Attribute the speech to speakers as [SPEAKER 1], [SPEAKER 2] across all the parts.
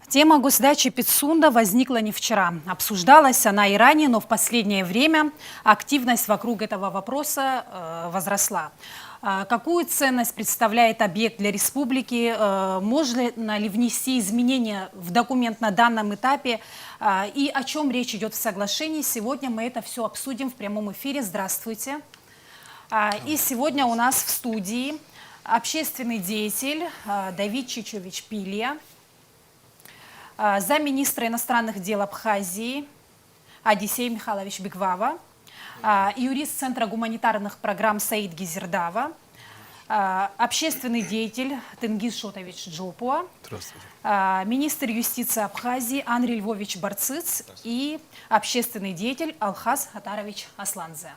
[SPEAKER 1] Тема госдачи Пицунда возникла не вчера. Обсуждалась она и ранее, но в последнее время активность вокруг этого вопроса возросла. Какую ценность представляет объект для республики? Можно ли внести изменения в документ на данном этапе? И о чем речь идет в соглашении? Сегодня мы это все обсудим в прямом эфире. Здравствуйте. И сегодня у нас в студии общественный деятель Давид Чичович Пилья, замминистра иностранных дел Абхазии Одиссей Михайлович Беквава, юрист Центра гуманитарных программ Саид Гизердава, общественный деятель Тенгиз Шотович Джопуа, министр юстиции Абхазии Андрей Львович Барцыц и общественный деятель Алхаз Хатарович Асланзе.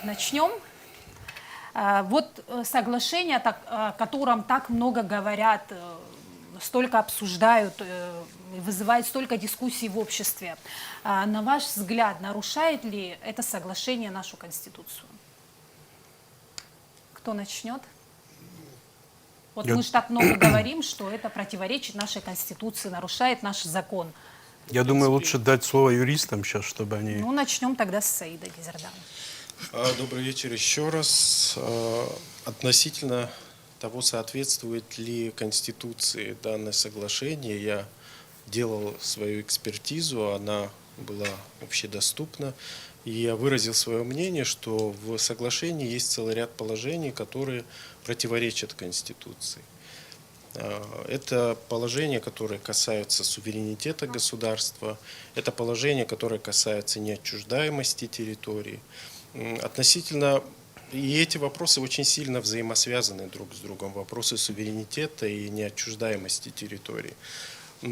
[SPEAKER 1] Начнем. Вот соглашение, о котором так много говорят, столько обсуждают, вызывает столько дискуссий в обществе. На ваш взгляд, нарушает ли это соглашение нашу Конституцию? Кто начнет? Вот мы же так много говорим, что это противоречит нашей Конституции, нарушает наш закон.
[SPEAKER 2] Я думаю, лучше дать слово юристам сейчас, чтобы они...
[SPEAKER 1] Ну, начнем тогда с Саида Гизердава.
[SPEAKER 3] Добрый вечер еще раз. Относительно того, соответствует ли Конституции данное соглашение, я делал свою экспертизу, она была общедоступна, и я выразил свое мнение, что в соглашении есть целый ряд положений, которые противоречат Конституции. Это положения, которые касаются суверенитета государства, это положения, которые касаются неотчуждаемости территории. Относительно, и эти вопросы очень сильно взаимосвязаны друг с другом, вопросы суверенитета и неотчуждаемости территории.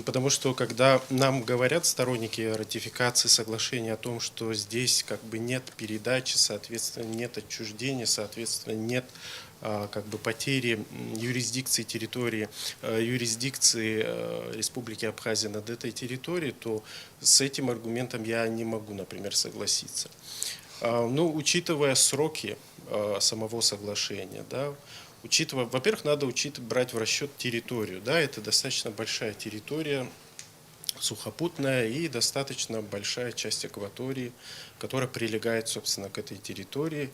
[SPEAKER 3] Потому что когда нам говорят сторонники ратификации соглашения о том, что здесь как бы нет передачи, соответственно, нет отчуждения, соответственно, нет как бы потери юрисдикции территории, юрисдикции Республики Абхазия над этой территорией, то с этим аргументом я не могу, например, согласиться. Ну, учитывая сроки самого соглашения, да, во-первых, надо брать в расчет территорию, да, это достаточно большая территория, сухопутная и достаточно большая часть акватории, которая прилегает, собственно, к этой территории.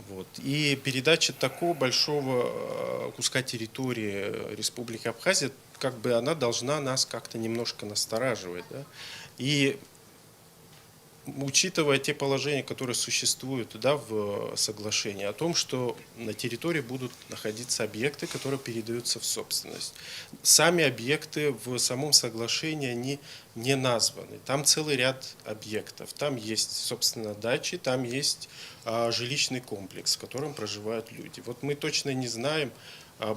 [SPEAKER 3] Вот. И передача такого большого куска территории Республики Абхазия, как бы она должна нас как-то немножко настораживать, да. И учитывая те положения, которые существуют, да, в соглашении, о том, что на территории будут находиться объекты, которые передаются в собственность. Сами объекты в самом соглашении, они не названы. Там целый ряд объектов. Там есть, собственно, дачи, там есть жилищный комплекс, в котором проживают люди. Вот мы точно не знаем,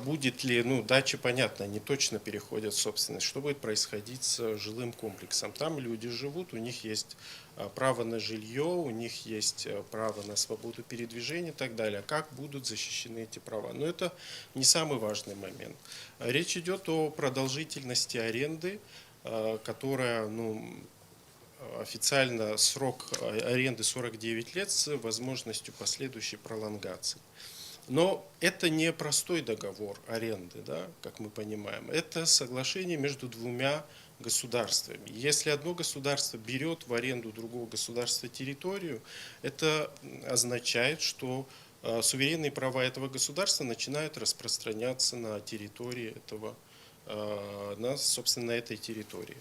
[SPEAKER 3] будет ли, ну, дачи, понятно, они точно переходят в собственность. Что будет происходить с жилым комплексом? Там люди живут, у них есть право на жилье, у них есть право на свободу передвижения и так далее. Как будут защищены эти права? Но это не самый важный момент. Речь идет о продолжительности аренды, которая, ну, официально срок аренды 49 лет с возможностью последующей пролонгации. Но это не простой договор аренды, да, как мы понимаем. Это соглашение между двумя государствами. Если одно государство берет в аренду другого государства территорию, это означает, что суверенные права этого государства начинают распространяться на территории этого, собственно, на этой территории.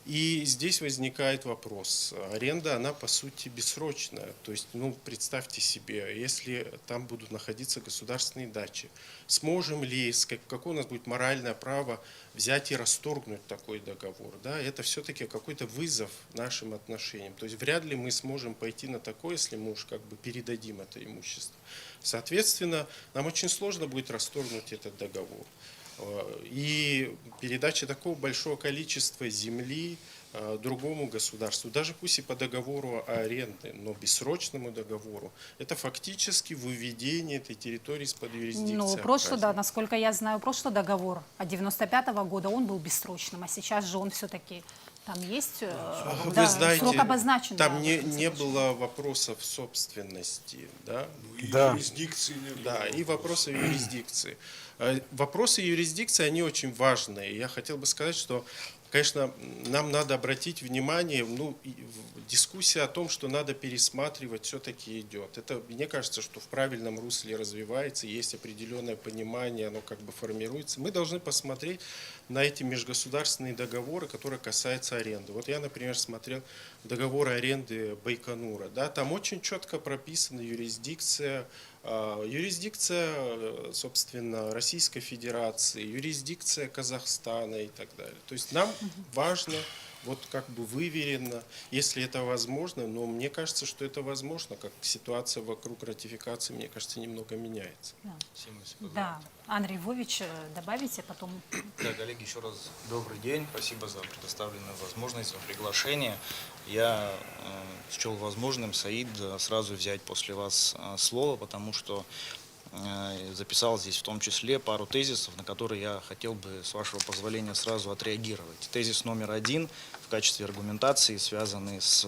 [SPEAKER 3] И здесь возникает вопрос. Аренда, она по сути бессрочная. То есть, ну, представьте себе, если там будут находиться государственные дачи, сможем ли, какое у нас будет моральное право взять и расторгнуть такой договор? Да? Это все-таки какой-то вызов нашим отношениям. То есть вряд ли мы сможем пойти на такое, если мы уж как бы передадим это имущество. Соответственно, нам очень сложно будет расторгнуть этот договор. И передача такого большого количества земли другому государству, даже пусть и по договору аренды, но бессрочному договору, это фактически выведение этой территории из-под юрисдикции.
[SPEAKER 1] Ну, прошлый, да, насколько я знаю, прошлый договор от 95-го года, он был бессрочным, а сейчас же он все-таки Там есть
[SPEAKER 3] Вы
[SPEAKER 1] да,
[SPEAKER 3] знаете,
[SPEAKER 1] срок обозначен.
[SPEAKER 3] там
[SPEAKER 1] да,
[SPEAKER 3] не,
[SPEAKER 1] в этом
[SPEAKER 3] не
[SPEAKER 1] соглашении.
[SPEAKER 3] было вопросов собственности, да?
[SPEAKER 4] И
[SPEAKER 2] Да.
[SPEAKER 4] юрисдикции не было.
[SPEAKER 3] Да, и вопросы юрисдикции. Вопросы юрисдикции, они очень важные. Я хотел бы сказать, что, конечно, нам надо обратить внимание, дискуссия о том, что надо пересматривать, все-таки идет. Это, мне кажется, что в правильном русле развивается, есть определенное понимание, оно как бы формируется. Мы должны посмотреть на эти межгосударственные договоры, которые касаются аренды. Вот я, например, смотрел договор аренды Байконура. Да, там очень четко прописана юрисдикция, собственно, Российской Федерации, юрисдикция Казахстана и так далее. То есть нам важно, вот как бы выверенно, если это возможно, но мне кажется, что это возможно, как ситуация вокруг ратификации, мне кажется, немного меняется.
[SPEAKER 1] Да, Андрей Львович, добавите потом.
[SPEAKER 5] Да, коллеги, еще раз добрый день. Спасибо за предоставленную возможность, за приглашение. Я счел возможным, Саид, сразу взять после вас слово, потому что записал здесь в том числе пару тезисов, на которые я хотел бы, с вашего позволения, сразу отреагировать. Тезис номер 1 в качестве аргументации, связанный с,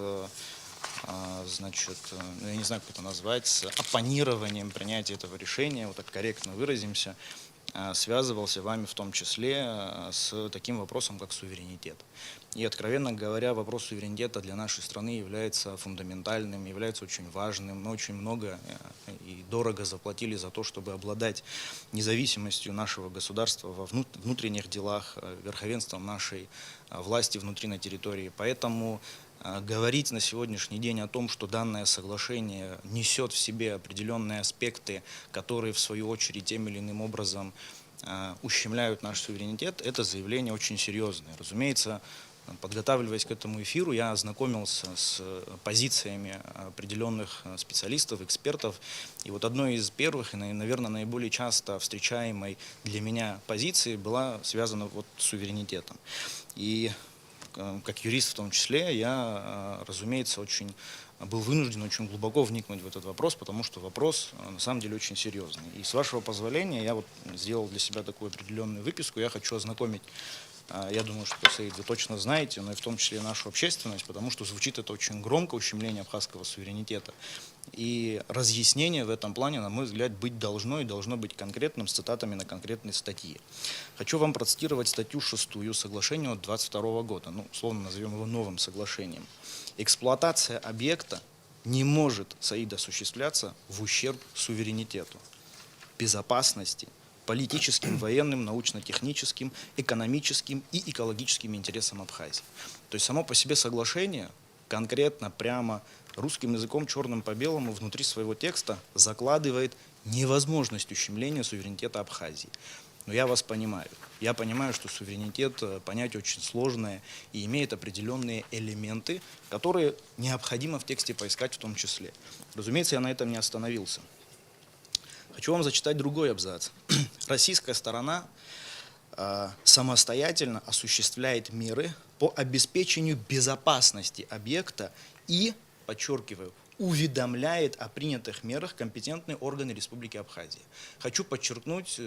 [SPEAKER 5] значит, я не знаю, как это назвать, с оппонированием принятия этого решения, вот так корректно выразимся, связывался вами в том числе с таким вопросом, как суверенитет. И, откровенно говоря, вопрос суверенитета для нашей страны является фундаментальным, является очень важным. Мы очень много и дорого заплатили за то, чтобы обладать независимостью нашего государства во внутренних делах, верховенством нашей власти внутри на территории. Поэтому говорить на сегодняшний день о том, что данное соглашение несет в себе определенные аспекты, которые в свою очередь тем или иным образом ущемляют наш суверенитет, это заявление очень серьезное. Разумеется, подготавливаясь к этому эфиру, я ознакомился с позициями определенных специалистов, экспертов. И вот одной из первых и, наверное, наиболее часто встречаемой для меня позиции была связана вот с суверенитетом. И как юрист в том числе, я, разумеется, был вынужден очень глубоко вникнуть в этот вопрос, потому что вопрос на самом деле очень серьезный. И с вашего позволения я вот сделал для себя такую определенную выписку. Я хочу ознакомить, я думаю, что, Саид, вы точно знаете, но и в том числе нашу общественность, потому что звучит это очень громко, ущемление абхазского суверенитета. И разъяснение в этом плане, на мой взгляд, быть должно и должно быть конкретным, с цитатами на конкретной статьи. Хочу вам процитировать статью 6 соглашения от 22 года, условно назовем его новым соглашением. Эксплуатация объекта не может, Саид, осуществляться в ущерб суверенитету, безопасности, политическим, военным, научно-техническим, экономическим и экологическим интересам Абхазии. То есть само по себе соглашение конкретно, прямо, русским языком черным по белому внутри своего текста закладывает невозможность ущемления суверенитета Абхазии. Но я вас понимаю. Я понимаю, что суверенитет понятие очень сложное и имеет определенные элементы, которые необходимо в тексте поискать в том числе. Разумеется, я на этом не остановился. Хочу вам зачитать другой абзац. Российская сторона самостоятельно осуществляет меры по обеспечению безопасности объекта и, подчеркиваю, уведомляет о принятых мерах компетентные органы Республики Абхазия. Хочу подчеркнуть,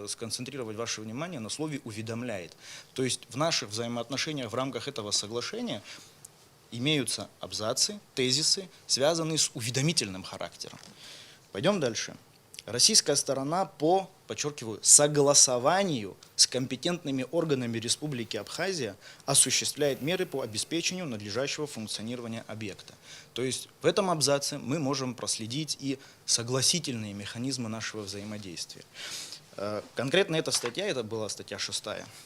[SPEAKER 5] сконцентрировать ваше внимание на слове «уведомляет». То есть в наших взаимоотношениях в рамках этого соглашения имеются абзацы, тезисы, связанные с уведомительным характером. Пойдем дальше. Российская сторона по, подчеркиваю, согласованию с компетентными органами Республики Абхазия осуществляет меры по обеспечению надлежащего функционирования объекта. То есть в этом абзаце мы можем проследить и согласительные механизмы нашего взаимодействия. Конкретно эта статья, это была статья 6,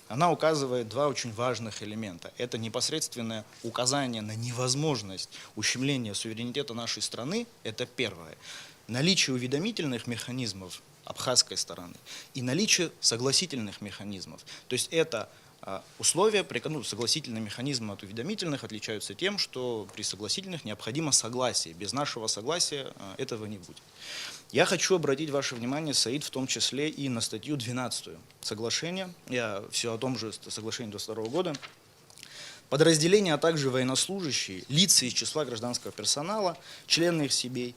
[SPEAKER 5] она указывает два очень важных элемента. Это непосредственное указание на невозможность ущемления суверенитета нашей страны, это первое. Наличие уведомительных механизмов абхазской стороны и наличие согласительных механизмов. То есть это условия, согласительные механизмы от уведомительных отличаются тем, что при согласительных необходимо согласие. Без нашего согласия этого не будет. Я хочу обратить ваше внимание, Саид, в том числе и на статью 12 соглашения. Я все о том же соглашении 22 года. Подразделения, а также военнослужащие, лица из числа гражданского персонала, члены их семей,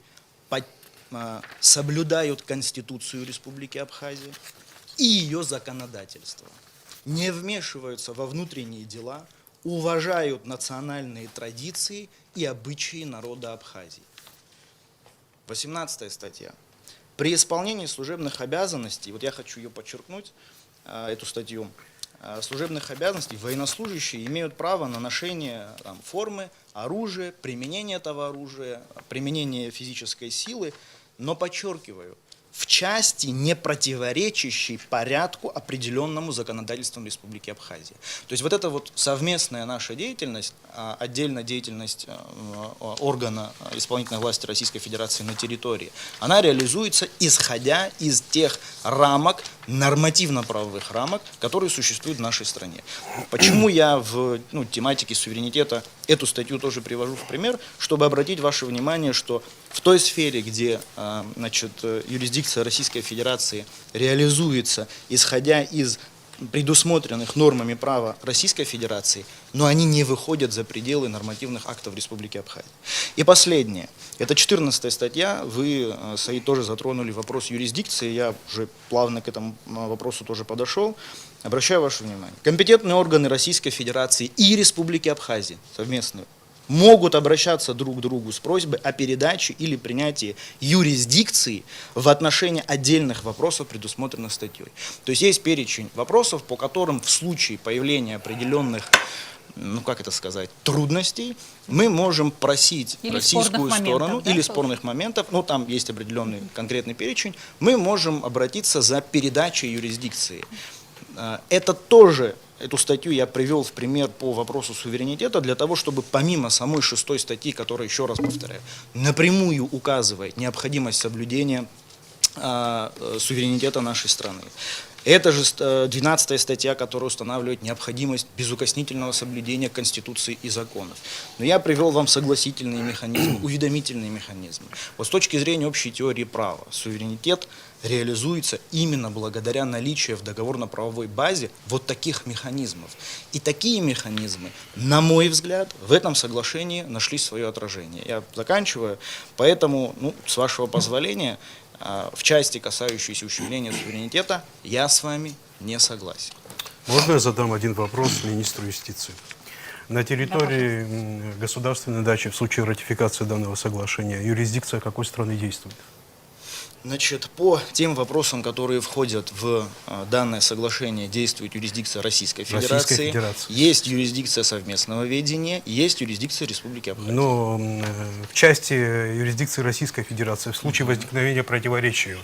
[SPEAKER 5] соблюдают Конституцию Республики Абхазия и ее законодательство, не вмешиваются во внутренние дела уважают национальные традиции и обычаи народа Абхазии. 18 статья. При исполнении служебных обязанностей, вот я хочу ее подчеркнуть, эту статью, служебных обязанностей военнослужащие имеют право на ношение формы, оружия, применение этого оружия, применение физической силы, но, подчеркиваю, в части, не противоречащей порядку, определенному законодательством Республики Абхазия. То есть вот эта вот совместная наша деятельность, отдельно деятельность органа исполнительной власти Российской Федерации на территории, она реализуется исходя из тех рамок, нормативно-правовых рамок, которые существуют в нашей стране. Почему я в тематике суверенитета эту статью тоже привожу в пример, чтобы обратить ваше внимание, что в той сфере, где юрисдикция Российской Федерации реализуется, исходя из предусмотренных нормами права Российской Федерации, но они не выходят за пределы нормативных актов Республики Абхазия. И последнее. Это 14 статья. Вы, Саид, тоже затронули вопрос юрисдикции. Я уже плавно к этому вопросу тоже подошел. Обращаю ваше внимание. Компетентные органы Российской Федерации и Республики Абхазия совместные могут обращаться друг к другу с просьбой о передаче или принятии юрисдикции в отношении отдельных вопросов, предусмотренных статьей. То есть есть перечень вопросов, по которым в случае появления определенных, трудностей, мы можем просить
[SPEAKER 1] или
[SPEAKER 5] российскую сторону,
[SPEAKER 1] да,
[SPEAKER 5] или спорных моментов, там есть определенный конкретный перечень, мы можем обратиться за передачей юрисдикции. Это тоже, эту статью я привел в пример по вопросу суверенитета, для того, чтобы помимо самой 6 статьи, которая, еще раз повторяю, напрямую указывает необходимость соблюдения суверенитета нашей страны. Это же 12 статья, которая устанавливает необходимость безукоснительного соблюдения Конституции и законов. Но я привел вам согласительные механизмы, уведомительные механизмы. Вот с точки зрения общей теории права, суверенитет реализуется именно благодаря наличию в договорно-правовой базе вот таких механизмов. И такие механизмы, на мой взгляд, в этом соглашении нашли свое отражение. Я заканчиваю, поэтому, с вашего позволения, в части, касающейся ущемления суверенитета, я с вами не согласен.
[SPEAKER 2] Можно я задам один вопрос министру юстиции? На территории государственной дачи в случае ратификации данного соглашения юрисдикция какой страны действует?
[SPEAKER 5] По тем вопросам, которые входят в данное соглашение, действует юрисдикция Российской Федерации. Есть юрисдикция совместного ведения, есть юрисдикция Республики Абхазия.
[SPEAKER 2] Но в части юрисдикции Российской Федерации, в случае возникновения противоречия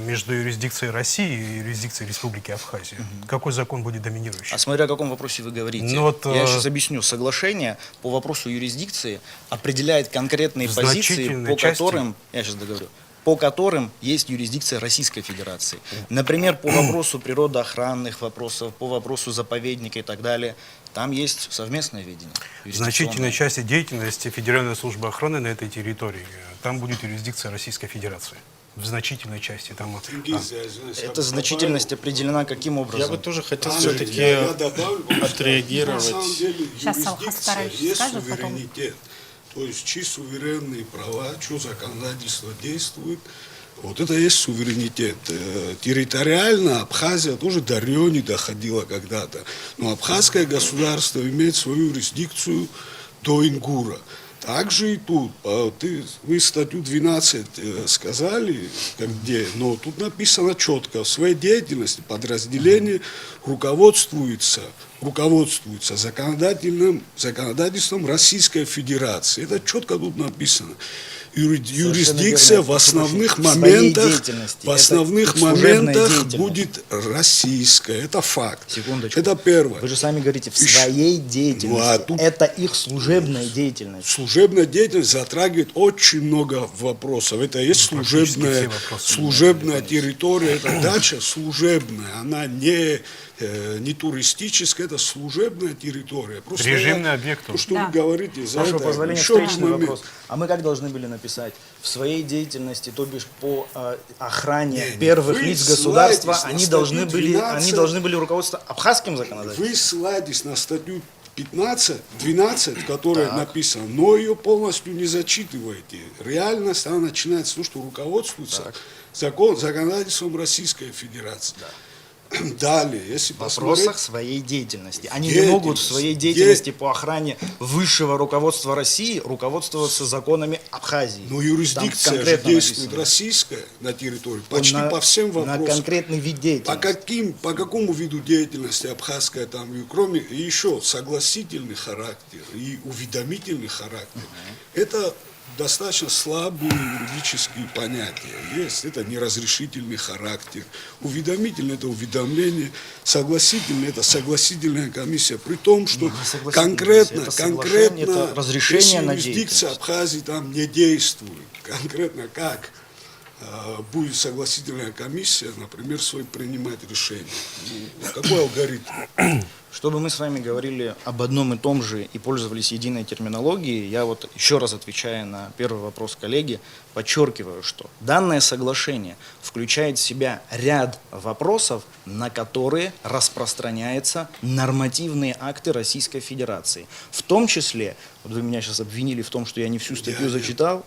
[SPEAKER 2] между юрисдикцией России и юрисдикцией Республики Абхазия, какой закон будет доминирующий?
[SPEAKER 5] А смотря о каком вопросе вы говорите. Я сейчас объясню. Соглашение по вопросу юрисдикции определяет конкретные позиции, по которым, я сейчас договорю, по которым есть юрисдикция Российской Федерации. Например, по вопросу природоохранных вопросов, по вопросу заповедника и так далее, там есть совместное ведение.
[SPEAKER 2] В значительной части деятельности Федеральной службы охраны на этой территории, там будет юрисдикция Российской Федерации. В значительной части.
[SPEAKER 5] Эта значительность определена каким образом?
[SPEAKER 3] Я бы тоже хотел все-таки отреагировать.
[SPEAKER 1] Сейчас Салхас скажет, потом.
[SPEAKER 4] То есть, чьи суверенные права, чье законодательство действует, вот это и есть суверенитет. Территориально Абхазия тоже до Рёни доходила когда-то. Но абхазское государство имеет свою юрисдикцию до Ингура. Также и тут, вы статью 12 сказали, где, но тут написано четко, в своей деятельности подразделение руководствуется законодательством Российской Федерации. Это четко тут написано. Юрисдикция в основных моментах будет российская. Это факт.
[SPEAKER 5] Секундочку.
[SPEAKER 4] Это первое.
[SPEAKER 5] Вы же сами говорите, в своей деятельности. Это их служебная деятельность.
[SPEAKER 4] Служебная деятельность затрагивает очень много вопросов. Это и есть служебная территория, это дача служебная. Она не туристическая, это служебная территория. Просто
[SPEAKER 2] режимный объект.
[SPEAKER 4] То, что вы говорите,
[SPEAKER 5] с вашего позволения, встречный вопрос. А мы как должны были написать? В своей деятельности, то бишь по охране первых лиц государства, они должны были руководствоваться абхазским законодательством?
[SPEAKER 4] Вы ссылаетесь на статью 12, которая написана, но ее полностью не зачитываете. Реальность, она начинается с того, что руководствуется законодательством Российской Федерации. Далее, если
[SPEAKER 5] В
[SPEAKER 4] посмотреть...
[SPEAKER 5] вопросах своей деятельности. Они не
[SPEAKER 4] Деятельность.
[SPEAKER 5] могут в своей деятельности по охране высшего руководства России руководствоваться законами Абхазии.
[SPEAKER 4] Но
[SPEAKER 5] Там
[SPEAKER 4] юрисдикция же
[SPEAKER 5] конкретно
[SPEAKER 4] действует
[SPEAKER 5] написано.
[SPEAKER 4] российская на территории, почти
[SPEAKER 5] На-
[SPEAKER 4] по всем
[SPEAKER 5] На
[SPEAKER 4] вопросам.
[SPEAKER 5] конкретный вид деятельности.
[SPEAKER 4] По какому виду деятельности абхазская там, и кроме и еще согласительный характер и уведомительный характер, это достаточно слабые юридические понятия. Есть это неразрешительный характер, уведомительный это уведомление, согласительный это согласительная комиссия, при том, что
[SPEAKER 5] Не согласительная
[SPEAKER 4] конкретно,
[SPEAKER 5] комиссия, это соглашение,
[SPEAKER 4] конкретно,
[SPEAKER 5] это разрешение
[SPEAKER 4] если
[SPEAKER 5] на
[SPEAKER 4] юрисдикция
[SPEAKER 5] деятельность.
[SPEAKER 4] Абхазии там не действует, конкретно как будет согласительная комиссия, например, свой принимать решение. Ну, какой алгоритм?
[SPEAKER 5] Чтобы мы с вами говорили об одном и том же и пользовались единой терминологией, я вот еще раз отвечая на первый вопрос коллеги, подчеркиваю, что данное соглашение включает в себя ряд вопросов, на которые распространяются нормативные акты Российской Федерации. В том числе, вот вы меня сейчас обвинили в том, что я не всю статью зачитал,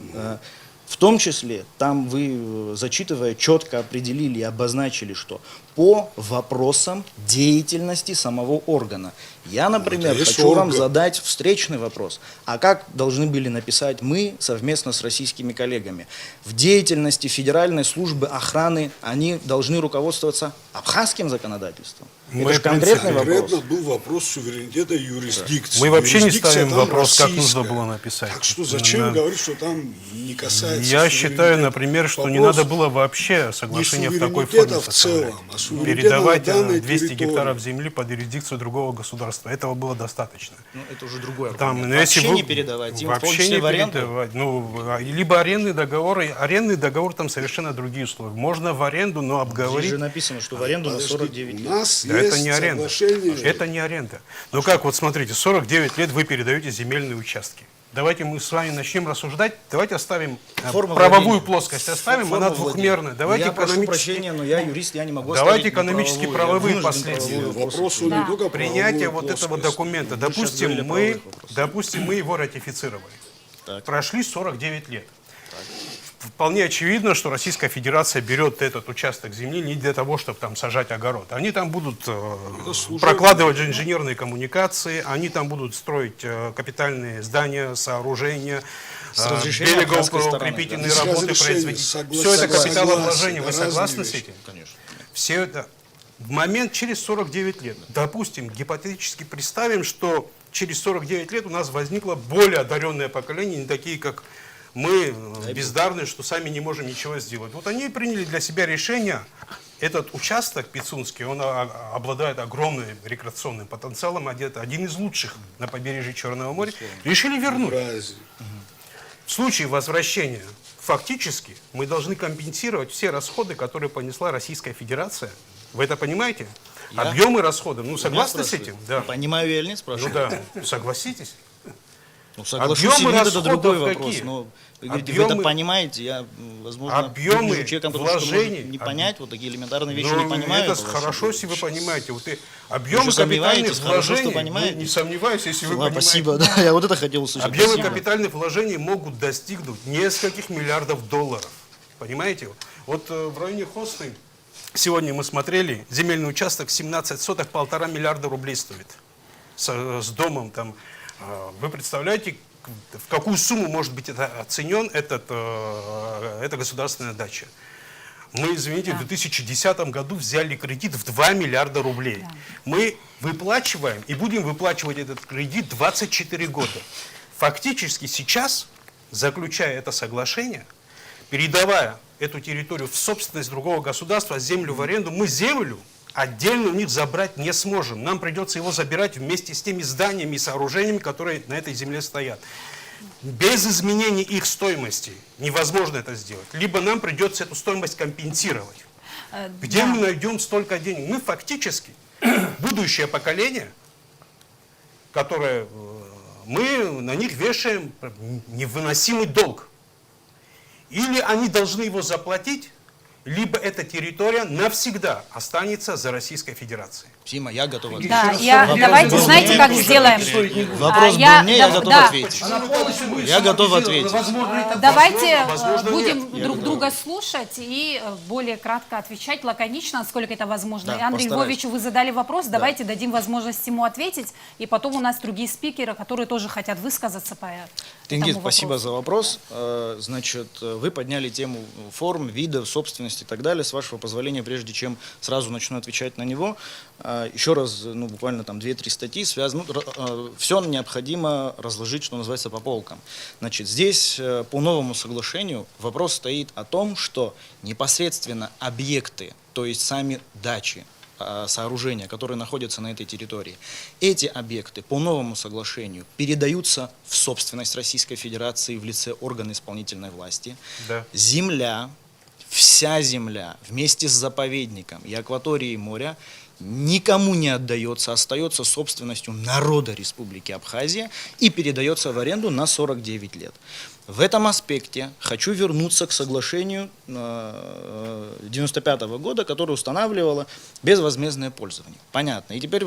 [SPEAKER 5] в том числе, там вы, зачитывая, четко определили и обозначили, что по вопросам деятельности самого органа. Я, например,
[SPEAKER 4] это есть
[SPEAKER 5] хочу вам
[SPEAKER 4] орган.
[SPEAKER 5] задать встречный вопрос. А как должны были написать мы совместно с российскими коллегами? В деятельности Федеральной службы охраны они должны руководствоваться абхазским законодательством?
[SPEAKER 2] Мы,
[SPEAKER 5] Это же
[SPEAKER 2] в принципе,
[SPEAKER 5] конкретный вопрос.
[SPEAKER 4] Конкретно был вопрос суверенитета и юрисдикции.
[SPEAKER 2] Мы вообще не
[SPEAKER 4] Юрисдикция
[SPEAKER 2] ставим
[SPEAKER 4] там
[SPEAKER 2] вопрос, как
[SPEAKER 4] российская.
[SPEAKER 2] нужно было написать.
[SPEAKER 4] Так что зачем
[SPEAKER 2] Да.
[SPEAKER 4] говорить, что там не касается
[SPEAKER 2] Я считаю,
[SPEAKER 4] суверенитета?
[SPEAKER 2] например, что не
[SPEAKER 4] Вопрос
[SPEAKER 2] надо было вообще
[SPEAKER 4] не
[SPEAKER 2] соглашение в такой
[SPEAKER 4] суверенитета
[SPEAKER 2] форме
[SPEAKER 4] в целом,
[SPEAKER 2] составлять.
[SPEAKER 4] а суверенитета
[SPEAKER 2] Передавать
[SPEAKER 4] на данной
[SPEAKER 2] 200
[SPEAKER 4] территории.
[SPEAKER 2] гектаров земли под юрисдикцию другого государства. Этого было достаточно.
[SPEAKER 5] Ну, это уже другой
[SPEAKER 2] Там,
[SPEAKER 5] аргумент.
[SPEAKER 2] ну, если
[SPEAKER 5] Вообще
[SPEAKER 2] вы-
[SPEAKER 5] не передавать, им в том
[SPEAKER 2] вообще
[SPEAKER 5] числе
[SPEAKER 2] не
[SPEAKER 5] в аренду.
[SPEAKER 2] передавать. Ну, либо арендный договор там совершенно другие условия. Можно в аренду, но
[SPEAKER 5] Здесь
[SPEAKER 2] обговорить.
[SPEAKER 5] же написано, что в аренду на 49
[SPEAKER 4] У
[SPEAKER 5] лет.
[SPEAKER 4] нас
[SPEAKER 2] Да,
[SPEAKER 4] есть
[SPEAKER 2] это не аренда.
[SPEAKER 4] соглашение.
[SPEAKER 2] Это не аренда. Ну как, вот смотрите, 49 лет вы передаете земельные участки. Давайте мы с вами начнем рассуждать. Давайте оставим
[SPEAKER 5] Форма
[SPEAKER 2] правовую
[SPEAKER 5] владения.
[SPEAKER 2] плоскость, оставим,
[SPEAKER 5] Форма
[SPEAKER 2] она
[SPEAKER 5] владения.
[SPEAKER 2] двухмерная. Давайте
[SPEAKER 5] Я прошу
[SPEAKER 2] экономически.
[SPEAKER 5] прощения, но я юрист, я не могу
[SPEAKER 2] Давайте
[SPEAKER 5] оставить
[SPEAKER 2] экономически
[SPEAKER 5] неправовую. Я
[SPEAKER 2] правовые
[SPEAKER 5] вынужден
[SPEAKER 2] последствия.
[SPEAKER 5] правовую
[SPEAKER 4] Вопрос
[SPEAKER 5] плоскость.
[SPEAKER 4] не только
[SPEAKER 2] Принятие
[SPEAKER 4] правовую
[SPEAKER 2] вот этого
[SPEAKER 4] плоскость.
[SPEAKER 2] документа.
[SPEAKER 5] Вы сейчас говорили о правовых вопросах.
[SPEAKER 2] Допустим, мы его ратифицировали.
[SPEAKER 5] Так.
[SPEAKER 2] Прошли 49 лет. Вполне очевидно, что Российская Федерация берет этот участок земли не для того, чтобы там сажать огород. Они там будут прокладывать инженерные коммуникации, они там будут строить капитальные здания, сооружения,
[SPEAKER 5] С разрешения абхазской стороны,
[SPEAKER 2] берегоукрепительные
[SPEAKER 4] да. С
[SPEAKER 2] работы
[SPEAKER 4] разрешения,
[SPEAKER 2] производить.
[SPEAKER 4] согласен,
[SPEAKER 2] Все это
[SPEAKER 4] согласен,
[SPEAKER 2] капиталовложение. Вы
[SPEAKER 4] разные
[SPEAKER 2] согласны с
[SPEAKER 4] вещи.
[SPEAKER 2] этим?
[SPEAKER 5] Конечно.
[SPEAKER 2] Все это в момент через 49 лет. Допустим, гипотетически представим, что через 49 лет у нас возникло более одаренное поколение, не такие, как мы, бездарные, что сами не можем ничего сделать. Вот они приняли для себя решение. Этот участок Пицунский, он обладает огромным рекреационным потенциалом, это один из лучших на побережье Черного моря. Решили вернуть.
[SPEAKER 4] Разве?
[SPEAKER 2] В случае возвращения фактически мы должны компенсировать все расходы, которые понесла Российская Федерация. Вы это понимаете?
[SPEAKER 5] Я?
[SPEAKER 2] Объемы расходов. Ну,
[SPEAKER 5] Меня
[SPEAKER 2] согласны с
[SPEAKER 5] спрашивают?
[SPEAKER 2] этим? Да.
[SPEAKER 5] Понимаю я или нет,
[SPEAKER 2] Ну
[SPEAKER 5] спрашиваю?
[SPEAKER 2] да, согласитесь.
[SPEAKER 5] Ну, соглашусь,
[SPEAKER 2] Объемы
[SPEAKER 5] или нет, это
[SPEAKER 2] расходов
[SPEAKER 5] другой вопрос.
[SPEAKER 2] какие?
[SPEAKER 5] Но вы говорите, вы это
[SPEAKER 2] Объемы-
[SPEAKER 5] понимаете, я, возможно,
[SPEAKER 2] Объемы
[SPEAKER 5] выгляжу человеком, потому что
[SPEAKER 2] вложений.
[SPEAKER 5] может не понять, вот такие элементарные вещи
[SPEAKER 2] Ну,
[SPEAKER 5] не понимаю.
[SPEAKER 2] это
[SPEAKER 5] по вашему
[SPEAKER 2] хорошо,
[SPEAKER 5] поводу.
[SPEAKER 2] если вы понимаете. Вот и
[SPEAKER 5] Вы
[SPEAKER 2] объемы
[SPEAKER 5] же
[SPEAKER 2] капитальных
[SPEAKER 5] сомневаетесь, хорошо, что
[SPEAKER 2] вложений,
[SPEAKER 5] понимаете.
[SPEAKER 2] ну, не сомневаюсь, если вы
[SPEAKER 5] Ладно,
[SPEAKER 2] понимаете.
[SPEAKER 5] спасибо, да, я вот это хотел услышать.
[SPEAKER 2] Объемы
[SPEAKER 5] Спасибо.
[SPEAKER 2] капитальных вложений могут достигнуть нескольких миллиардов долларов. Понимаете? Вот в районе Хосты сегодня мы смотрели, земельный участок 17 соток, 1,5 миллиарда рублей стоит. С домом там. Вы представляете, в какую сумму может быть оценен эта государственная дача? Мы, извините, в 2010 году взяли кредит в 2 миллиарда рублей. Мы выплачиваем и будем выплачивать этот кредит 24 года. Фактически сейчас, заключая это соглашение, передавая эту территорию в собственность другого государства, землю в аренду, мы землю отдельно у них забрать не сможем. Нам придется его забирать вместе с теми зданиями и сооружениями, которые на этой земле стоят. Без изменения их стоимости невозможно это сделать. Либо нам придется эту стоимость компенсировать. Где
[SPEAKER 1] Да.
[SPEAKER 2] мы найдем столько денег? Мы фактически, будущее поколение, которое мы на них вешаем невыносимый долг. Или они должны его заплатить, либо эта территория навсегда останется за Российской Федерацией.
[SPEAKER 5] Сима, я готов ответить.
[SPEAKER 1] Да, давайте,
[SPEAKER 5] был
[SPEAKER 1] знаете,
[SPEAKER 5] мне,
[SPEAKER 1] как
[SPEAKER 5] вопрос
[SPEAKER 1] сделаем?
[SPEAKER 5] Вопрос был мне, я готов
[SPEAKER 1] да.
[SPEAKER 5] ответить. Я готов ответить.
[SPEAKER 1] Давайте
[SPEAKER 2] возможно,
[SPEAKER 1] будем
[SPEAKER 2] нет.
[SPEAKER 1] друг друга слушать и более кратко отвечать, лаконично, насколько это возможно.
[SPEAKER 5] Да,
[SPEAKER 1] И Андрей
[SPEAKER 5] постараюсь.
[SPEAKER 1] Львовичу вы задали вопрос, давайте дадим возможность ему ответить, и потом у нас другие спикеры, которые тоже хотят высказаться по
[SPEAKER 5] Тенгиз,
[SPEAKER 1] этому
[SPEAKER 5] спасибо
[SPEAKER 1] вопросу.
[SPEAKER 5] за вопрос. Значит, вы подняли тему форм, видов, собственности и так далее. С вашего позволения, прежде чем сразу начну отвечать на него, еще раз, буквально там 2-3 статьи связаны. Все необходимо разложить, что называется, по полкам. Значит, здесь по новому соглашению вопрос стоит о том, что непосредственно объекты, то есть сами дачи, сооружения, которые находятся на этой территории, эти объекты по новому соглашению передаются в собственность Российской Федерации в лице органа исполнительной власти.
[SPEAKER 2] Да.
[SPEAKER 5] Земля, вся земля вместе с заповедником и акваторией моря никому не отдается, остается собственностью народа Республики Абхазия и передается в аренду на 49 лет. В этом аспекте хочу вернуться к соглашению 1995 года, которое устанавливало безвозмездное пользование. Понятно. И теперь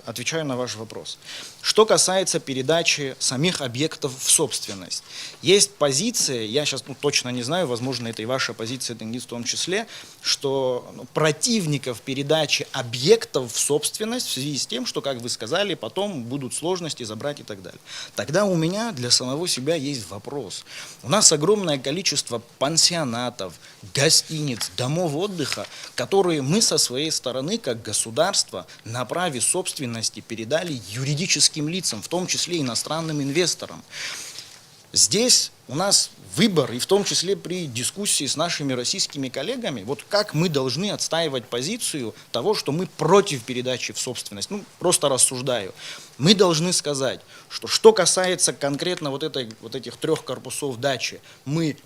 [SPEAKER 5] отвечаю на ваш вопрос. Что касается передачи самих объектов в собственность. Есть позиция, я сейчас точно не знаю, возможно, это и ваша позиция, Тенгиз, в том числе, что противников передачи объектов в собственность в связи с тем, что, как вы сказали, потом будут сложности забрать и так далее. Тогда у меня для самого себя есть вопрос. У нас огромное количество пансионатов, гостиниц, домов отдыха, которые мы со своей стороны, как государство, на праве собственности передали юридическим лицам, в том числе иностранным инвесторам. Здесь у нас выбор, и в том числе при дискуссии с нашими российскими коллегами, вот как мы должны отстаивать позицию того, что мы против передачи в собственность. Просто рассуждаю. Мы должны сказать, что касается конкретно вот этих 3 корпусов дачи, мы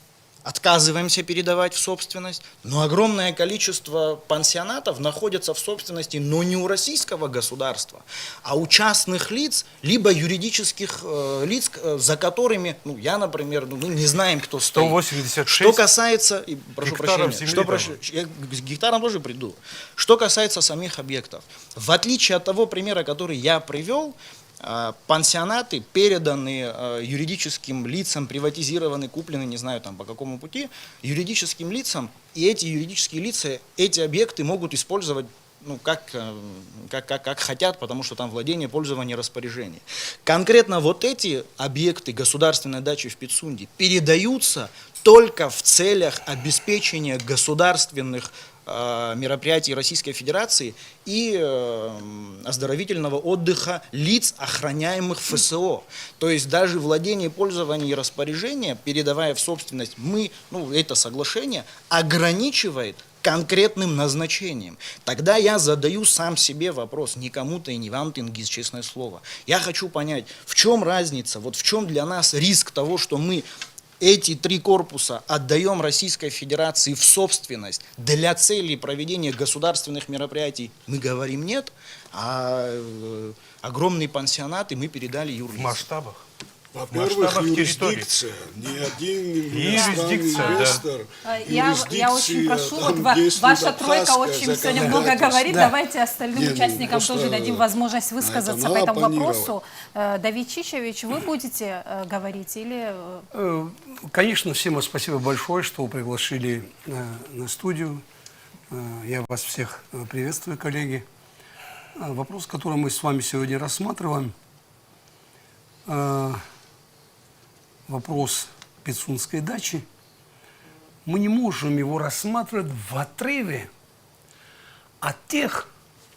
[SPEAKER 5] отказываемся передавать в собственность, но огромное количество пансионатов находятся в собственности, но не у российского государства, а у частных лиц, либо юридических лиц, за которыми, я, например, мы не знаем, кто стоит.
[SPEAKER 2] 186
[SPEAKER 5] Что касается, прошу
[SPEAKER 2] гектаров
[SPEAKER 5] прощения,
[SPEAKER 2] земли
[SPEAKER 5] я к гектарам тоже приду. Что касается самих объектов, в отличие от того примера, который я привел, пансионаты переданы юридическим лицам, приватизированы, куплены, не знаю там по какому пути, юридическим лицам, и эти юридические лица, эти объекты могут использовать как хотят, потому что там владение, пользование, распоряжение. Конкретно вот эти объекты государственной дачи в Пицунде передаются только в целях обеспечения государственных мероприятий Российской Федерации и оздоровительного отдыха лиц, охраняемых ФСО. То есть даже владение, пользование и распоряжение, передавая в собственность, это соглашение ограничивает конкретным назначением. Тогда я задаю сам себе вопрос, не кому-то и не вам, Тенгиз, честное слово. Я хочу понять, в чем разница, в чем для нас риск того, что мы эти 3 корпуса отдаем Российской Федерации в собственность для целей проведения государственных мероприятий, мы говорим нет, а огромные пансионаты мы передали
[SPEAKER 2] В
[SPEAKER 5] юрлицам.
[SPEAKER 2] масштабах.
[SPEAKER 4] Во-первых,
[SPEAKER 2] масштабах
[SPEAKER 4] юрисдикция. Ни один иностранный
[SPEAKER 2] Юрисдикция, да.
[SPEAKER 4] инвестор.
[SPEAKER 1] Я очень прошу,
[SPEAKER 4] там действует
[SPEAKER 1] ваша тройка
[SPEAKER 4] абхазское
[SPEAKER 1] очень сегодня много
[SPEAKER 4] законодательство.
[SPEAKER 1] говорит, давайте остальным
[SPEAKER 4] Не,
[SPEAKER 1] участникам
[SPEAKER 4] просто
[SPEAKER 1] тоже дадим возможность
[SPEAKER 4] на
[SPEAKER 1] высказаться
[SPEAKER 4] это
[SPEAKER 1] по
[SPEAKER 4] надо
[SPEAKER 1] этому
[SPEAKER 4] оппонировать.
[SPEAKER 1] вопросу. Давид Чичевич, вы будете говорить или...
[SPEAKER 6] Конечно, всем спасибо большое, что пригласили на студию. Я вас всех приветствую, коллеги. Вопрос, который мы с вами сегодня рассматриваем, вопрос Пицунской дачи, мы не можем его рассматривать в отрыве от тех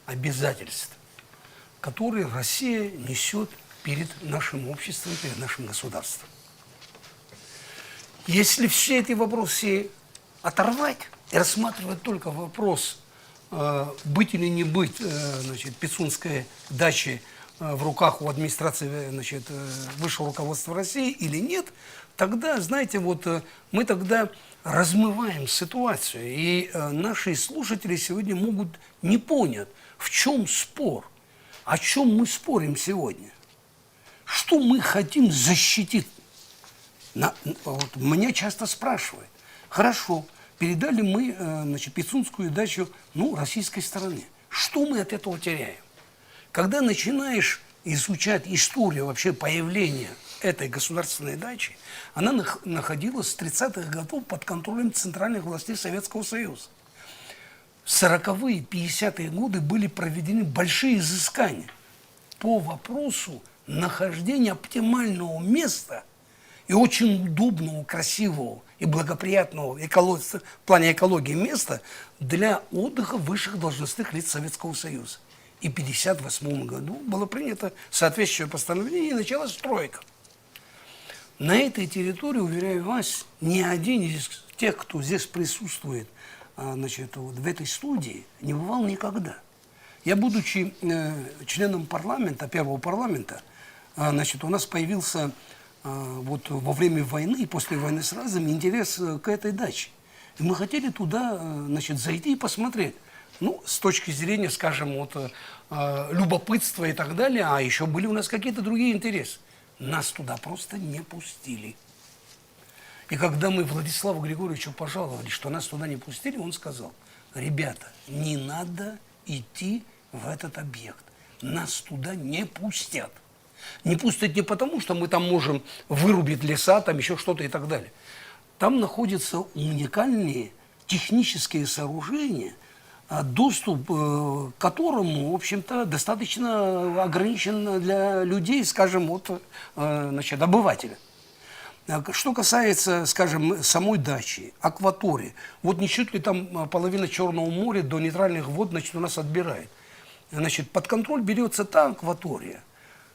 [SPEAKER 6] обязательств, которые Россия несет перед нашим обществом, перед нашим государством. Если все эти вопросы оторвать и рассматривать только вопрос, быть или не быть Пицунской дачи в руках у администрации высшего руководства России или нет, тогда, знаете, мы тогда размываем ситуацию. И наши слушатели сегодня могут не понять, в чем спор, о чем мы спорим сегодня. Что мы хотим защитить? Меня часто спрашивают. Хорошо, передали мы, значит, Пицунскую дачу, ну, российской стороне. Что мы от этого теряем? Когда начинаешь изучать историю вообще появления этой государственной дачи, она находилась с 30-х годов под контролем центральных властей Советского Союза. В 40-е, 50-е годы были проведены большие изыскания по вопросу нахождения оптимального места и очень удобного, красивого и благоприятного в плане экологии места для отдыха высших должностных лиц Советского Союза. И в 1958 году было принято соответствующее постановление и началась стройка. На этой территории, уверяю вас, ни один из тех, кто здесь присутствует, значит, вот в этой студии, не бывал никогда. Я, будучи членом парламента, первого парламента, значит, у нас появился вот во время войны и после войны сразу интерес к этой даче. И мы хотели туда, значит, зайти и посмотреть. Ну, с точки зрения, скажем, вот, любопытства и так далее, а еще были у нас какие-то другие интересы. Нас туда просто не пустили. И когда мы Владиславу Григорьевичу пожаловали, что нас туда не пустили, он сказал: ребята, не надо идти в этот объект. Нас туда не пустят. Не пустят не потому, что мы там можем вырубить леса, там еще что-то и так далее. Там находятся уникальные технические сооружения, доступ к которому, в общем-то, достаточно ограничен для людей, скажем, вот, значит, обывателя. Что касается, скажем, самой дачи, акватории, вот не чуть ли там половина Черного моря до нейтральных вод, значит, у нас отбирает. Значит, под контроль берется та акватория,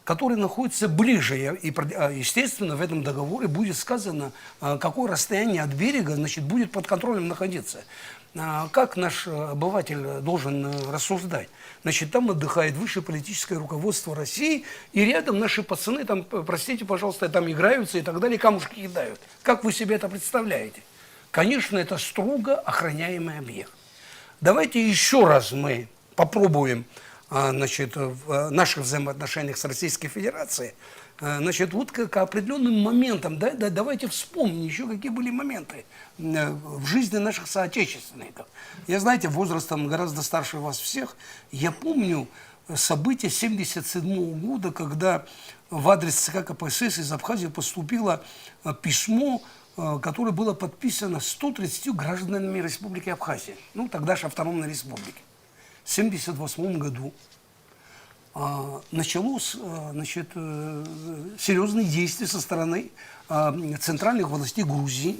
[SPEAKER 6] которая находится ближе, и, естественно, в этом договоре будет сказано, какое расстояние от берега, значит, будет под контролем находиться. Как наш обыватель должен рассуждать? Значит, там отдыхает высшее политическое руководство России, и рядом наши пацаны, там, простите, пожалуйста, там играются и так далее, камушки кидают. Как вы себе это представляете? Конечно, это строго охраняемый объект. Давайте еще раз мы попробуем, значит, в наших взаимоотношениях с Российской Федерацией, значит, вот к определенным моментам, да, давайте вспомним еще, какие были моменты в жизни наших соотечественников. Я, знаете, возрастом гораздо старше вас всех, я помню события 1977 года, когда в адрес ЦК КПСС из Абхазии поступило письмо, которое было подписано 130 гражданами Республики Абхазия, ну, тогда же автономной республики. В 1978 году началось, значит, серьезные действия со стороны центральных властей Грузии.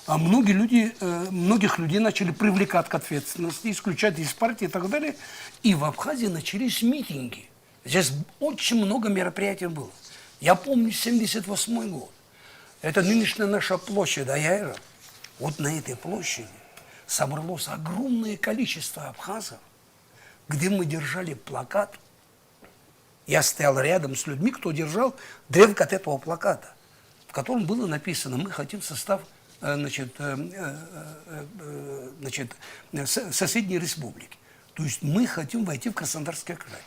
[SPEAKER 6] Многих людей начали привлекать к ответственности, исключать из партии и так далее. И в Абхазии начались митинги. Здесь очень много мероприятий было. Я помню 1978 год. Это нынешняя наша площадь Аяйра. Вот на этой площади собралось огромное количество абхазов, где мы держали плакат. Я стоял рядом с людьми, кто держал древко от этого плаката, в котором было написано: мы хотим состав, значит, соседней республики. То есть мы хотим войти в Краснодарский край.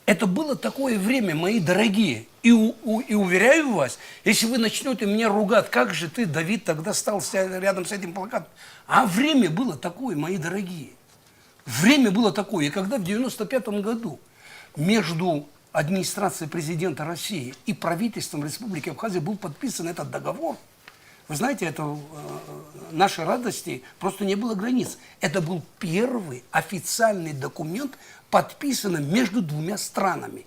[SPEAKER 6] Это было такое время, мои дорогие. И уверяю вас, если вы начнете меня ругать, как же ты, Давид, тогда стал рядом с этим плакатом. А время было такое, мои дорогие. Время было такое. И когда в 1995 году между администрацией президента России и правительством Республики Абхазия был подписан этот договор, вы знаете, это нашей радости просто не было границ. Это был первый официальный документ, подписанный между двумя странами.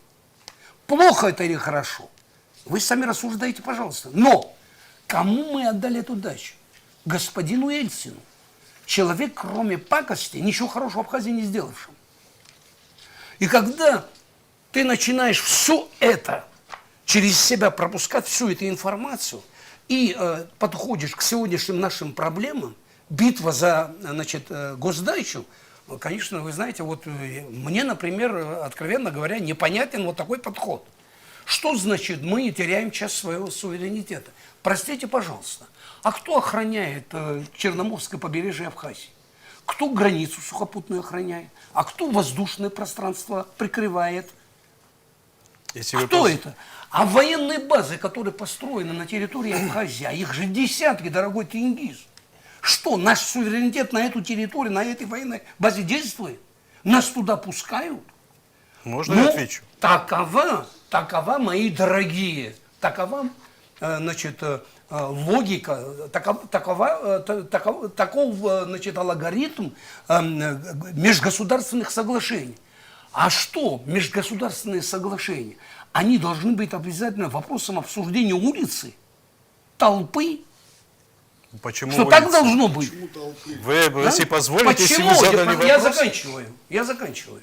[SPEAKER 6] Плохо это или хорошо? Вы сами рассуждаете, пожалуйста. Но кому мы отдали эту дачу? Господину Ельцину. Человек, кроме пакости, ничего хорошего в Абхазии не сделавшим. И когда ты начинаешь все это через себя пропускать, всю эту информацию, и подходишь к сегодняшним нашим проблемам, битва за, значит, госдачу, конечно, вы знаете, вот мне, например, откровенно говоря, непонятен вот такой подход. Что значит мы теряем часть своего суверенитета? Простите, пожалуйста, а кто охраняет Черноморское побережье Абхазии? Кто границу сухопутную охраняет? А кто воздушное пространство прикрывает? Кто это? А военные базы, которые построены на территории Абхазии, а их же десятки, дорогой Тенгиз. Что, наш суверенитет на эту территорию, на этой военной базе действует? Нас туда пускают?
[SPEAKER 2] Можно я отвечу?
[SPEAKER 6] Такова, мои дорогие, такова, значит, логика, таков, значит, алгоритм межгосударственных соглашений. А что межгосударственные соглашения? Они должны быть обязательно вопросом обсуждения улицы, толпы.
[SPEAKER 2] Почему
[SPEAKER 6] Что
[SPEAKER 2] улица?
[SPEAKER 6] так должно быть?
[SPEAKER 2] Вы, если
[SPEAKER 6] Да?
[SPEAKER 2] позволите, если
[SPEAKER 6] Почему?
[SPEAKER 2] вы задали
[SPEAKER 6] Я
[SPEAKER 2] вопрос...
[SPEAKER 6] заканчиваю.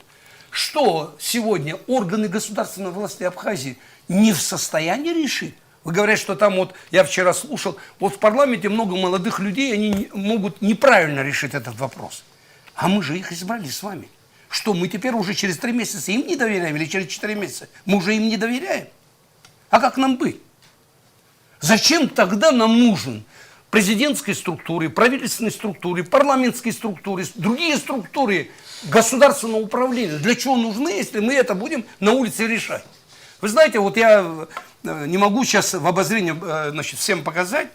[SPEAKER 6] Что сегодня органы государственной власти Абхазии не в состоянии решить? Вы говорите, что там вот, я вчера слушал, вот в парламенте много молодых людей, они могут неправильно решить этот вопрос. А мы же их избрали с вами. Что, мы теперь уже через 3 месяца им не доверяем или через 4 месяца? Мы уже им не доверяем. А как нам быть? Зачем тогда нам нужен президентской структуре, правительственной структуре, парламентской структуре, другие структуры государственного управления? Для чего нужны, если мы это будем на улице решать? Вы знаете, вот я не могу сейчас в обозрении, значит, всем показать,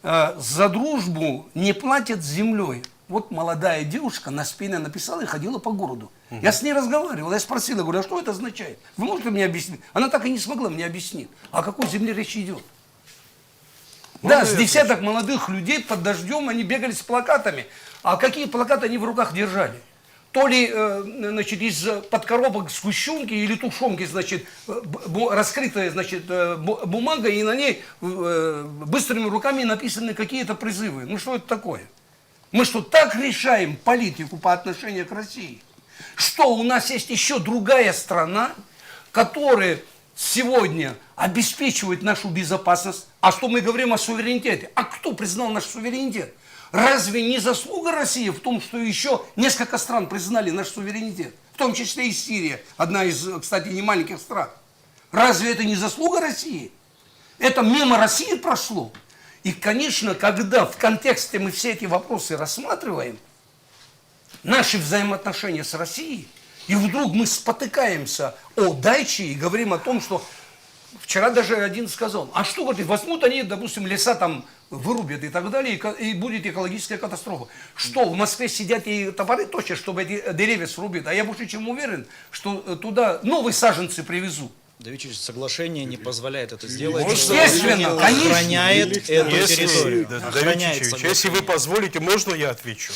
[SPEAKER 6] за дружбу не платят землей. Вот молодая девушка на спине написала и ходила по городу. Я с ней разговаривал, я спросила, говорю, а что это означает? Вы можете мне объяснить? Она так и не смогла мне объяснить. О какой земле речь идет? Да, с десяток молодых людей под дождем, они бегали с плакатами. А какие плакаты они в руках держали? То ли, значит, из-под коробок сгущенки или тушенки, значит, раскрытая, значит, бумага, и на ней быстрыми руками написаны какие-то призывы. Ну что это такое? Мы что, так решаем политику по отношению к России? Что, у нас есть еще другая страна, которая сегодня обеспечивает нашу безопасность? А что мы говорим о суверенитете? А кто признал наш суверенитет? Разве не заслуга России в том, что еще несколько стран признали наш суверенитет? В том числе и Сирия, одна из, кстати, не маленьких стран. Разве это не заслуга России? Это мимо России прошло. И, конечно, когда в контексте мы все эти вопросы рассматриваем, наши взаимоотношения с Россией, и вдруг мы спотыкаемся о даче и говорим о том, что вчера даже один сказал, а что, говорит, возьмут они, допустим, леса там вырубят и так далее, и будет экологическая катастрофа. Что, в Москве сидят и топоры точат, чтобы эти деревья срубить, а я больше чем уверен, что туда новые саженцы привезут.
[SPEAKER 5] Давид Юрьевич, соглашение не позволяет это сделать.
[SPEAKER 6] Естественно, конечно.
[SPEAKER 5] Охраняет эту территорию.
[SPEAKER 2] Давид Юрьевич, если вы позволите, можно я отвечу?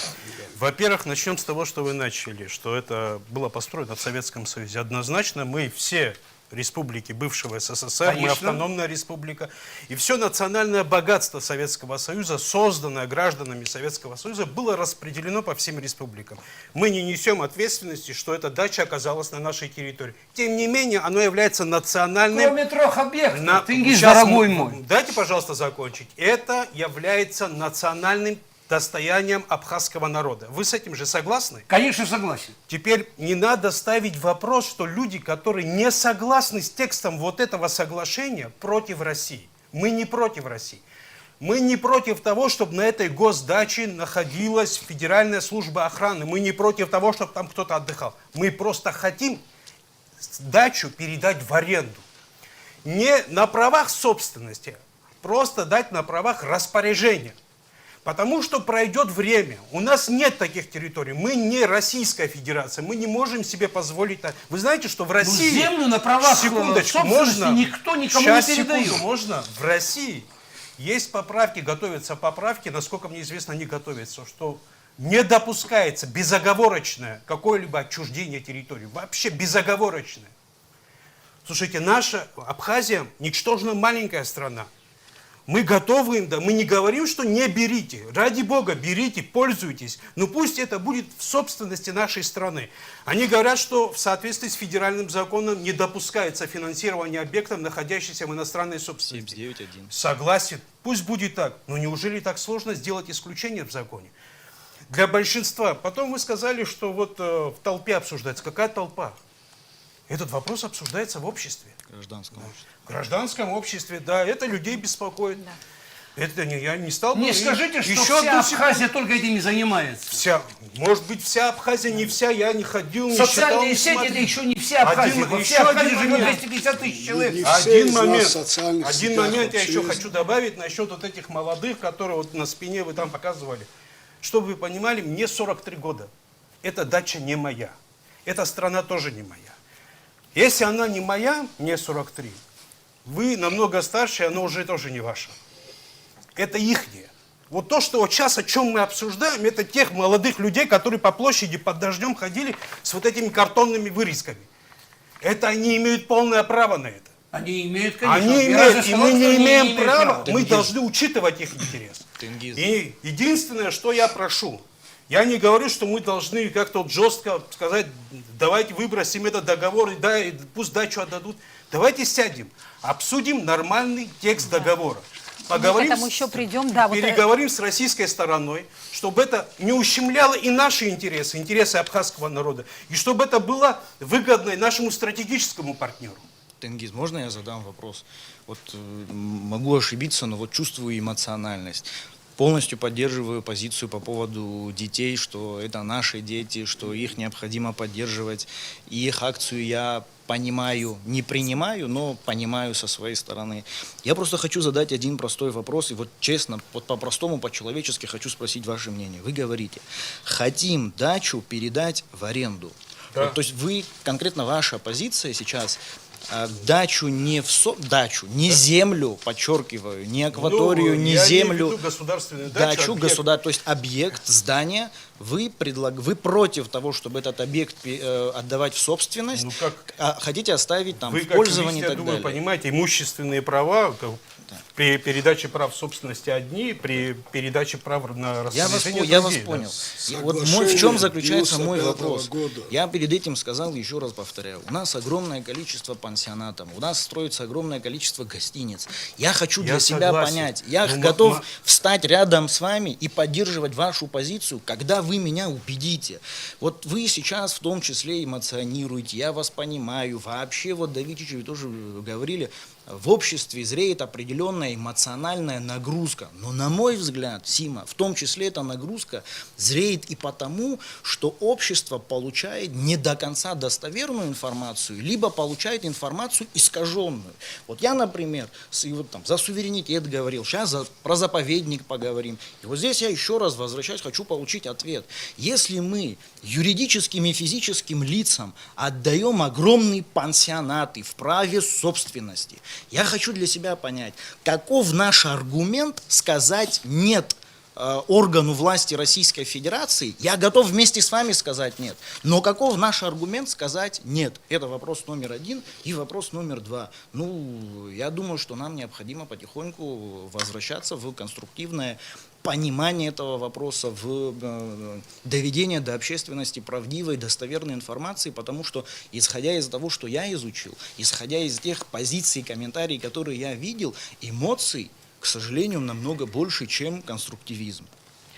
[SPEAKER 2] Во-первых, начнем с того, что вы начали, что это было построено в Советском Союзе. Однозначно мы все республики бывшего СССР, мы автономная республика, и все национальное богатство Советского Союза, созданное гражданами Советского Союза, было распределено по всем республикам. Мы не несем ответственности, что эта дача оказалась на нашей территории. Тем не менее, оно является национальным...
[SPEAKER 6] Кроме 3 объектов, Тенгиз, дорогой мой.
[SPEAKER 2] Дайте, пожалуйста, закончить. Это является национальным достоянием абхазского народа. Вы с этим же согласны?
[SPEAKER 6] Конечно, согласен.
[SPEAKER 2] Теперь не надо ставить вопрос, что люди, которые не согласны с текстом вот этого соглашения, против России. Мы не против России. Мы не против того, чтобы на этой госдаче находилась Федеральная служба охраны. Мы не против того, чтобы там кто-то отдыхал. Мы просто хотим дачу передать в аренду. Не на правах собственности, просто дать на правах распоряжения. Потому что пройдет время. У нас нет таких территорий. Мы не Российская Федерация. Мы не можем себе позволить... Вы знаете, что в России...
[SPEAKER 6] землю на правах
[SPEAKER 2] секундочку,
[SPEAKER 6] собственности
[SPEAKER 2] можно,
[SPEAKER 6] никто никому
[SPEAKER 2] сейчас,
[SPEAKER 6] не передает.
[SPEAKER 2] секунду, можно. В России есть поправки, готовятся поправки, насколько мне известно, они готовятся, что не допускается безоговорочное какое-либо отчуждение территории. Вообще безоговорочное. Слушайте, наша Абхазия ничтожно маленькая страна. Мы готовы им, да, мы не говорим, что не берите. Ради Бога, берите, пользуйтесь. Но пусть это будет в собственности нашей страны. Они говорят, что в соответствии с федеральным законом не допускается финансирование объектов, находящихся в иностранной собственности.
[SPEAKER 5] 79.1.
[SPEAKER 2] Согласен, пусть будет так. Но неужели так сложно сделать исключение в законе? Для большинства. Потом вы сказали, что вот в толпе обсуждается. Какая толпа? Этот вопрос обсуждается в обществе.
[SPEAKER 5] Гражданском обществе.
[SPEAKER 2] В гражданском обществе, да, это людей беспокоит. Да. Это не, я не стал...
[SPEAKER 6] Не скажите, что
[SPEAKER 2] еще
[SPEAKER 6] вся Абхазия только этим и занимается.
[SPEAKER 2] Вся, может быть, вся Абхазия, не вся, я не ходил, не
[SPEAKER 6] Социальные
[SPEAKER 2] считал,
[SPEAKER 6] сети это еще не вся Абхазия. Во всей Абхазии живет 250 тысяч человек.
[SPEAKER 4] Не все
[SPEAKER 2] Один
[SPEAKER 4] из нас
[SPEAKER 2] момент,
[SPEAKER 4] в социальных
[SPEAKER 2] один
[SPEAKER 4] сетях
[SPEAKER 2] момент я
[SPEAKER 4] вообще
[SPEAKER 2] еще
[SPEAKER 4] есть.
[SPEAKER 2] хочу добавить насчет вот этих молодых, которые вот на спине вы там показывали. Чтобы вы понимали, мне 43 года. Эта дача не моя. Эта страна тоже не моя. Если она не моя, мне 43, вы намного старше, она уже тоже не ваша. Это ихнее. Вот то, что вот сейчас, о чем мы обсуждаем, это тех молодых людей, которые по площади под дождем ходили с вот этими картонными вырезками. Это они имеют полное право на это.
[SPEAKER 6] Они имеют, конечно.
[SPEAKER 2] Они имеют, и мы не имеем права, мы должны учитывать их интерес.
[SPEAKER 5] Тенгиз.
[SPEAKER 2] И единственное, что я прошу, я не говорю, что мы должны как-то вот жестко сказать, давайте выбросим этот договор, и пусть дачу отдадут. Давайте сядем, обсудим нормальный текст договора. Поговорим,
[SPEAKER 1] к этому еще придем, да.
[SPEAKER 2] переговорим с российской стороной, чтобы это не ущемляло и наши интересы, интересы абхазского народа, и чтобы это было выгодно и нашему стратегическому партнеру.
[SPEAKER 5] Тенгиз, можно я задам вопрос? Вот могу ошибиться, но вот чувствую эмоциональность. Полностью поддерживаю позицию по поводу детей, что это наши дети, что их необходимо поддерживать. И их акцию я понимаю, не принимаю, но понимаю со своей стороны. Я просто хочу задать один простой вопрос, и вот честно, вот по-простому, по-человечески хочу спросить ваше мнение. Вы говорите, хотим дачу передать в аренду.
[SPEAKER 2] Да.
[SPEAKER 5] Вот, то есть вы, конкретно ваша позиция сейчас, дачу не дачу, не землю, подчеркиваю, не акваторию, не землю,
[SPEAKER 2] Я имею в виду государственную
[SPEAKER 5] дачу,
[SPEAKER 2] объект.
[SPEAKER 5] то есть объект, здание, вы против того, чтобы этот объект отдавать в собственность,
[SPEAKER 2] Ну, как?
[SPEAKER 5] а хотите оставить там
[SPEAKER 2] Вы,
[SPEAKER 5] в
[SPEAKER 2] как
[SPEAKER 5] пользовании
[SPEAKER 2] юрист,
[SPEAKER 5] и
[SPEAKER 2] я
[SPEAKER 5] так
[SPEAKER 2] думаю,
[SPEAKER 5] далее.
[SPEAKER 2] понимаете, имущественные права при передаче прав собственности одни, при передаче прав на распоряжение
[SPEAKER 5] Я вас
[SPEAKER 2] другие, да.
[SPEAKER 5] понял. И вот в чем заключается мой
[SPEAKER 4] 95-го
[SPEAKER 5] вопрос?
[SPEAKER 4] года.
[SPEAKER 5] Я перед этим сказал, еще раз повторяю, у нас огромное количество пансионатов, у нас строится огромное количество гостиниц. Я хочу для
[SPEAKER 2] Я
[SPEAKER 5] себя
[SPEAKER 2] согласен.
[SPEAKER 5] понять, я
[SPEAKER 2] Ну,
[SPEAKER 5] готов встать рядом с вами и поддерживать вашу позицию, когда вы меня убедите. Вот вы сейчас в том числе эмоционируете, я вас понимаю, вообще вот Давидович, вы тоже говорили, в обществе зреет определенная эмоциональная нагрузка. Но на мой взгляд, Сима, в том числе эта нагрузка зреет и потому, что общество получает не до конца достоверную информацию, либо получает информацию искаженную. Вот я, например, за суверенитет говорил, сейчас про заповедник поговорим. И вот здесь я еще раз возвращаюсь, хочу получить ответ. Если мы юридическим и физическим лицам отдаем огромные пансионаты в праве собственности, я хочу для себя понять, каков наш аргумент сказать «нет» органу власти Российской Федерации. Я готов вместе с вами сказать «нет». Но каков наш аргумент сказать «нет»? Это вопрос номер 1 и вопрос номер 2. Ну, я думаю, что нам необходимо потихоньку возвращаться в конструктивное понимание этого вопроса, в доведение до общественности правдивой, достоверной информации, потому что, исходя из того, что я изучил, исходя из тех позиций и комментариев, которые я видел, эмоций, к сожалению, намного больше, чем конструктивизм.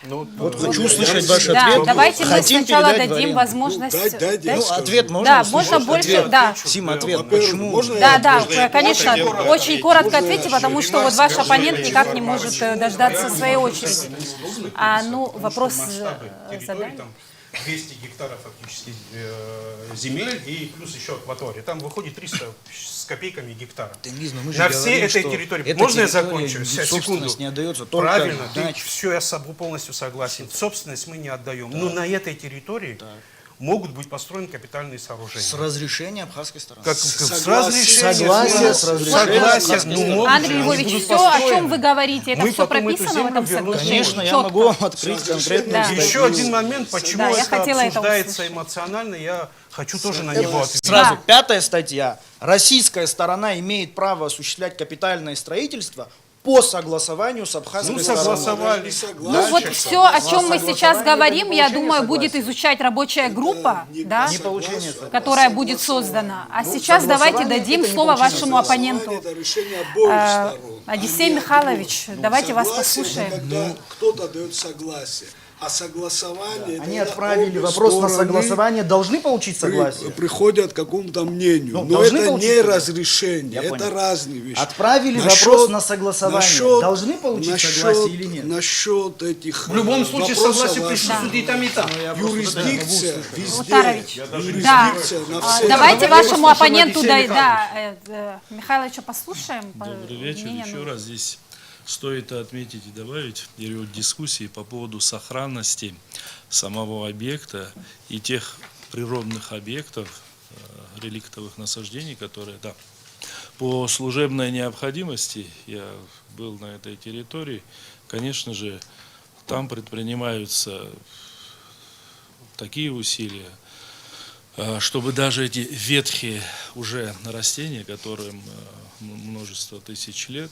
[SPEAKER 2] Ну,
[SPEAKER 5] Вот хочу услышать ваш
[SPEAKER 1] Да,
[SPEAKER 5] ответ.
[SPEAKER 1] давайте мы
[SPEAKER 5] Хотим
[SPEAKER 1] сначала
[SPEAKER 5] передать в
[SPEAKER 1] дадим
[SPEAKER 5] аренду.
[SPEAKER 1] возможность...
[SPEAKER 4] Дай,
[SPEAKER 1] дать-
[SPEAKER 5] Ну, ответ можно
[SPEAKER 1] Да,
[SPEAKER 5] услышать?
[SPEAKER 1] можно больше,
[SPEAKER 5] Ответ.
[SPEAKER 1] да.
[SPEAKER 5] Сима, ответ.
[SPEAKER 4] Во-первых,
[SPEAKER 5] Почему?
[SPEAKER 4] можно
[SPEAKER 1] Да,
[SPEAKER 4] я-
[SPEAKER 1] да,
[SPEAKER 3] можно
[SPEAKER 1] конечно,
[SPEAKER 3] очень коротко
[SPEAKER 1] очень
[SPEAKER 3] ответить?
[SPEAKER 1] коротко
[SPEAKER 4] Можно
[SPEAKER 1] ответьте, потому что вот ваш оппонент никак не может дождаться своей очереди. Вопрос
[SPEAKER 2] территории,
[SPEAKER 1] задали?
[SPEAKER 2] там 200 гектаров фактически земель и плюс еще акватория. Там выходит 300 с копейками гектара.
[SPEAKER 5] Тенгиз, но мы же
[SPEAKER 2] На
[SPEAKER 5] говорим,
[SPEAKER 2] всей этой
[SPEAKER 5] что
[SPEAKER 2] территории.
[SPEAKER 5] эта
[SPEAKER 2] Можно я
[SPEAKER 5] территория,
[SPEAKER 2] закончу? Секунду.
[SPEAKER 5] собственность не отдается только
[SPEAKER 2] Правильно,
[SPEAKER 5] даче.
[SPEAKER 2] все, я полностью согласен. Собственность мы не отдаем. Но на этой территории могут быть построены капитальные сооружения.
[SPEAKER 5] С разрешения абхазской стороны.
[SPEAKER 2] Как,
[SPEAKER 4] Согласие.
[SPEAKER 2] с разрешением.
[SPEAKER 5] Согласие с разрешением.
[SPEAKER 2] Согласие. Ну, могут
[SPEAKER 1] Андрей
[SPEAKER 2] же, они
[SPEAKER 1] Львович,
[SPEAKER 2] будут
[SPEAKER 1] все, о чем
[SPEAKER 2] построены.
[SPEAKER 1] вы говорите, это
[SPEAKER 2] Мы
[SPEAKER 1] все
[SPEAKER 2] потом эту
[SPEAKER 1] прописано в этом
[SPEAKER 2] землю вернем.
[SPEAKER 1] соглашении?
[SPEAKER 5] Конечно, я
[SPEAKER 1] Четко.
[SPEAKER 5] могу вам открыть конкретную
[SPEAKER 1] Да.
[SPEAKER 5] статью.
[SPEAKER 2] Еще один момент, почему
[SPEAKER 1] Да, я
[SPEAKER 2] это
[SPEAKER 1] хотела это
[SPEAKER 2] обсуждается
[SPEAKER 1] услышать.
[SPEAKER 2] эмоционально, я хочу тоже на него ответить.
[SPEAKER 5] Сразу,
[SPEAKER 1] Да.
[SPEAKER 5] 5-я статья. Российская сторона имеет право осуществлять капитальное строительство по согласованию с абхазской
[SPEAKER 2] Ну,
[SPEAKER 5] стороной.
[SPEAKER 2] согласовали.
[SPEAKER 1] Ну вот все, о чем мы сейчас говорим, я думаю, будет изучать рабочая группа, да,
[SPEAKER 5] Не получение
[SPEAKER 1] которая будет создана. А сейчас давайте дадим
[SPEAKER 5] это не
[SPEAKER 1] слово
[SPEAKER 5] получение
[SPEAKER 1] вашему оппоненту.
[SPEAKER 4] Это решение обоих сторон.
[SPEAKER 1] Одиссей
[SPEAKER 4] А не
[SPEAKER 1] Михайлович,
[SPEAKER 4] одной.
[SPEAKER 1] давайте вас
[SPEAKER 4] Согласие,
[SPEAKER 1] послушаем.
[SPEAKER 4] это когда кто-то дает согласие. А согласование...
[SPEAKER 5] Они
[SPEAKER 4] это
[SPEAKER 5] отправили
[SPEAKER 4] обе
[SPEAKER 5] вопрос на
[SPEAKER 4] стороны
[SPEAKER 5] согласование, должны получить согласие?
[SPEAKER 4] приходят к какому-то мнению.
[SPEAKER 5] Ну,
[SPEAKER 4] Но
[SPEAKER 5] должны
[SPEAKER 4] это
[SPEAKER 5] получить
[SPEAKER 4] не
[SPEAKER 5] согласие.
[SPEAKER 4] разрешение,
[SPEAKER 5] Я
[SPEAKER 4] это
[SPEAKER 5] понял.
[SPEAKER 4] разные вещи.
[SPEAKER 5] Отправили вопрос на согласование. Должны получить согласие или нет?
[SPEAKER 4] Насчет этих
[SPEAKER 6] В любом случае
[SPEAKER 4] вопросов
[SPEAKER 6] согласие
[SPEAKER 4] ваших.
[SPEAKER 6] присутствует и там, и там.
[SPEAKER 4] Юрисдикция везде.
[SPEAKER 1] Лутарович,
[SPEAKER 4] Юрисдикция на всех.
[SPEAKER 1] Давайте вашему
[SPEAKER 6] послушаем
[SPEAKER 1] оппоненту,
[SPEAKER 6] Одиссея
[SPEAKER 1] да, Михайловича послушаем.
[SPEAKER 7] Добрый вечер.
[SPEAKER 1] Мнение,
[SPEAKER 7] Еще
[SPEAKER 1] ну,
[SPEAKER 7] раз здесь Стоит отметить и добавить в период дискуссии по поводу сохранности самого объекта и тех природных объектов, реликтовых насаждений, которые, да, по служебной необходимости, я был на этой территории, конечно же, там предпринимаются такие усилия, чтобы даже эти ветхие уже растения, которым множество тысяч лет,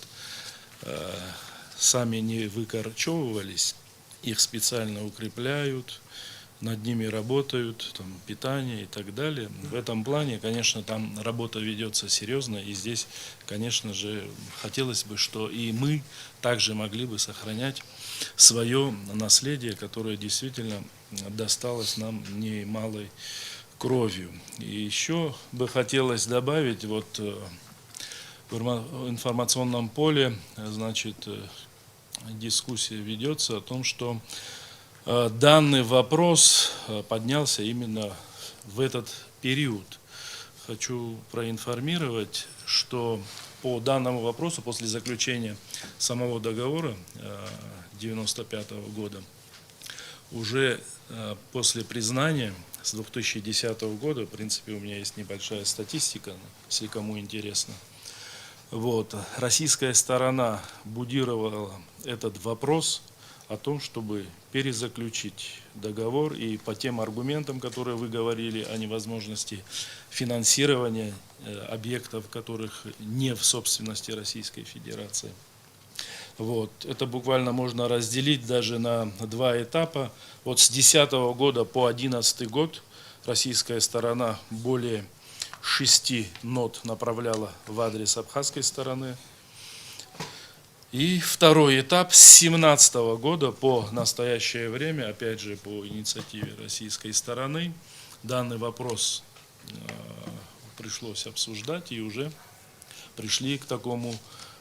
[SPEAKER 7] сами не выкорчевывались, их специально укрепляют, над ними работают, там, питание и так далее. В этом плане, конечно, там работа ведется серьезно, и здесь, конечно же, хотелось бы, что и мы также могли бы сохранять свое наследие, которое действительно досталось нам немалой кровью. И еще бы хотелось добавить, вот в информационном поле, значит, дискуссия ведется о том, что данный вопрос поднялся именно в этот период. Хочу проинформировать, что по данному вопросу после заключения самого договора 1995 года уже после признания с 2010 года, в принципе, у меня есть небольшая статистика, если кому интересно. Вот, российская сторона будировала этот вопрос о том, чтобы перезаключить договор, и по тем аргументам, которые вы говорили о невозможности финансирования объектов, которых не в собственности Российской Федерации. Вот. Это буквально можно разделить даже на два этапа. Вот с 2010 года по 2011 год российская сторона более 6 нот направляла в адрес абхазской стороны. И второй этап с 2017 года по настоящее время, опять же по инициативе российской стороны, данный вопрос пришлось обсуждать, и уже пришли к такому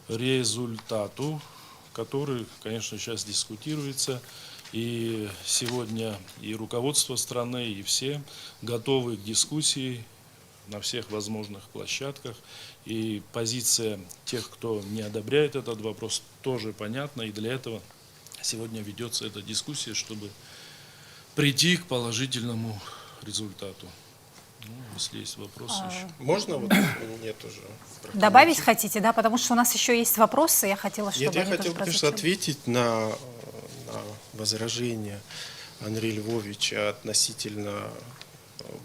[SPEAKER 7] результату, который, конечно, сейчас дискутируется. И сегодня и руководство страны, и все готовы к дискуссии на всех возможных площадках. И позиция тех, кто не одобряет этот вопрос, тоже понятна. И для этого сегодня ведется эта дискуссия, чтобы прийти к положительному результату. Ну, если есть вопросы еще.
[SPEAKER 3] Можно вот мне тоже
[SPEAKER 1] Добавить хотите, да? Потому что у нас еще есть вопросы. Я хотела, чтобы
[SPEAKER 3] Нет, я
[SPEAKER 1] они тоже
[SPEAKER 3] хотел просто
[SPEAKER 1] прозвучали.
[SPEAKER 3] ответить на возражение Андрея Львовича относительно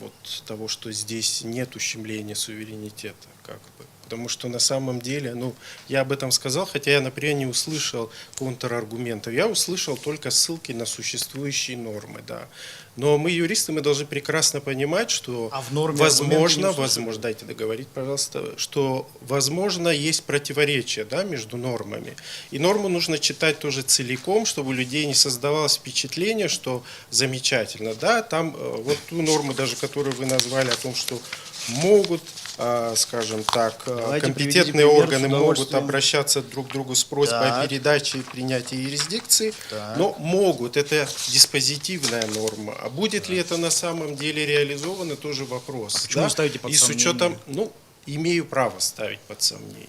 [SPEAKER 3] вот того, что здесь нет ущемления суверенитета, как бы. Потому что на самом деле, ну, я об этом сказал, хотя я, например, не услышал контраргументов. Я услышал только ссылки на существующие нормы, да. Но мы, юристы, мы должны прекрасно понимать, что
[SPEAKER 5] А в норме аргументы не
[SPEAKER 3] возможно,
[SPEAKER 5] услышали?
[SPEAKER 3] дайте договорить, пожалуйста, что, возможно, есть противоречия, да, между нормами. И норму нужно читать тоже целиком, чтобы у людей не создавалось впечатление, что замечательно, да, там вот ту норму даже, которую вы назвали, о том, что могут, скажем так,
[SPEAKER 5] Давайте
[SPEAKER 3] компетентные
[SPEAKER 5] приведите пример,
[SPEAKER 3] органы
[SPEAKER 5] с
[SPEAKER 3] могут
[SPEAKER 5] удовольствием.
[SPEAKER 3] обращаться друг к другу с просьбой о
[SPEAKER 5] Так.
[SPEAKER 3] передаче и принятии юрисдикции,
[SPEAKER 5] Так.
[SPEAKER 3] но могут, это диспозитивная норма. А будет ли это на самом деле реализовано, тоже вопрос.
[SPEAKER 5] почему вы ставите под
[SPEAKER 3] И с
[SPEAKER 5] сомнение?
[SPEAKER 3] учетом, ну, имею право ставить под сомнение.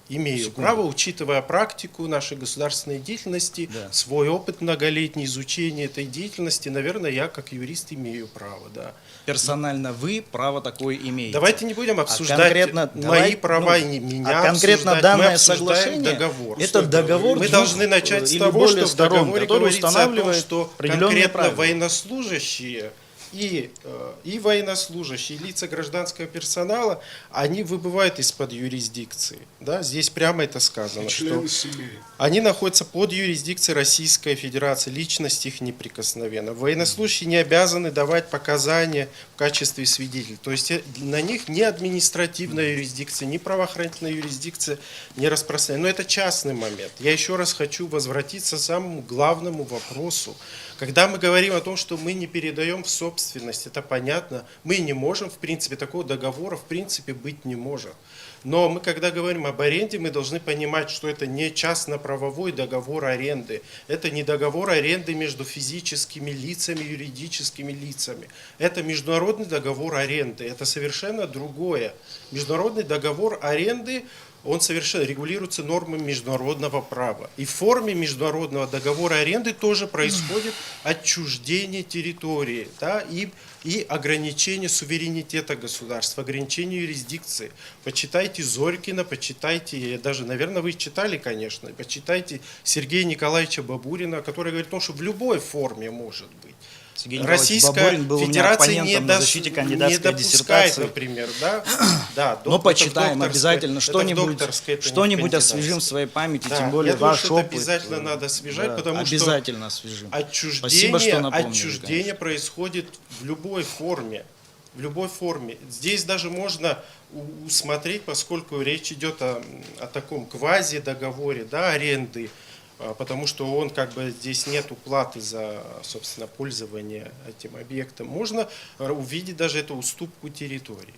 [SPEAKER 3] Имею право, учитывая практику нашей государственной деятельности,
[SPEAKER 5] Да.
[SPEAKER 3] свой опыт многолетний изучения этой деятельности, наверное, я как юрист имею право, да.
[SPEAKER 5] Персонально вы право такое имеете.
[SPEAKER 3] Давайте не будем обсуждать
[SPEAKER 5] конкретно,
[SPEAKER 3] мои права и
[SPEAKER 5] ну,
[SPEAKER 3] не меня
[SPEAKER 5] конкретно
[SPEAKER 3] обсуждать.
[SPEAKER 5] данное
[SPEAKER 3] Мы обсуждаем
[SPEAKER 5] соглашение,
[SPEAKER 3] договор.
[SPEAKER 5] это договор
[SPEAKER 3] Мы
[SPEAKER 5] двух
[SPEAKER 3] должны начать с
[SPEAKER 5] или
[SPEAKER 3] того,
[SPEAKER 5] более
[SPEAKER 3] что в
[SPEAKER 5] сторон,
[SPEAKER 3] договоре
[SPEAKER 5] который
[SPEAKER 3] говорится о том,
[SPEAKER 5] устанавливает
[SPEAKER 3] что
[SPEAKER 5] определенные
[SPEAKER 3] конкретно
[SPEAKER 5] правила.
[SPEAKER 3] военнослужащие и военнослужащие, и лица гражданского персонала, они выбывают из-под юрисдикции. Да? Здесь прямо это сказано, что
[SPEAKER 4] Члены семей.
[SPEAKER 3] они находятся под юрисдикцией Российской Федерации, личность их неприкосновенна. Военнослужащие не обязаны давать показания в качестве свидетелей. То есть на них ни административная юрисдикция, ни правоохранительная юрисдикция не распространяется. Но это частный момент. Я еще раз хочу возвратиться к самому главному вопросу. Когда мы говорим о том, что мы не передаем в собственность, это понятно, мы не можем, в принципе, такого договора в принципе быть не может. Но мы, когда говорим об аренде, мы должны понимать, что это не частно-правовой договор аренды. Это не договор аренды между физическими лицами, юридическими лицами. Это международный договор аренды. Это совершенно другое. Международный договор аренды он совершенно регулируется нормами международного права. И в форме международного договора аренды тоже происходит отчуждение территории, да, и ограничение суверенитета государства, ограничение юрисдикции. Почитайте Зорькина, почитайте, даже, наверное, вы читали, конечно, почитайте Сергея Николаевича Бабурина, который говорит о том, что в любой форме может быть.
[SPEAKER 5] Сергей Николаевич
[SPEAKER 3] Российская
[SPEAKER 5] Бабурин был у меня
[SPEAKER 3] Федерация
[SPEAKER 5] оппонентом на защите кандидатской
[SPEAKER 3] не допускает,
[SPEAKER 5] диссертации.
[SPEAKER 3] например, да? Да,
[SPEAKER 5] Но почитаем
[SPEAKER 3] докторское-
[SPEAKER 5] обязательно,
[SPEAKER 3] это в
[SPEAKER 5] что-нибудь
[SPEAKER 3] докторской, это не в
[SPEAKER 5] что-нибудь
[SPEAKER 3] кандидатской.
[SPEAKER 5] освежим в своей памяти,
[SPEAKER 3] Да,
[SPEAKER 5] тем более
[SPEAKER 3] я думаю,
[SPEAKER 5] ваш
[SPEAKER 3] что это
[SPEAKER 5] опыт.
[SPEAKER 3] обязательно надо освежать,
[SPEAKER 5] Да,
[SPEAKER 3] потому что
[SPEAKER 5] обязательно освежим.
[SPEAKER 3] отчуждение,
[SPEAKER 5] Спасибо, что напомнили,
[SPEAKER 3] отчуждение
[SPEAKER 5] конечно.
[SPEAKER 3] происходит в любой форме. В любой форме. Здесь даже можно усмотреть, поскольку речь идет о таком квази-договоре, да, аренды, потому что он как бы здесь нет уплаты за, собственно, пользование этим объектом. Можно увидеть даже эту уступку территории.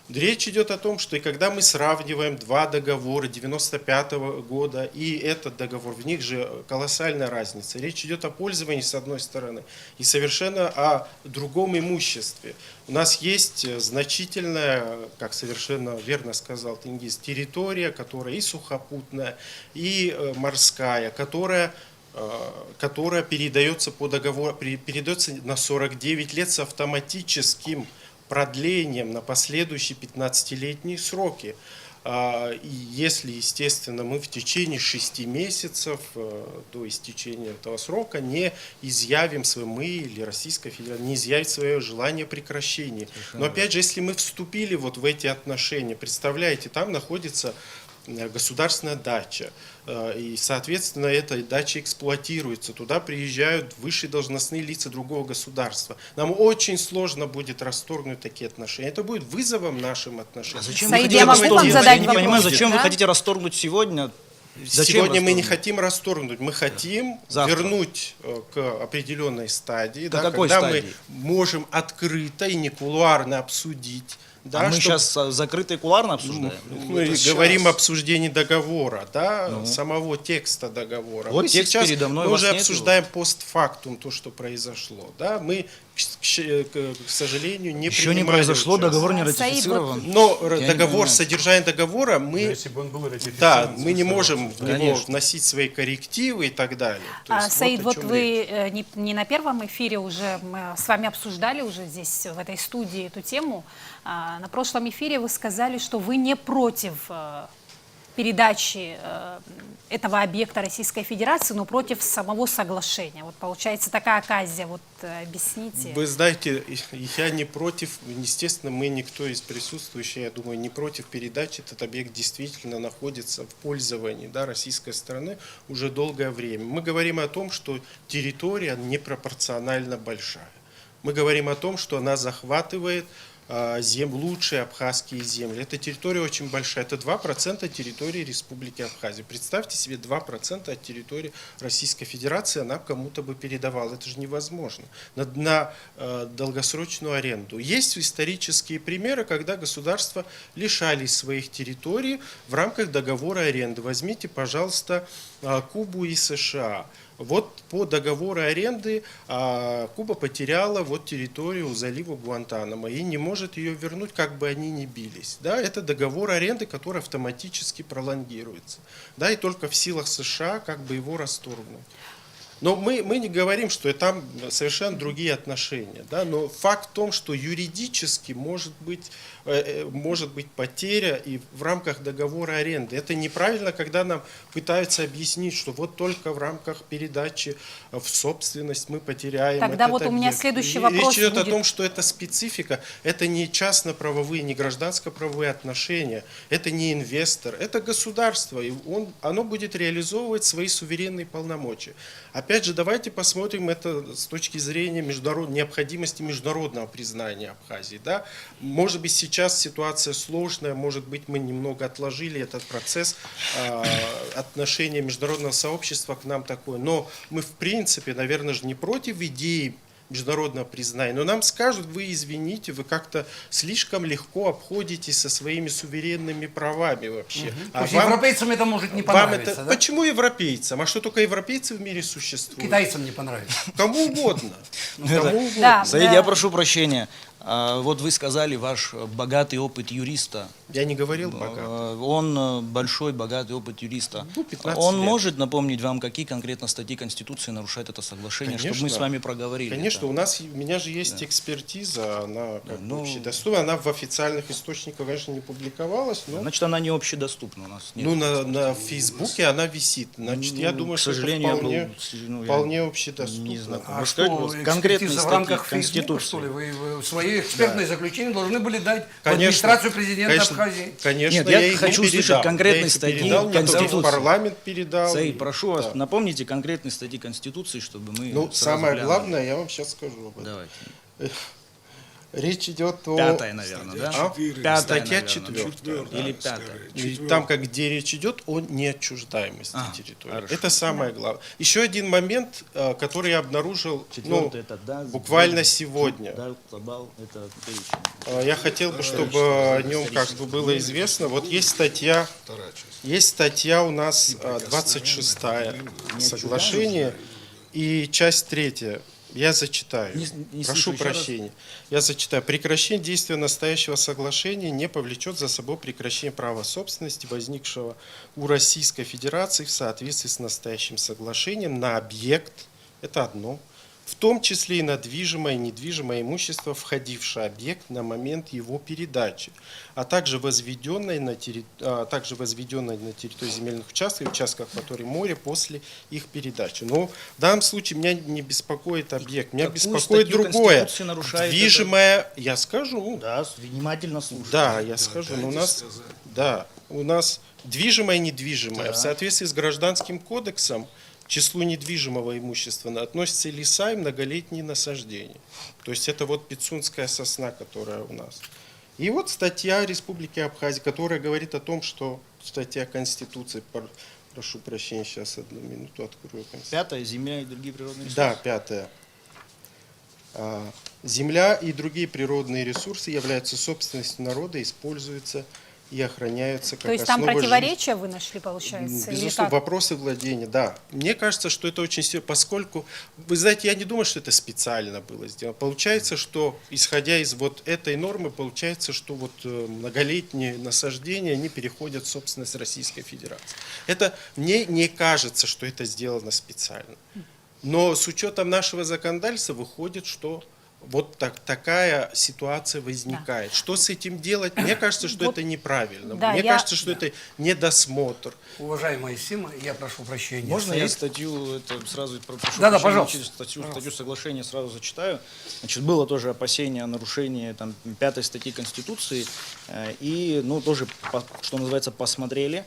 [SPEAKER 3] Речь идет о том, что и когда мы сравниваем два договора 95 года и этот договор, в них же колоссальная разница. Речь идет о пользовании с одной стороны и совершенно о другом имуществе. У нас есть значительная, как совершенно верно сказал Тенгиз, территория, которая и сухопутная, и морская, которая передается по договору, передается на 49 лет с автоматическим продлением на последующие 15-летние сроки. И если, естественно, мы в течение 6 месяцев до истечения этого срока не изъявим мы или Российская Федерация не изъявит свое желание прекращения. Но опять же, если мы вступили вот в эти отношения, представляете, там находится государственная дача, и, соответственно, эта дача эксплуатируется, туда приезжают высшие должностные лица другого государства. Нам очень сложно будет расторгнуть такие отношения. Это будет вызовом нашим отношениям.
[SPEAKER 5] Зачем
[SPEAKER 1] Саид,
[SPEAKER 5] вы хотите
[SPEAKER 1] я могу вам
[SPEAKER 5] расторгнуть?
[SPEAKER 1] задать
[SPEAKER 5] Я не
[SPEAKER 1] вопрос,
[SPEAKER 5] понимаю, зачем
[SPEAKER 1] да?
[SPEAKER 5] вы хотите расторгнуть сегодня? Зачем
[SPEAKER 3] Сегодня мы не
[SPEAKER 5] расторгнуть?
[SPEAKER 3] хотим расторгнуть, мы хотим
[SPEAKER 5] Завтра.
[SPEAKER 3] вернуть к определенной стадии,
[SPEAKER 5] К
[SPEAKER 3] да,
[SPEAKER 5] какой
[SPEAKER 3] когда
[SPEAKER 5] стадии?
[SPEAKER 3] мы можем открыто и не кулуарно обсудить. Да,
[SPEAKER 5] А мы
[SPEAKER 3] чтоб-
[SPEAKER 5] сейчас закрыто и кулуарно обсуждаем?
[SPEAKER 3] мы
[SPEAKER 4] это
[SPEAKER 3] говорим
[SPEAKER 4] щас.
[SPEAKER 3] об обсуждении договора, да, самого текста договора.
[SPEAKER 5] Вот
[SPEAKER 3] Мы
[SPEAKER 5] текст
[SPEAKER 3] сейчас
[SPEAKER 5] передо мной,
[SPEAKER 3] мы
[SPEAKER 5] у вас
[SPEAKER 3] уже
[SPEAKER 5] нет
[SPEAKER 3] обсуждаем постфактум то, что произошло. Да? Мы, к сожалению, не
[SPEAKER 5] Еще не
[SPEAKER 3] принимали
[SPEAKER 5] произошло,
[SPEAKER 3] участие.
[SPEAKER 5] договор не
[SPEAKER 1] Саид,
[SPEAKER 5] ратифицирован.
[SPEAKER 3] Но
[SPEAKER 5] Я не
[SPEAKER 3] договор,
[SPEAKER 5] понимаю.
[SPEAKER 3] содержание договора,
[SPEAKER 2] Но
[SPEAKER 3] мы,
[SPEAKER 2] если бы он был
[SPEAKER 3] да,
[SPEAKER 2] ратифицирован,
[SPEAKER 3] мы не
[SPEAKER 2] смысла
[SPEAKER 3] можем в него
[SPEAKER 5] Конечно.
[SPEAKER 3] вносить свои коррективы и так далее. То есть
[SPEAKER 1] Саид,
[SPEAKER 3] о
[SPEAKER 1] вот
[SPEAKER 3] чем
[SPEAKER 1] вы
[SPEAKER 3] речь.
[SPEAKER 1] не на первом эфире уже, мы с вами обсуждали уже здесь, в этой студии, эту тему. На прошлом эфире вы сказали, что вы не против передачи этого объекта Российской Федерации, но против самого соглашения. Вот получается такая оказия, вот объясните.
[SPEAKER 3] Вы знаете, я не против, естественно, мы никто из присутствующих, я думаю, не против передачи. Этот объект действительно находится в пользовании, да, российской стороны уже долгое время. Мы говорим о том, что территория непропорционально большая. Мы говорим о том, что она захватывает лучшие абхазские земли. Эта территория очень большая. Это 2% территории Республики Абхазия. Представьте себе, 2% от территории Российской Федерации она кому-то бы передавала. Это же невозможно. На долгосрочную аренду. Есть исторические примеры, когда государства лишались своих территорий в рамках договора аренды. Возьмите, пожалуйста, Кубу и США. Вот по договору аренды Куба потеряла вот территорию у залива Гуантанамо и не может ее вернуть, как бы они ни бились. Да, это договор аренды, который автоматически пролонгируется. Да, и только в силах США как бы его расторгнуть. Но мы не говорим, что там совершенно другие отношения. Да? Но факт в том, что юридически может быть потеря и в рамках договора аренды. Это неправильно, когда нам пытаются объяснить, что вот только в рамках передачи в собственность мы потеряем
[SPEAKER 1] Тогда
[SPEAKER 3] этот
[SPEAKER 1] вот у меня
[SPEAKER 3] объект.
[SPEAKER 1] следующий
[SPEAKER 3] И
[SPEAKER 1] вопрос
[SPEAKER 3] речь идет
[SPEAKER 1] будет.
[SPEAKER 3] о том, что это специфика, это не частно-правовые, не гражданско-правовые отношения, это не инвестор, это государство, и оно будет реализовывать свои суверенные полномочия. Опять же, давайте посмотрим это с точки зрения необходимости международного признания Абхазии. Да? Может быть, сейчас ситуация сложная, может быть, мы немного отложили этот процесс, отношения международного сообщества к нам такое, но мы, в принципе, наверное, же не против идеи международного признания, но нам скажут: вы извините, вы как-то слишком легко обходитесь со своими суверенными правами вообще.
[SPEAKER 6] То есть европейцам это может не
[SPEAKER 3] Вам
[SPEAKER 6] понравиться,
[SPEAKER 3] это,
[SPEAKER 6] да?
[SPEAKER 3] Почему европейцам? А что, только европейцы в мире существуют?
[SPEAKER 6] Китайцам не понравится.
[SPEAKER 3] Кому угодно. Кому угодно.
[SPEAKER 1] Да.
[SPEAKER 5] Саид, я прошу прощения. Вот вы сказали, ваш богатый опыт юриста.
[SPEAKER 3] Я не говорил богатый.
[SPEAKER 5] Он большой, богатый опыт юриста.
[SPEAKER 3] Ну, 15
[SPEAKER 5] Он
[SPEAKER 3] лет.
[SPEAKER 5] может напомнить вам, какие конкретно статьи Конституции нарушает это соглашение, чтобы мы с вами проговорили?
[SPEAKER 3] Конечно,
[SPEAKER 5] это?
[SPEAKER 3] у меня же есть экспертиза, она как бы
[SPEAKER 5] ну-
[SPEAKER 3] общедоступна, она в официальных источниках, конечно, не публиковалась, но
[SPEAKER 5] Значит, она не общедоступна у нас. Нет.
[SPEAKER 3] ну, на Фейсбуке она висит. Значит, я
[SPEAKER 5] Ну,
[SPEAKER 3] думаю,
[SPEAKER 5] к
[SPEAKER 3] что это
[SPEAKER 5] сожалению,
[SPEAKER 3] вполне,
[SPEAKER 5] ну, я
[SPEAKER 3] вполне
[SPEAKER 5] не
[SPEAKER 3] общедоступно.
[SPEAKER 5] знаю.
[SPEAKER 6] А
[SPEAKER 5] Вы
[SPEAKER 6] что,
[SPEAKER 5] скажите, конкретные
[SPEAKER 6] экспертиза в
[SPEAKER 5] статьи
[SPEAKER 6] рамках Фейсбука,
[SPEAKER 5] Конституции?
[SPEAKER 6] что ли? Вы свои экспертные заключения должны были дать в
[SPEAKER 3] Конечно.
[SPEAKER 6] администрацию президента
[SPEAKER 3] Конечно,
[SPEAKER 6] Абхазии.
[SPEAKER 3] Конечно,
[SPEAKER 5] Нет, я
[SPEAKER 3] их не
[SPEAKER 5] хочу услышать
[SPEAKER 3] передал.
[SPEAKER 5] конкретные
[SPEAKER 3] Я их
[SPEAKER 5] статьи
[SPEAKER 3] передал, не только
[SPEAKER 5] Конституции.
[SPEAKER 3] в парламент передал.
[SPEAKER 5] Саид, прошу вас,
[SPEAKER 3] Да.
[SPEAKER 5] напомните конкретные статьи Конституции, чтобы мы
[SPEAKER 3] Ну,
[SPEAKER 5] сразу
[SPEAKER 3] самое
[SPEAKER 5] глянули.
[SPEAKER 3] главное, я вам сейчас скажу об этом.
[SPEAKER 5] Давайте.
[SPEAKER 3] Речь идет о...
[SPEAKER 5] Пятая, наверное, да?
[SPEAKER 3] А?
[SPEAKER 5] Пятая,
[SPEAKER 3] Статья
[SPEAKER 5] наверное,
[SPEAKER 3] 4.
[SPEAKER 4] Четвертая,
[SPEAKER 5] Или
[SPEAKER 4] скорее,
[SPEAKER 5] пятая.
[SPEAKER 3] И
[SPEAKER 4] четвертая.
[SPEAKER 3] там, как где речь идет о неотчуждаемости территории.
[SPEAKER 5] хорошо.
[SPEAKER 3] Это самое главное. Еще один момент, который я обнаружил
[SPEAKER 5] Четвертый это да,
[SPEAKER 3] буквально
[SPEAKER 5] сбор,
[SPEAKER 3] сегодня.
[SPEAKER 5] да, табал, это перечень.
[SPEAKER 3] Я хотел бы, чтобы о нем как бы было известно. Вот есть статья у нас 26-я соглашение и часть 3. Я зачитаю.
[SPEAKER 5] Не
[SPEAKER 3] Прошу
[SPEAKER 5] слышу, еще раз.
[SPEAKER 3] прощения. Я зачитаю. Прекращение действия настоящего соглашения не повлечет за собой прекращение права собственности, возникшего у Российской Федерации в соответствии с настоящим соглашением на объект, это одно, в том числе и на движимое и недвижимое имущество, входившее в объект на момент его передачи, а также возведенное на территории земельных участков, участков акватории моря после их передачи. Но в данном случае меня не беспокоит объект, меня
[SPEAKER 5] Какую
[SPEAKER 3] беспокоит
[SPEAKER 5] статью
[SPEAKER 3] другое.
[SPEAKER 5] Конституции нарушает
[SPEAKER 3] Движимое, я скажу,
[SPEAKER 5] Да, внимательно слушаю.
[SPEAKER 3] да, я скажу, но у нас движимое и недвижимое.
[SPEAKER 5] Да.
[SPEAKER 3] В соответствии с Гражданским кодексом к числу недвижимого имущества относятся леса и многолетние насаждения. То есть это вот пицунская сосна, которая у нас. И вот статья Республики Абхазия, которая говорит о том, что статья Конституции, прошу прощения, сейчас одну минуту открою Конституцию.
[SPEAKER 5] Пятая, земля и другие природные ресурсы.
[SPEAKER 3] Да, 5. Земля и другие природные ресурсы являются собственностью народа, используются и охраняются как
[SPEAKER 1] То есть там
[SPEAKER 3] основа
[SPEAKER 1] противоречия вы нашли, получается? Или
[SPEAKER 3] Безусловно,
[SPEAKER 1] как?
[SPEAKER 3] вопросы владения, да. Мне кажется, что это очень серьезно, поскольку, вы знаете, я не думаю, что это специально было сделано. Получается, что, исходя из вот этой нормы, получается, что вот многолетние насаждения, они переходят в собственность Российской Федерации. Это, мне не кажется, что это сделано специально. Но с учетом нашего законодательства выходит, что вот такая ситуация возникает. Что с этим делать? Мне кажется, что
[SPEAKER 1] Вот,
[SPEAKER 3] это неправильно.
[SPEAKER 1] да,
[SPEAKER 3] Мне
[SPEAKER 1] я-
[SPEAKER 3] кажется, что это недосмотр.
[SPEAKER 6] Уважаемая Сима, я прошу прощения.
[SPEAKER 5] Можно
[SPEAKER 6] Саид?
[SPEAKER 5] я статью это сразу прошу
[SPEAKER 6] Да-да,
[SPEAKER 5] прощения,
[SPEAKER 6] пожалуйста.
[SPEAKER 5] через статью соглашения сразу зачитаю. Значит, было тоже опасение о нарушении там, 5 статьи Конституции, и, ну, тоже, что называется, посмотрели.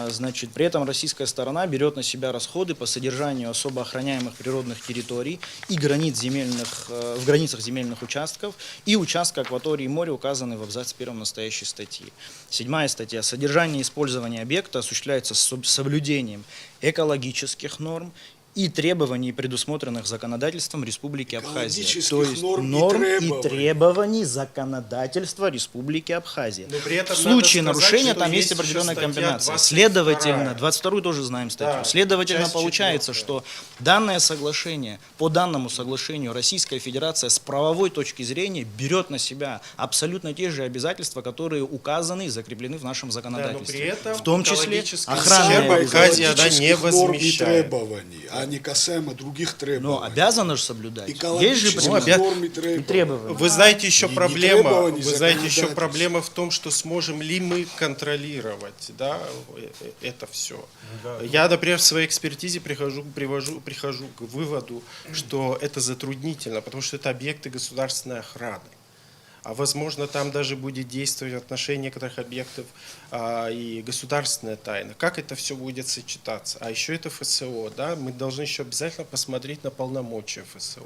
[SPEAKER 5] Значит, при этом российская сторона берет на себя расходы по содержанию особо охраняемых природных территорий и границ земельных, в границах земельных участков и участка акватории моря, указанные в абзаце 1 настоящей статьи. 7 статья. Содержание и использование объекта осуществляется с соблюдением экологических норм и требований, предусмотренных законодательством Республики Абхазия.
[SPEAKER 4] Экологических
[SPEAKER 5] То есть
[SPEAKER 4] норм и
[SPEAKER 5] норм и
[SPEAKER 4] требований.
[SPEAKER 5] требований законодательства Республики Абхазия.
[SPEAKER 3] Но при этом
[SPEAKER 5] В случае
[SPEAKER 3] надо сказать,
[SPEAKER 5] нарушения
[SPEAKER 3] что
[SPEAKER 5] там есть
[SPEAKER 3] есть еще
[SPEAKER 5] определенная
[SPEAKER 3] статья
[SPEAKER 5] комбинация.
[SPEAKER 3] 22.
[SPEAKER 5] Следовательно, 22-ю тоже знаем статью.
[SPEAKER 3] Да,
[SPEAKER 5] Следовательно,
[SPEAKER 3] часть
[SPEAKER 5] получается,
[SPEAKER 3] 4.
[SPEAKER 5] что данное соглашение, по данному соглашению Российская Федерация с правовой точки зрения берет на себя абсолютно те же обязательства, которые указаны и закреплены в нашем
[SPEAKER 3] Да, но
[SPEAKER 5] законодательстве.
[SPEAKER 3] при этом
[SPEAKER 5] в том числе
[SPEAKER 3] экологический
[SPEAKER 5] охранные
[SPEAKER 3] ущерб Абхазия,
[SPEAKER 5] обязательства.
[SPEAKER 3] да, не
[SPEAKER 4] Экологических норм и
[SPEAKER 3] возмещает.
[SPEAKER 4] требований, а не касаемо других требований.
[SPEAKER 5] Но обязаны же соблюдать. Есть же
[SPEAKER 4] Экологических
[SPEAKER 5] пример.
[SPEAKER 4] норм и требований.
[SPEAKER 5] требования.
[SPEAKER 3] Вы знаете еще
[SPEAKER 4] Не
[SPEAKER 3] проблема,
[SPEAKER 4] требований,
[SPEAKER 3] вы знаете еще
[SPEAKER 4] законодательства.
[SPEAKER 3] проблема в том, что сможем ли мы контролировать, да, это все. Я, например, в своей экспертизе прихожу к выводу, что это затруднительно, потому что это объекты государственной охраны. А возможно, там даже будет действовать в отношении некоторых объектов и государственная тайна. Как это все будет сочетаться? А еще это ФСО, да? Мы должны еще обязательно посмотреть на полномочия ФСО,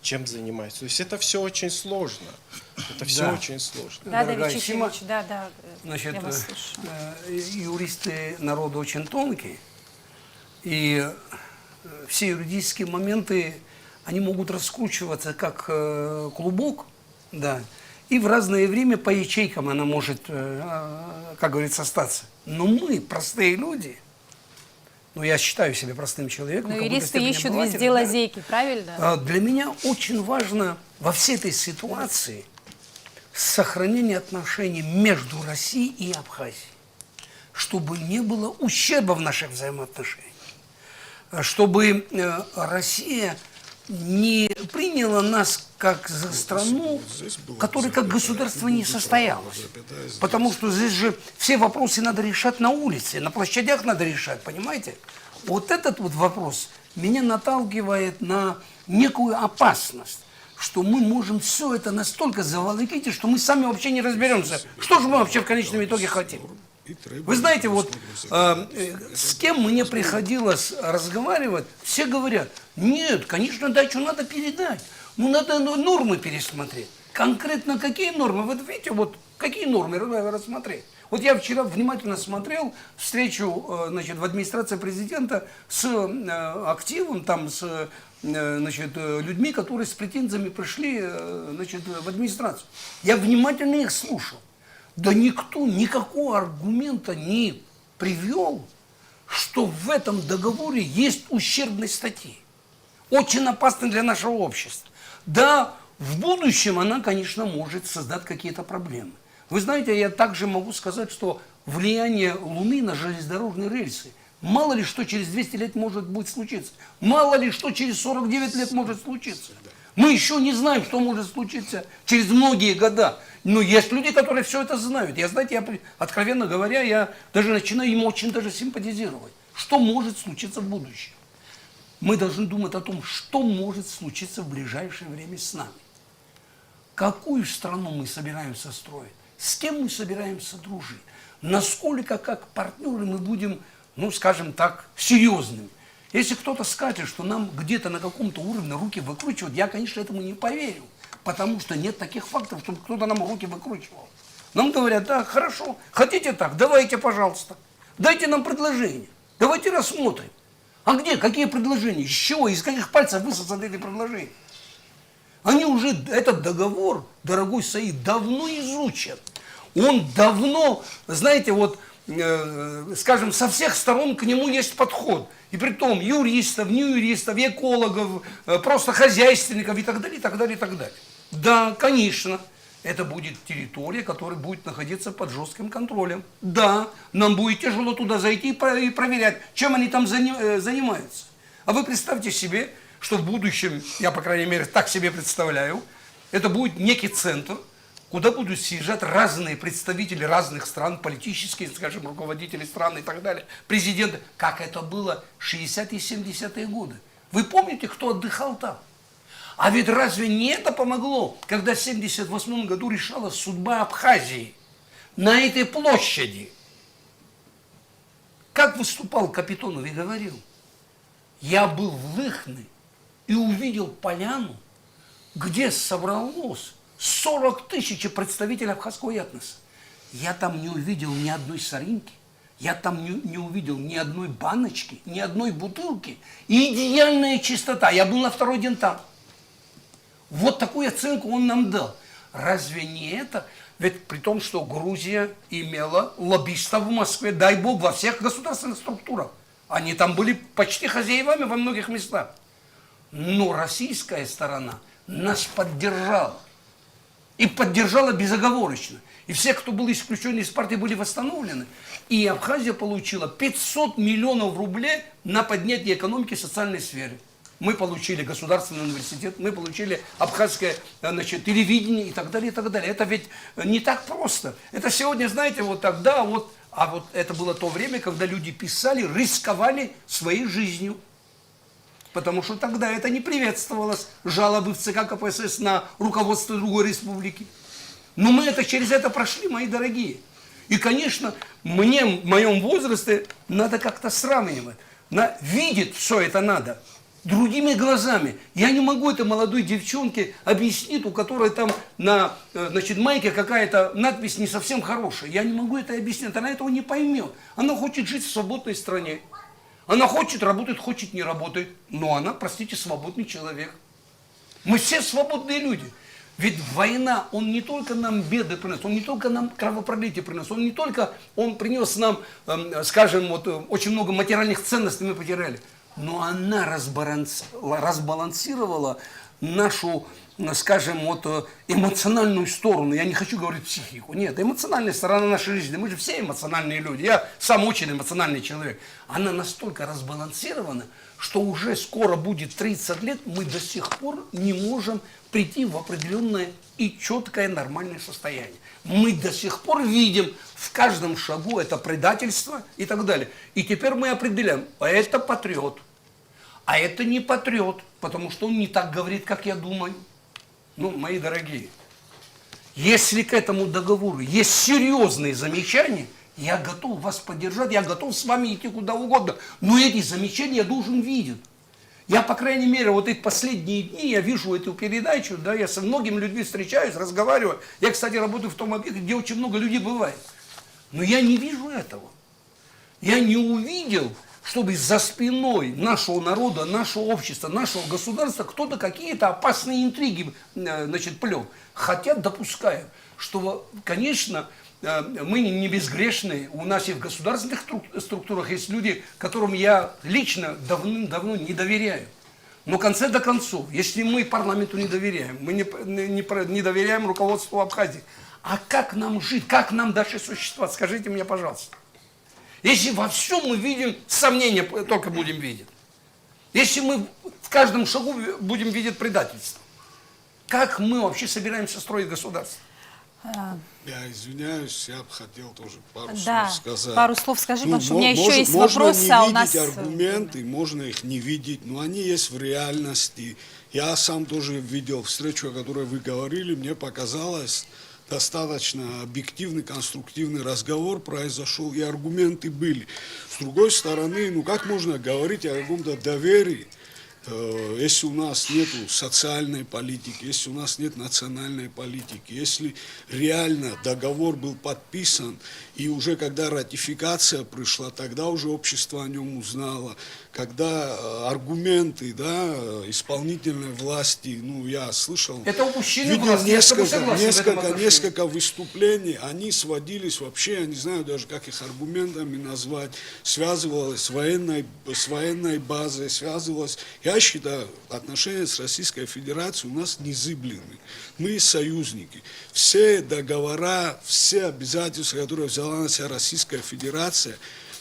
[SPEAKER 3] чем занимается. То есть это все очень сложно. Это все
[SPEAKER 6] Да.
[SPEAKER 3] очень сложно.
[SPEAKER 1] Да,
[SPEAKER 6] Дорогая
[SPEAKER 1] Давид
[SPEAKER 6] Сима,
[SPEAKER 1] Чечевич, да,
[SPEAKER 6] Значит,
[SPEAKER 1] я вас слышу.
[SPEAKER 6] юристы народа очень тонкие, и все юридические моменты, они могут раскручиваться как клубок, да, и в разное время по ячейкам она может, как говорится, остаться. Но мы, простые люди, ну, я считаю себя простым человеком.
[SPEAKER 1] Но
[SPEAKER 6] в какой-то
[SPEAKER 1] юристы
[SPEAKER 6] степени
[SPEAKER 1] ищут
[SPEAKER 6] обывателем,
[SPEAKER 1] везде
[SPEAKER 6] да.
[SPEAKER 1] лазейки, правильно?
[SPEAKER 6] Для меня очень важно во всей этой ситуации сохранение отношений между Россией и Абхазией, чтобы не было ущерба в наших взаимоотношениях, чтобы Россия не приняла нас как за страну, которая как государство не состоялась. Потому что здесь же все вопросы надо решать на улице, на площадях надо решать, понимаете? Вот этот вот вопрос меня наталкивает на некую опасность, что мы можем все это настолько заволокить, что мы сами вообще не разберемся, что же мы вообще в конечном итоге хотим. Вы знаете, вот с кем мне приходилось разговаривать, все говорят, нет, конечно, дачу надо передать, ну надо нормы пересмотреть. Конкретно какие нормы? Вот видите, вот какие нормы рассмотреть? Вот я вчера внимательно смотрел встречу, значит, в администрации президента с активом, там, с, значит, людьми, которые с претензиями пришли, значит, в администрацию. Я внимательно их слушал. Да никто никакого аргумента не привел, что в этом договоре есть ущербные статьи. Очень опасны для нашего общества. Да, в будущем она, конечно, может создать какие-то проблемы. Вы знаете, я также могу сказать, что влияние Луны на железнодорожные рельсы, мало ли что через 200 лет может будет случиться, мало ли что через 49 лет может случиться. Мы еще не знаем, что может случиться через многие года. Но есть люди, которые все это знают. Я, знаете, откровенно говоря, я даже начинаю им очень даже симпатизировать. Что может случиться в будущем? Мы должны думать о том, что может случиться в ближайшее время с нами. Какую страну мы собираемся строить? С кем мы собираемся дружить? Насколько как партнеры мы будем, ну, скажем так, серьезными? Если кто-то скажет, что нам где-то на каком-то уровне руки выкручивают, я, конечно, этому не поверю. Потому что нет таких фактов, чтобы кто-то нам руки выкручивал. Нам говорят, да, хорошо, хотите так, давайте, пожалуйста. Дайте нам предложение, давайте рассмотрим. А где, какие предложения, из чего, из каких пальцев высосаны эти предложения? Они уже, этот договор, дорогой Саид, давно изучен. Он давно, знаете, вот, скажем, со всех сторон к нему есть подход. И при том юристов, не юристов, экологов, просто хозяйственников и так далее, и так далее, и так далее. Да, конечно, это будет территория, которая будет находиться под жестким контролем. Да, нам будет тяжело туда зайти и проверять, чем они там занимаются. А вы представьте себе, что в будущем, я, по крайней мере, так себе представляю, это будет некий центр, куда будут съезжать разные представители разных стран, политические, скажем, руководители стран и так далее, президенты, как это было в 60-е и 70-е годы. Вы помните, кто отдыхал там? А ведь разве не это помогло, когда в 1978 году решалась судьба Абхазии на этой площади? Как выступал Капитонов и говорил, я был в Лыхне и увидел поляну, где собралось 40 тысяч представителей абхазского этноса. Я там не увидел ни одной соринки, я там не увидел ни одной баночки, ни одной бутылки. И идеальная чистота. Я был на второй день там. Вот такую оценку он нам дал. Разве не это? Ведь при том, что Грузия имела лоббистов в Москве, дай бог, во всех государственных структурах. Они там были почти хозяевами во многих местах. Но российская сторона нас поддержала. И поддержала безоговорочно. И все, кто был исключен из партии, были восстановлены. И Абхазия получила 500 миллионов рублей на поднятие экономики и социальной сферы. Мы получили государственный университет, мы получили абхазское, значит, телевидение и так далее, и так далее. Это ведь не так просто. Это сегодня, знаете, вот тогда, вот, а вот это было то время, когда люди писали, рисковали своей жизнью. Потому что тогда это не приветствовалось, жалобы в ЦК КПСС на руководство другой республики. Но мы через это прошли, мои дорогие. И, конечно, мне в моем возрасте надо как-то сравнивать. Видеть все это надо другими глазами. Я не могу этой молодой девчонке объяснить, у которой там на, значит, майке какая-то надпись не совсем хорошая. Я не могу это объяснить, она этого не поймет. Она хочет жить в свободной стране. Она хочет работать, хочет не работает. Но она, простите, свободный человек. Мы все свободные люди. Ведь война, он не только нам беды принес, он не только нам кровопролитие принес, он не только он принес нам, скажем, вот, очень много материальных ценностей мы потеряли, но она разбалансировала нашу, скажем, вот эмоциональную сторону. Я не хочу говорить психику. Нет, эмоциональная сторона нашей жизни. Мы же все эмоциональные люди. Я сам очень эмоциональный человек. Она настолько разбалансирована, что уже скоро будет 30 лет, мы до сих пор не можем прийти в определенное и четкое нормальное состояние. Мы до сих пор видим в каждом шагу это предательство и так далее. И теперь мы определяем, а это патриот, а это не патриот, потому что он не так говорит, как я думаю. Ну, мои дорогие, если к этому договору есть серьезные замечания, я готов вас поддержать, я готов с вами идти куда угодно, но эти замечания я должен видеть. Я, по крайней мере, вот эти последние дни, я вижу эту передачу, да, я со многими людьми встречаюсь, разговариваю. Я, кстати, работаю в том объекте, где очень много людей бывает. Но я не вижу этого. Я не увидел, чтобы за спиной нашего народа, нашего общества, нашего государства кто-то какие-то опасные интриги, значит, плел. Хотя допускаю, что, конечно, мы не безгрешные, у нас и в государственных структурах есть люди, которым я лично давным-давно не доверяю. Но в конце до концов, если мы парламенту не доверяем, мы не доверяем руководству Абхазии, а как нам жить, как нам дальше существовать, скажите мне, пожалуйста. Если во всем мы видим, сомнения только будем видеть, если мы в каждом шагу будем видеть предательство, как мы вообще собираемся строить государство?
[SPEAKER 4] Я извиняюсь, я бы хотел тоже пару
[SPEAKER 1] Да,
[SPEAKER 4] слов сказать.
[SPEAKER 1] пару слов скажи, потому что у меня еще
[SPEAKER 4] можно,
[SPEAKER 1] есть
[SPEAKER 4] можно
[SPEAKER 1] вопросы,
[SPEAKER 4] не
[SPEAKER 1] а у
[SPEAKER 4] видеть
[SPEAKER 1] нас...
[SPEAKER 4] аргументы, можно их не видеть, но они есть в реальности. Я сам тоже видел встречу, о которой вы говорили, мне показалось, достаточно объективный, конструктивный разговор произошел, и аргументы были. С другой стороны, ну как можно говорить о каком-то доверии, если у нас нет социальной политики, если у нас нет национальной политики, если реально договор был подписан, и уже когда ратификация пришла, тогда уже общество о нем узнало, когда аргументы, да, исполнительной власти, ну я слышал,
[SPEAKER 6] Это упущение
[SPEAKER 4] видел
[SPEAKER 6] власти, я с тобой согласен в этом отношении.
[SPEAKER 4] несколько выступлений, они сводились вообще, я не знаю даже, как их аргументами назвать, связывалось с военной базой, связывалось. Я считаю, отношения с Российской Федерацией у нас незыблемы. Мы союзники. Все договора, все обязательства, которые взяла на себя Российская Федерация,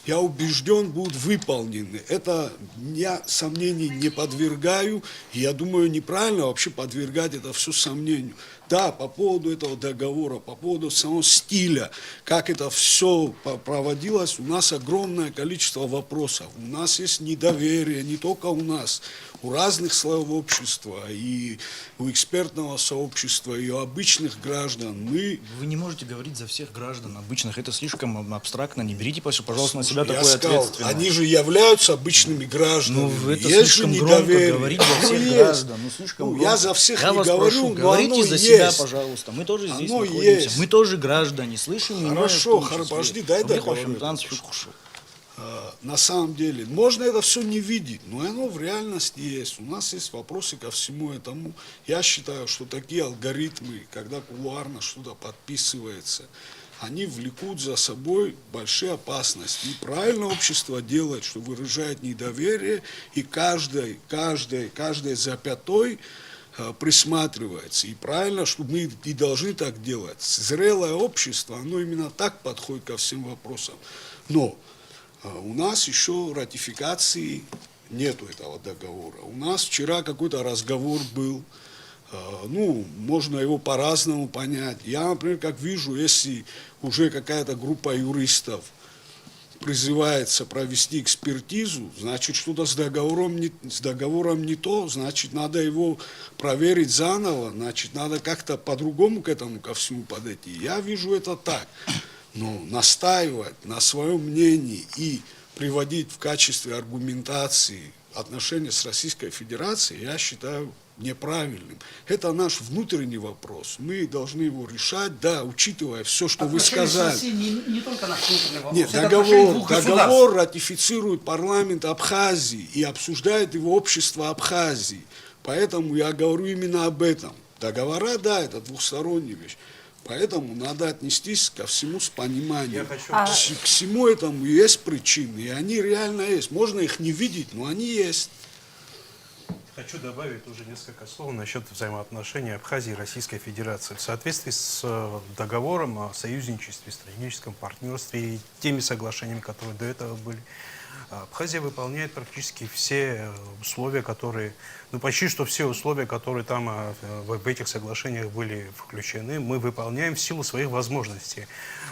[SPEAKER 4] я убежден, будут выполнены. Это я сомнений не подвергаю. И я думаю, неправильно вообще подвергать это все сомнению. Да, по поводу этого договора, по поводу самого стиля, как это все проводилось, у нас огромное количество вопросов. У нас есть недоверие, не только у нас, у разных слоев общества, и у экспертного сообщества, и у обычных граждан.
[SPEAKER 5] Вы не можете говорить за всех граждан обычных, это слишком абстрактно, не берите, пожалуйста, на себя
[SPEAKER 4] Я
[SPEAKER 5] такое
[SPEAKER 4] сказал,
[SPEAKER 5] ответственность.
[SPEAKER 4] они же являются обычными гражданами.
[SPEAKER 5] Ну, это
[SPEAKER 4] есть
[SPEAKER 5] слишком
[SPEAKER 4] же
[SPEAKER 5] громко
[SPEAKER 4] недоверие.
[SPEAKER 5] говорить за всех
[SPEAKER 4] Оно
[SPEAKER 5] граждан.
[SPEAKER 4] есть.
[SPEAKER 5] Ну, слишком
[SPEAKER 4] Ну,
[SPEAKER 5] громко.
[SPEAKER 4] я за всех
[SPEAKER 5] Я
[SPEAKER 4] не
[SPEAKER 5] вас
[SPEAKER 4] говорю,
[SPEAKER 5] прошу,
[SPEAKER 4] но
[SPEAKER 5] говорите
[SPEAKER 4] оно
[SPEAKER 5] за себя,
[SPEAKER 4] есть.
[SPEAKER 5] пожалуйста. Мы тоже здесь
[SPEAKER 4] Оно
[SPEAKER 5] находимся.
[SPEAKER 4] есть.
[SPEAKER 5] Мы тоже граждане, слышим меня.
[SPEAKER 4] Хорошо,
[SPEAKER 5] в том числе.
[SPEAKER 4] подожди, дай
[SPEAKER 5] А мы
[SPEAKER 4] договорю
[SPEAKER 5] хотим
[SPEAKER 4] это.
[SPEAKER 5] танцевать.
[SPEAKER 4] На самом деле, можно это все не видеть, но оно в реальности есть. У нас есть вопросы ко всему этому. Я считаю, что такие алгоритмы, когда кулуарно что-то подписывается, они влекут за собой большие опасности. И правильно общество делает, что выражает недоверие, и каждой запятой присматривается. И правильно, что мы и должны так делать. Зрелое общество, оно именно так подходит ко всем вопросам. Но у нас еще ратификации нету этого договора. У нас вчера какой-то разговор был, ну, можно его по-разному понять. Я, например, как вижу, если уже какая-то группа юристов призывается провести экспертизу, значит, что-то с договором не то, значит, надо его проверить заново, значит, надо как-то по-другому к этому ко всему подойти. Я вижу это так. Но настаивать на своем мнении и приводить в качестве аргументации отношения с Российской Федерацией, я считаю неправильным. Это наш внутренний вопрос. Мы должны его решать, да, учитывая все, что вы сказали.
[SPEAKER 6] Отношения с Россией не только наш внутренний вопрос,
[SPEAKER 4] Нет,
[SPEAKER 6] это отношения двух
[SPEAKER 4] договор
[SPEAKER 6] государств.
[SPEAKER 4] ратифицирует парламент Абхазии и обсуждает его общество Абхазии. Поэтому я говорю именно об этом. Договора, да, это двухсторонняя вещь. Поэтому надо отнестись ко всему с пониманием. К всему этому есть причины, и они реально есть. Можно их не видеть, но они есть.
[SPEAKER 2] Хочу добавить уже несколько слов насчет взаимоотношений Абхазии и Российской Федерации. В соответствии с договором о союзничестве, стратегическом партнерстве и теми соглашениями, которые до этого были, Абхазия выполняет практически все условия, которые, почти что все условия, которые там в этих соглашениях были включены, мы выполняем в силу своих возможностей.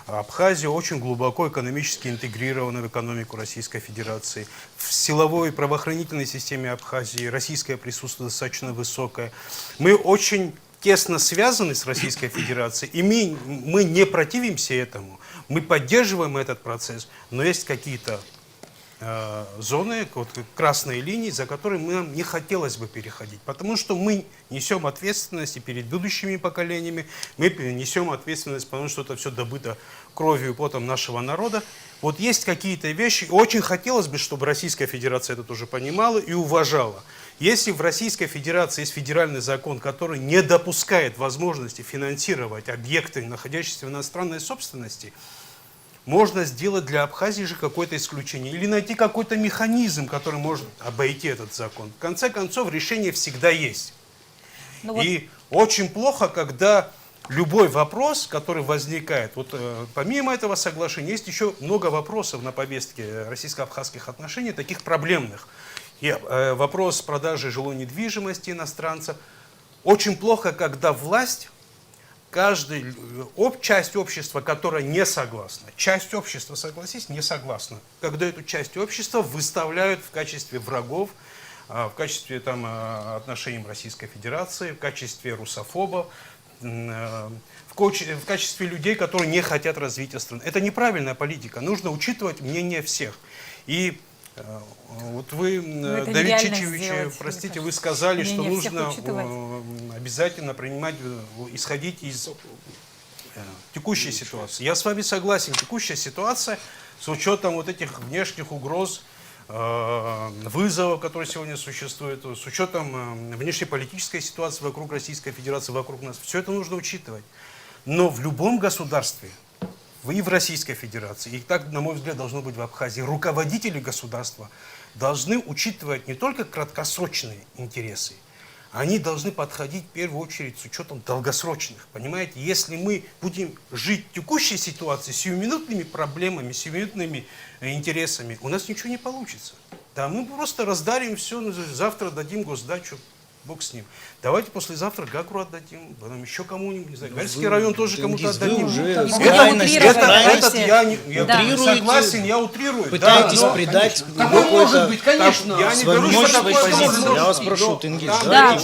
[SPEAKER 2] Абхазия очень глубоко экономически интегрирована в экономику Российской Федерации. В силовой и правоохранительной системе Абхазии российское присутствие достаточно высокое. Мы очень тесно связаны с Российской Федерацией, и мы не противимся этому, мы поддерживаем этот процесс, но есть какие-то зоны, красные линии, за которые нам не хотелось бы переходить. Потому что мы несем ответственность и перед будущими поколениями, мы несем ответственность, потому что это все добыто кровью и потом нашего народа. Вот есть какие-то вещи, очень хотелось бы, чтобы Российская Федерация это тоже понимала и уважала. Если в Российской Федерации есть федеральный закон, который не допускает возможности финансировать объекты, находящиеся в иностранной собственности, можно сделать для Абхазии же какое-то исключение или найти какой-то механизм, который может обойти этот закон. В конце концов, решение всегда есть. И очень плохо, когда любой вопрос, который возникает, помимо этого соглашения, есть еще много вопросов на повестке российско-абхазских отношений, таких проблемных. И вопрос продажи жилой недвижимости иностранцев. Очень плохо, когда власть, часть общества, которая не согласна, часть общества, согласись, не согласна, когда эту часть общества выставляют в качестве врагов, в качестве отношений Российской Федерации, в качестве русофобов, в качестве людей, которые не хотят развития страны. Это неправильная политика, нужно учитывать мнение всех. И вот вы, Давид Чичевич, простите, вы сказали, что нужно обязательно исходить из текущей ситуации. Я с вами согласен, текущая ситуация с учетом этих внешних угроз, вызовов, которые сегодня существуют, с учетом внешнеполитической ситуации вокруг Российской Федерации, вокруг нас, все это нужно учитывать. Но в любом государстве, и в Российской Федерации, и так, на мой взгляд, должно быть в Абхазии, руководители государства должны учитывать не только краткосрочные интересы, они должны подходить в первую очередь с учетом долгосрочных. Понимаете, если мы будем жить в текущей ситуации, с сиюминутными проблемами, сиюминутными интересами, у нас ничего не получится. Да, мы просто раздарим все, завтра дадим госдачу, бог с ним. Давайте послезавтра Гагру отдадим, потом еще кому-нибудь, не знаю, Гальский район тоже кому-то отдадим. Я согласен, я утрирую.
[SPEAKER 5] Пытаетесь придать
[SPEAKER 6] может быть, конечно.
[SPEAKER 2] Я не говорю, что такое
[SPEAKER 5] позицию. Я вас прошу, Тенгиз,
[SPEAKER 1] Да,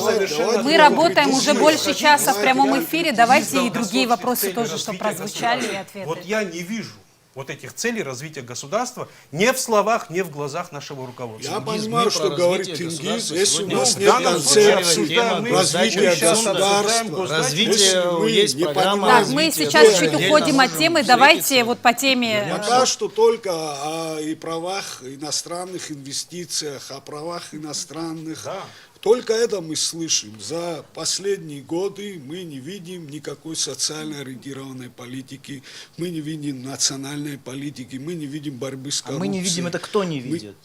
[SPEAKER 1] мы работаем уже больше часа в прямом эфире. Давайте и другие вопросы тоже, чтобы прозвучали, и ответы.
[SPEAKER 2] Вот я не вижу этих целей развития государства не в словах, не в глазах нашего руководства.
[SPEAKER 4] Я понимаю, что говорит Тенгиз, если у нас нет концепции развития государства,
[SPEAKER 5] развитие есть программа
[SPEAKER 1] Да,
[SPEAKER 5] развития.
[SPEAKER 1] мы сейчас чуть уходим от темы. Давайте по теме.
[SPEAKER 4] Пока что только о правах иностранных инвестициях, о правах иностранных.
[SPEAKER 2] Да.
[SPEAKER 4] Только это мы слышим. За последние годы мы не видим никакой социально ориентированной политики, мы не видим национальной политики, мы не видим борьбы с коррупцией.
[SPEAKER 5] Мы не видим, это кто не видит?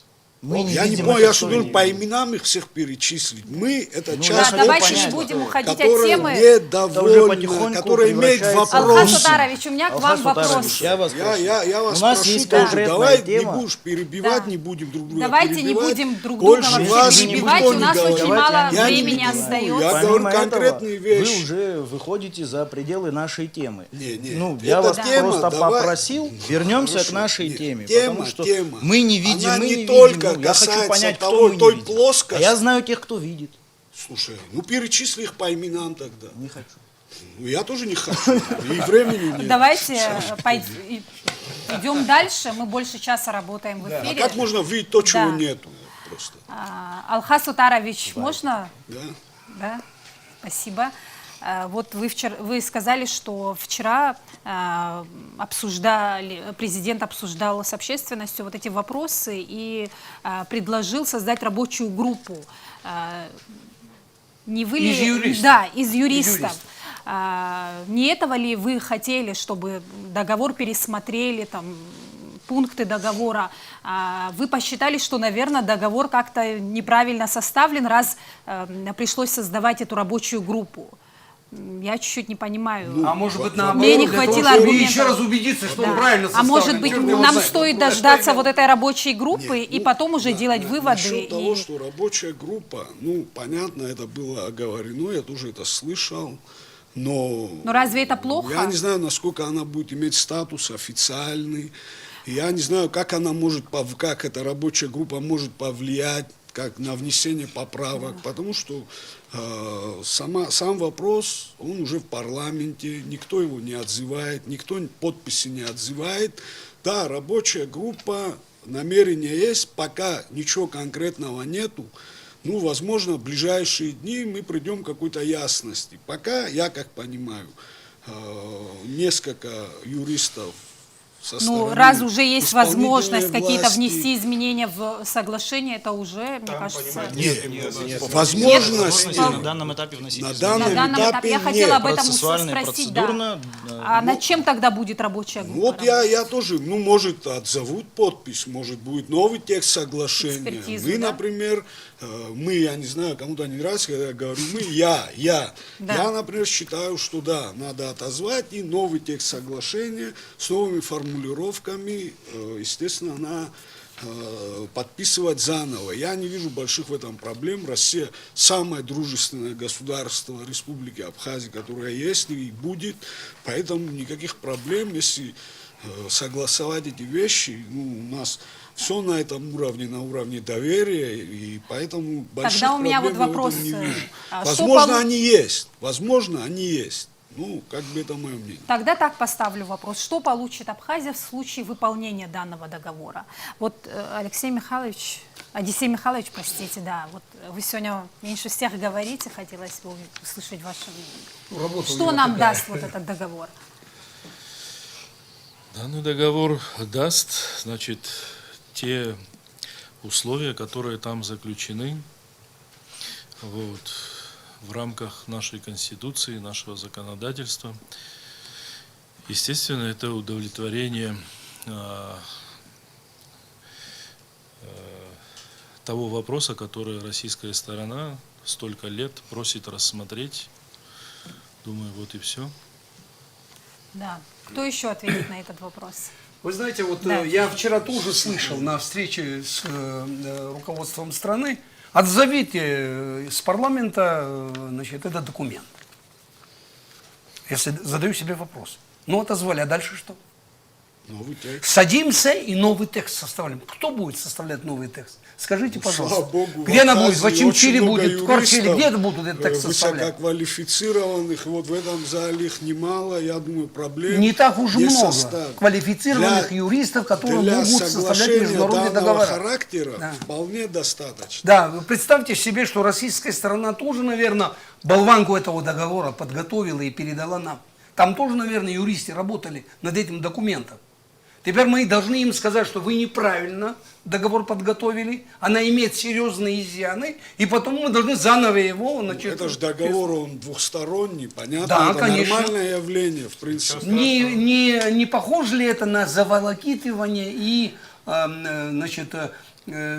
[SPEAKER 4] Я не понял, я что должен по именам их всех перечислить. Мы это часть
[SPEAKER 1] давайте
[SPEAKER 4] общества,
[SPEAKER 1] не будем уходить от
[SPEAKER 4] которая
[SPEAKER 1] темы.
[SPEAKER 4] недовольна, которая имеет
[SPEAKER 1] Алхаз
[SPEAKER 4] вопросы.
[SPEAKER 1] Сатарович, у меня к вам вопрос.
[SPEAKER 5] Я вас прошу.
[SPEAKER 4] Я вас
[SPEAKER 5] У нас
[SPEAKER 4] прошу
[SPEAKER 5] есть
[SPEAKER 4] тоже,
[SPEAKER 5] конкретная
[SPEAKER 4] давай
[SPEAKER 5] тема.
[SPEAKER 4] не будешь перебивать,
[SPEAKER 1] Да.
[SPEAKER 4] не будем друг друга
[SPEAKER 1] Давайте не
[SPEAKER 4] перебивать.
[SPEAKER 1] будем друг друга
[SPEAKER 4] Больше
[SPEAKER 1] вообще
[SPEAKER 4] вас
[SPEAKER 1] перебивать,
[SPEAKER 4] никто
[SPEAKER 1] у
[SPEAKER 4] не
[SPEAKER 1] нас
[SPEAKER 4] говорит.
[SPEAKER 1] очень мало
[SPEAKER 4] Я не
[SPEAKER 1] времени
[SPEAKER 4] буду.
[SPEAKER 1] остается.
[SPEAKER 4] Я говорю конкретные вещи.
[SPEAKER 5] Вы уже выходите за пределы нашей темы.
[SPEAKER 4] Не.
[SPEAKER 5] Я
[SPEAKER 4] Эта
[SPEAKER 5] вас
[SPEAKER 4] тема,
[SPEAKER 5] просто
[SPEAKER 4] давай.
[SPEAKER 5] попросил, вернемся
[SPEAKER 4] Хорошо.
[SPEAKER 5] к нашей
[SPEAKER 4] Нет,
[SPEAKER 5] теме.
[SPEAKER 4] тема,
[SPEAKER 5] потому что
[SPEAKER 4] тема.
[SPEAKER 5] мы не видим,
[SPEAKER 4] Она
[SPEAKER 5] мы
[SPEAKER 4] не
[SPEAKER 5] не
[SPEAKER 4] только
[SPEAKER 5] видим. Я хочу
[SPEAKER 4] касается
[SPEAKER 5] понять,
[SPEAKER 4] того,
[SPEAKER 5] кто мы
[SPEAKER 4] той
[SPEAKER 5] не видим.
[SPEAKER 4] плоскости.
[SPEAKER 5] А я знаю тех, кто видит.
[SPEAKER 4] Слушай, перечисли их по именам тогда.
[SPEAKER 5] Не хочу.
[SPEAKER 4] Я тоже не хочу. И времени нет.
[SPEAKER 1] Давайте идем дальше. Мы больше часа работаем в
[SPEAKER 4] А
[SPEAKER 1] эфире.
[SPEAKER 4] как можно видеть то, чего
[SPEAKER 1] Да.
[SPEAKER 4] нету? Просто.
[SPEAKER 1] Алхаз Сатарович, можно?
[SPEAKER 4] Да?
[SPEAKER 1] Да, спасибо. Вот вы сказали, что вчера президент обсуждал с общественностью вот эти вопросы и предложил создать рабочую группу. Не вы ли?
[SPEAKER 2] Из юристов.
[SPEAKER 1] Да, из юристов. Не этого ли вы хотели, чтобы договор пересмотрели, пункты договора. Вы посчитали, что, наверное, договор как-то неправильно составлен, раз пришлось создавать эту рабочую группу. Я чуть-чуть не понимаю.
[SPEAKER 6] А может быть, наоборот,
[SPEAKER 1] Мне не
[SPEAKER 6] для того,
[SPEAKER 1] хватило
[SPEAKER 6] чтобы
[SPEAKER 1] аргументов.
[SPEAKER 6] еще раз убедиться, что
[SPEAKER 1] Да.
[SPEAKER 6] он правильно
[SPEAKER 1] А
[SPEAKER 6] составлен.
[SPEAKER 1] может быть,
[SPEAKER 6] Черт его
[SPEAKER 1] нам
[SPEAKER 6] знает.
[SPEAKER 1] стоит
[SPEAKER 6] Ну,
[SPEAKER 1] дождаться вот этой рабочей группы
[SPEAKER 4] Нет,
[SPEAKER 1] и
[SPEAKER 4] ну,
[SPEAKER 1] потом уже делать выводы?
[SPEAKER 4] Насчет того,
[SPEAKER 1] и-
[SPEAKER 4] что рабочая группа, ну, понятно, это было оговорено, я тоже это слышал, но...
[SPEAKER 1] Но разве это плохо?
[SPEAKER 4] Я не знаю, насколько она будет иметь статус официальный, я не знаю, как она может, как эта рабочая группа может повлиять как на внесение поправок, потому что сам вопрос, он уже в парламенте, никто его не отзывает, никто подписи не отзывает. Да, рабочая группа, намерение есть, пока ничего конкретного нету. Ну, возможно, в ближайшие дни мы придем к какой-то ясности. Пока, я как понимаю, несколько юристов со
[SPEAKER 1] Ну,
[SPEAKER 4] стороны
[SPEAKER 1] раз уже есть
[SPEAKER 4] исполнительной
[SPEAKER 1] возможность какие-то
[SPEAKER 4] власти,
[SPEAKER 1] внести изменения в соглашение, это уже, мне кажется...
[SPEAKER 4] возможности
[SPEAKER 5] на данном этапе вносить
[SPEAKER 4] на
[SPEAKER 5] изменения.
[SPEAKER 1] На данном этапе я
[SPEAKER 4] нет.
[SPEAKER 1] хотела об этом
[SPEAKER 5] Процессуально и
[SPEAKER 1] спросить, да.
[SPEAKER 5] процедурно,
[SPEAKER 1] А над чем тогда будет рабочая группа?
[SPEAKER 4] Вот я тоже, ну, может, отзовут подпись, может, будет новый текст соглашения.
[SPEAKER 1] Экспертизу,
[SPEAKER 4] Мы,
[SPEAKER 1] да?
[SPEAKER 4] например, я не знаю, кому-то не нравится, когда я говорю мы, я, например, считаю, что да, надо отозвать и новый текст соглашения с новыми формулировками, естественно, подписывать заново. Я не вижу больших в этом проблем. Россия самое дружественное государство Республики Абхазия, которое есть и будет, поэтому никаких проблем, если согласовать эти вещи, ну, у нас все на этом уровне, на уровне доверия, и поэтому больших
[SPEAKER 1] Тогда у меня вот
[SPEAKER 4] проблем я в
[SPEAKER 1] вопрос,
[SPEAKER 4] этом не вижу.
[SPEAKER 1] а что
[SPEAKER 4] Возможно, они есть. Ну, как бы это мое мнение.
[SPEAKER 1] Тогда так поставлю вопрос. Что получит Абхазия в случае выполнения данного договора? Вот Одиссей Михайлович, простите, да, вот вы сегодня меньше всех говорите, хотелось бы услышать ваше мнение.
[SPEAKER 6] Работа у
[SPEAKER 1] Что
[SPEAKER 6] него
[SPEAKER 1] нам
[SPEAKER 6] такая.
[SPEAKER 1] даст вот этот договор?
[SPEAKER 7] Данный договор даст, значит, те условия, которые там заключены, вот, в рамках нашей Конституции, нашего законодательства. Естественно, это удовлетворение того вопроса, который российская сторона столько лет просит рассмотреть. Думаю, вот и все.
[SPEAKER 1] Да. Кто еще ответит на этот вопрос?
[SPEAKER 6] Вы знаете, вот
[SPEAKER 1] Да.
[SPEAKER 6] я вчера тоже слышал на встрече с руководством страны, отзовите с парламента, значит, этот документ. Я задаю себе вопрос. Ну, отозвали, а дальше что?
[SPEAKER 4] Новый текст.
[SPEAKER 6] Садимся и новый текст составляем. Кто будет составлять новый текст? Скажите, пожалуйста.
[SPEAKER 4] Слава Богу,
[SPEAKER 6] Где она
[SPEAKER 4] в
[SPEAKER 6] будет? В
[SPEAKER 4] Абхазии
[SPEAKER 6] Очимчире
[SPEAKER 4] очень много
[SPEAKER 6] будет, в Корчиле?
[SPEAKER 4] юристов,
[SPEAKER 6] Где это будут этот текст составлять?
[SPEAKER 4] высококвалифицированных, вот в этом зале их немало, я думаю, проблем
[SPEAKER 6] Не так уж и
[SPEAKER 4] не
[SPEAKER 6] много
[SPEAKER 4] составит.
[SPEAKER 6] квалифицированных
[SPEAKER 4] Для-
[SPEAKER 6] юристов, которые
[SPEAKER 4] Для
[SPEAKER 6] могут составлять
[SPEAKER 4] соглашения
[SPEAKER 6] международные
[SPEAKER 4] данного
[SPEAKER 6] договора.
[SPEAKER 4] характера
[SPEAKER 6] Да.
[SPEAKER 4] вполне достаточно.
[SPEAKER 6] Да, вы представьте себе, что российская сторона тоже, наверное, болванку этого договора подготовила и передала нам. Там тоже, наверное, юристы работали над этим документом. Теперь мы должны им сказать, что вы неправильно договор подготовили, она имеет серьезные изъяны, и потом мы должны заново его... Значит,
[SPEAKER 4] Это же договор, он двухсторонний, понятно?
[SPEAKER 6] Да,
[SPEAKER 4] это
[SPEAKER 6] конечно.
[SPEAKER 4] нормальное явление, в принципе.
[SPEAKER 6] Не похоже ли это на заволокитывание и, значит,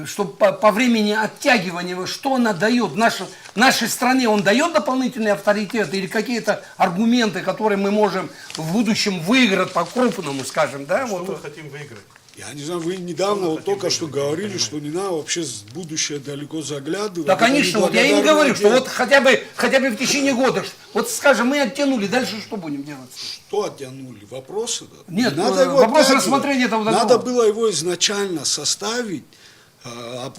[SPEAKER 6] что по времени оттягивания, что она дает нашей стране, он дает дополнительный авторитет или какие-то аргументы, которые мы можем в будущем выиграть по-крупному, скажем, да?
[SPEAKER 2] Что
[SPEAKER 6] Вот.
[SPEAKER 2] мы хотим выиграть?
[SPEAKER 4] Я не знаю, вы недавно вот только что говорили, что не надо вообще в будущее далеко заглядывать.
[SPEAKER 6] Да,
[SPEAKER 4] Это
[SPEAKER 6] конечно, вот я им
[SPEAKER 4] неблагодарное
[SPEAKER 6] говорю, что
[SPEAKER 4] дело.
[SPEAKER 6] вот хотя бы в течение года, вот скажем, мы оттянули, дальше что будем делать?
[SPEAKER 4] Что оттянули? Вопросы?
[SPEAKER 6] Нет,
[SPEAKER 4] Не надо его
[SPEAKER 6] вопрос
[SPEAKER 4] оттягивать.
[SPEAKER 6] рассмотрения этого договора.
[SPEAKER 4] Надо было его изначально составить,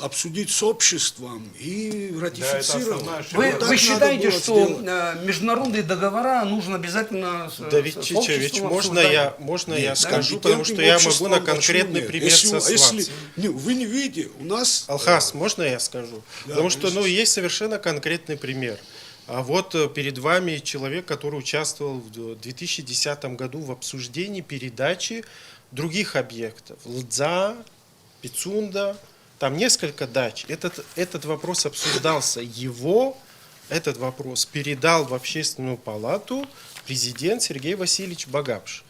[SPEAKER 4] обсудить с обществом и ратифицировать.
[SPEAKER 2] основная ошибка.
[SPEAKER 6] Вы,
[SPEAKER 4] Вот так
[SPEAKER 6] вы
[SPEAKER 4] надо
[SPEAKER 6] считаете,
[SPEAKER 4] было
[SPEAKER 6] что
[SPEAKER 4] сделать.
[SPEAKER 6] международные договора нужно обязательно
[SPEAKER 3] Давид
[SPEAKER 6] с
[SPEAKER 3] Чичевич,
[SPEAKER 6] обществом
[SPEAKER 3] можно
[SPEAKER 6] обсуждать?
[SPEAKER 3] я скажу,
[SPEAKER 4] Компетентным
[SPEAKER 3] потому что я могу
[SPEAKER 4] обществом
[SPEAKER 3] на
[SPEAKER 4] почему
[SPEAKER 3] конкретный
[SPEAKER 4] нет?
[SPEAKER 3] пример
[SPEAKER 4] Если,
[SPEAKER 3] сослаться.
[SPEAKER 4] вы не видите, у нас...
[SPEAKER 3] Алхас, можно я скажу?
[SPEAKER 4] Да,
[SPEAKER 3] Потому что
[SPEAKER 4] конечно.
[SPEAKER 3] есть совершенно конкретный пример. А вот перед вами человек, который участвовал в 2010 году в обсуждении передачи других объектов. Лдза, Пицунда, там несколько дач. Этот вопрос обсуждался. Этот вопрос передал в общественную палату президент Сергей Васильевич Багапш.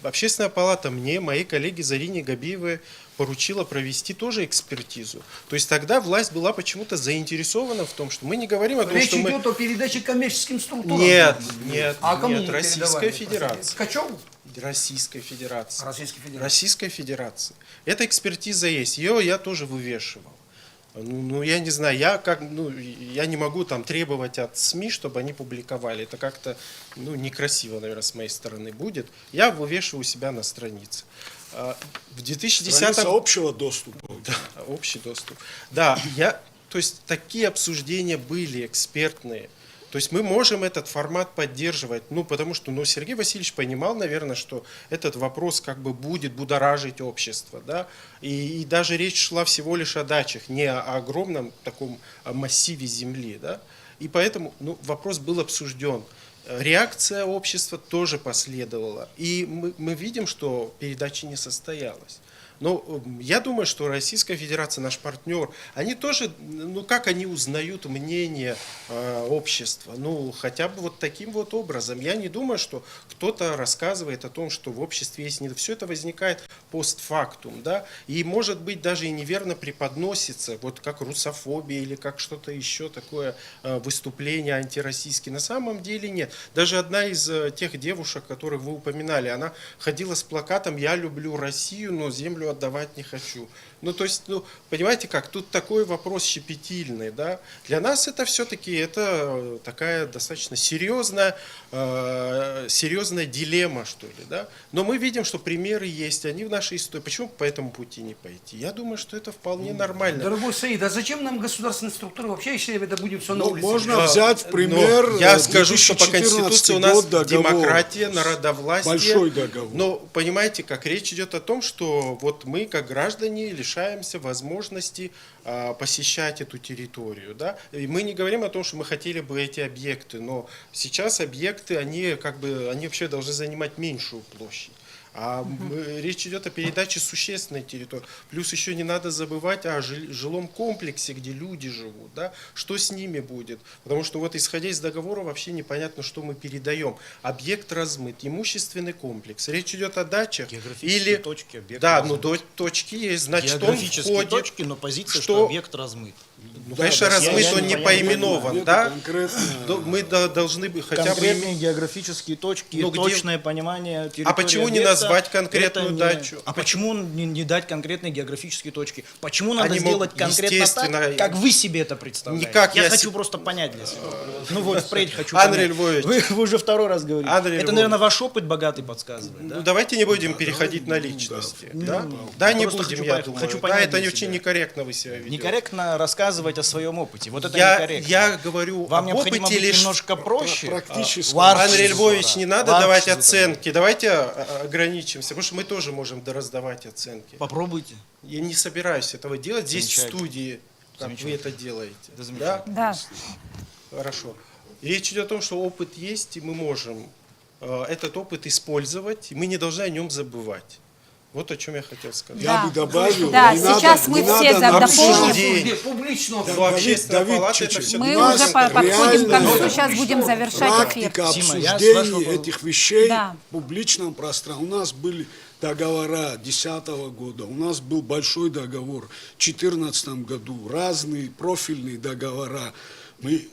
[SPEAKER 3] Общественная палата мне, моей коллеге Зарине Габиевой поручила провести тоже экспертизу. То есть тогда власть была почему-то заинтересована в том, что мы не говорим о том,
[SPEAKER 6] Речь
[SPEAKER 3] что мы...
[SPEAKER 6] идет о передаче коммерческим структурам.
[SPEAKER 3] Нет, нет,
[SPEAKER 6] А кому
[SPEAKER 3] нет,
[SPEAKER 6] мы
[SPEAKER 3] Российская
[SPEAKER 6] передавали?
[SPEAKER 3] Федерация.
[SPEAKER 6] Ткачеву?
[SPEAKER 3] Российской Федерации.
[SPEAKER 6] Российской Федерации.
[SPEAKER 3] Российской Федерации. Эта экспертиза есть, ее я тоже вывешивал. Ну, я не знаю, я не могу там требовать от СМИ, чтобы они публиковали. Это как-то, некрасиво, наверное, с моей стороны будет. Я вывешиваю себя на странице. В 2010
[SPEAKER 4] Страница общего доступа.
[SPEAKER 3] Да, общий доступ. Да, то есть такие обсуждения были экспертные. То есть мы можем этот формат поддерживать, потому что Сергей Васильевич понимал, наверное, что этот вопрос как бы будет будоражить общество, да, и даже речь шла всего лишь о дачах, не о огромном таком массиве земли, да, и поэтому вопрос был обсужден. Реакция общества тоже последовала, и мы видим, что передача не состоялась. Но я думаю, что Российская Федерация, наш партнер, они тоже, как они узнают мнение общества? Хотя бы вот таким вот образом. Я не думаю, что кто-то рассказывает о том, что в обществе есть не... Все это возникает постфактум, да, и может быть даже и неверно преподносится, вот как русофобия или как что-то еще такое выступление антироссийские. На самом деле нет. Даже одна из тех девушек, которых вы упоминали, она ходила с плакатом «Я люблю Россию, но землю отдавать не хочу». То есть, понимаете как, тут такой вопрос щепетильный, да. Для нас это все-таки такая достаточно серьезная дилемма, что ли, да. Но мы видим, что примеры есть, они в нашей истории. Почему по этому пути не пойти? Я думаю, что это вполне нормально.
[SPEAKER 6] Дорогой Саид, а зачем нам государственные структуры вообще, если это будем все на улице?
[SPEAKER 4] Можно взять в пример
[SPEAKER 3] я скажу, что по
[SPEAKER 4] 2014
[SPEAKER 3] Конституции у нас
[SPEAKER 4] договор.
[SPEAKER 3] демократия, народовластие.
[SPEAKER 4] Большой договор.
[SPEAKER 3] Но понимаете, как речь идет о том, что вот мы, как граждане, лишаемся возможности посещать эту территорию. Да? И мы не говорим о том, что мы хотели бы эти объекты, но сейчас объекты, они вообще должны занимать меньшую площадь. Речь идет о передаче существенной территории. Плюс еще не надо забывать о жилом комплексе, где люди живут. Да? Что с ними будет? Потому что вот исходя из договора вообще непонятно, что мы передаем. Объект размыт, имущественный комплекс. Речь идет о дачах.
[SPEAKER 5] Географические точки объекта.
[SPEAKER 3] Да,
[SPEAKER 5] размыт.
[SPEAKER 3] точки есть. Значит, он
[SPEAKER 5] Географические
[SPEAKER 3] входит...
[SPEAKER 5] точки, но позиция, что объект размыт.
[SPEAKER 3] Конечно, размыт, он не поименован, да?
[SPEAKER 4] Конкретно.
[SPEAKER 3] Мы должны бы хотя бы...
[SPEAKER 5] Конкретные географические точки,
[SPEAKER 3] Ну, где-
[SPEAKER 5] точное понимание территории
[SPEAKER 3] А почему не
[SPEAKER 5] объекта,
[SPEAKER 3] назвать конкретную
[SPEAKER 5] это не-
[SPEAKER 3] дачу?
[SPEAKER 5] А почему не дать конкретные географические точки? Почему надо
[SPEAKER 3] Они
[SPEAKER 5] сделать
[SPEAKER 3] могут,
[SPEAKER 5] конкретно
[SPEAKER 3] естественно,
[SPEAKER 5] так, как вы себе это представляете?
[SPEAKER 3] никак
[SPEAKER 5] я
[SPEAKER 3] я
[SPEAKER 5] хочу
[SPEAKER 3] се-
[SPEAKER 5] просто понять для себя. Впредь хочу
[SPEAKER 3] Андрей
[SPEAKER 5] понять.
[SPEAKER 3] Львович.
[SPEAKER 5] Вы уже второй раз говорите.
[SPEAKER 3] Андрей
[SPEAKER 5] Это,
[SPEAKER 3] Львович.
[SPEAKER 5] наверное, ваш опыт богатый подсказывает, да?
[SPEAKER 3] Давайте не будем переходить на личности. Да, не
[SPEAKER 5] просто
[SPEAKER 3] будем,
[SPEAKER 5] хочу
[SPEAKER 3] я
[SPEAKER 5] понять-
[SPEAKER 3] думаю.
[SPEAKER 5] хочу
[SPEAKER 3] Да,
[SPEAKER 5] понять
[SPEAKER 3] это
[SPEAKER 5] для
[SPEAKER 3] очень
[SPEAKER 5] себя.
[SPEAKER 3] некорректно вы себя ведете.
[SPEAKER 5] Некорректно рассказывать о своем опыте. Вот это
[SPEAKER 3] Я
[SPEAKER 5] некорректно.
[SPEAKER 3] говорю
[SPEAKER 5] Вам
[SPEAKER 3] об
[SPEAKER 5] необходимо
[SPEAKER 3] опыте
[SPEAKER 5] быть
[SPEAKER 3] лишь...
[SPEAKER 5] немножко проще.
[SPEAKER 4] Практически.
[SPEAKER 5] Варчиз,
[SPEAKER 3] Андрей Львович,
[SPEAKER 5] да.
[SPEAKER 3] не надо
[SPEAKER 5] Варчиз
[SPEAKER 3] давать
[SPEAKER 5] это
[SPEAKER 3] оценки. Давайте ограничимся, потому что мы тоже можем раздавать оценки.
[SPEAKER 5] Попробуйте.
[SPEAKER 3] Я не собираюсь этого делать здесь в
[SPEAKER 5] Замечательно.
[SPEAKER 3] студии, как вы это делаете.
[SPEAKER 5] Да, замечательно.
[SPEAKER 1] Да.
[SPEAKER 3] Хорошо. Речь идет о том, что опыт есть, и мы можем этот опыт использовать, и мы не должны о нем забывать. Вот о чем я хотел сказать.
[SPEAKER 4] Я бы добавил,
[SPEAKER 1] Да,
[SPEAKER 4] не
[SPEAKER 1] сейчас
[SPEAKER 4] надо,
[SPEAKER 1] мы
[SPEAKER 4] не
[SPEAKER 1] все
[SPEAKER 4] надо нам
[SPEAKER 1] дополним.
[SPEAKER 3] обсуждение.
[SPEAKER 6] Публично.
[SPEAKER 3] Ну, общественная
[SPEAKER 4] Давид,
[SPEAKER 3] палата это
[SPEAKER 4] чуть-чуть.
[SPEAKER 3] все.
[SPEAKER 1] Мы
[SPEAKER 4] У нас
[SPEAKER 1] уже подходим к концу,
[SPEAKER 4] реальная
[SPEAKER 1] сейчас будем завершать эфир.
[SPEAKER 4] практика
[SPEAKER 5] Тима, я с
[SPEAKER 4] обсуждения
[SPEAKER 5] вашего-
[SPEAKER 4] этих вещей
[SPEAKER 1] Да.
[SPEAKER 4] в публичном пространстве. У нас были договора 2010 года, у нас был большой договор в 2014 году, разные профильные договора.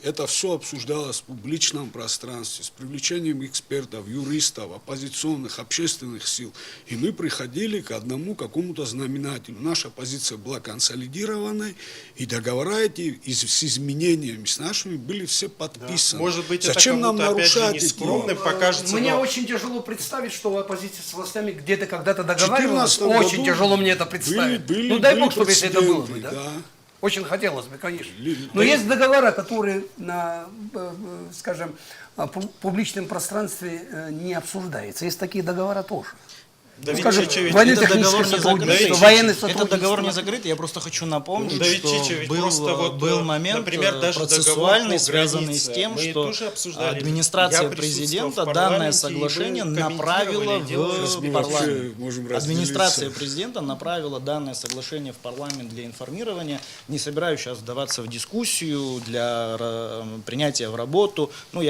[SPEAKER 4] Это все обсуждалось в публичном пространстве с привлечением экспертов, юристов, оппозиционных, общественных сил. И мы приходили к одному какому-то знаменателю. Наша позиция была консолидированной, и договора эти с изменениями, с нашими, были все подписаны.
[SPEAKER 3] Может быть,
[SPEAKER 4] Зачем
[SPEAKER 3] это
[SPEAKER 4] нам
[SPEAKER 3] кому-то, опять же,
[SPEAKER 4] нарушать эти...
[SPEAKER 3] нескромным покажется.
[SPEAKER 6] Мне
[SPEAKER 3] но-
[SPEAKER 6] очень тяжело представить, что оппозиция с властями где-то когда-то договаривалась.
[SPEAKER 4] 14
[SPEAKER 6] Очень
[SPEAKER 4] году
[SPEAKER 6] тяжело мне это представить.
[SPEAKER 4] были
[SPEAKER 6] Ну дай бог, чтобы если это было бы,
[SPEAKER 4] прецеденты,
[SPEAKER 6] да? Очень хотелось бы, конечно.
[SPEAKER 4] Были.
[SPEAKER 6] Но есть договора, которые на, скажем, публичном пространстве не обсуждаются. Есть такие договора тоже.
[SPEAKER 3] Давид
[SPEAKER 6] Скажем,
[SPEAKER 3] Чичевич,
[SPEAKER 6] военно-техническое
[SPEAKER 5] этот договор не
[SPEAKER 6] сотрудничество,
[SPEAKER 3] закрыт.
[SPEAKER 6] военное
[SPEAKER 5] Этот
[SPEAKER 6] сотрудничество.
[SPEAKER 5] договор не закрыт, я просто хочу напомнить,
[SPEAKER 3] Давид
[SPEAKER 5] что
[SPEAKER 3] Чичевич, просто вот,
[SPEAKER 5] был момент
[SPEAKER 3] например, даже
[SPEAKER 5] процессуальный,
[SPEAKER 3] договор по
[SPEAKER 5] связанный
[SPEAKER 3] границе.
[SPEAKER 5] с тем,
[SPEAKER 3] Мы
[SPEAKER 5] что
[SPEAKER 3] тоже обсуждали.
[SPEAKER 5] администрация
[SPEAKER 3] Я присутствовал
[SPEAKER 5] президента
[SPEAKER 3] в
[SPEAKER 5] данное
[SPEAKER 3] парламенте, и вы
[SPEAKER 5] соглашение
[SPEAKER 3] комментировали
[SPEAKER 5] направила
[SPEAKER 3] дело.
[SPEAKER 4] Сейчас мы
[SPEAKER 5] в
[SPEAKER 4] вообще
[SPEAKER 5] парламент.
[SPEAKER 4] можем разделиться.
[SPEAKER 5] Администрация президента направила данное соглашение в парламент для информирования. Не собираюсь сейчас вдаваться в дискуссию для принятия в работу. Ну,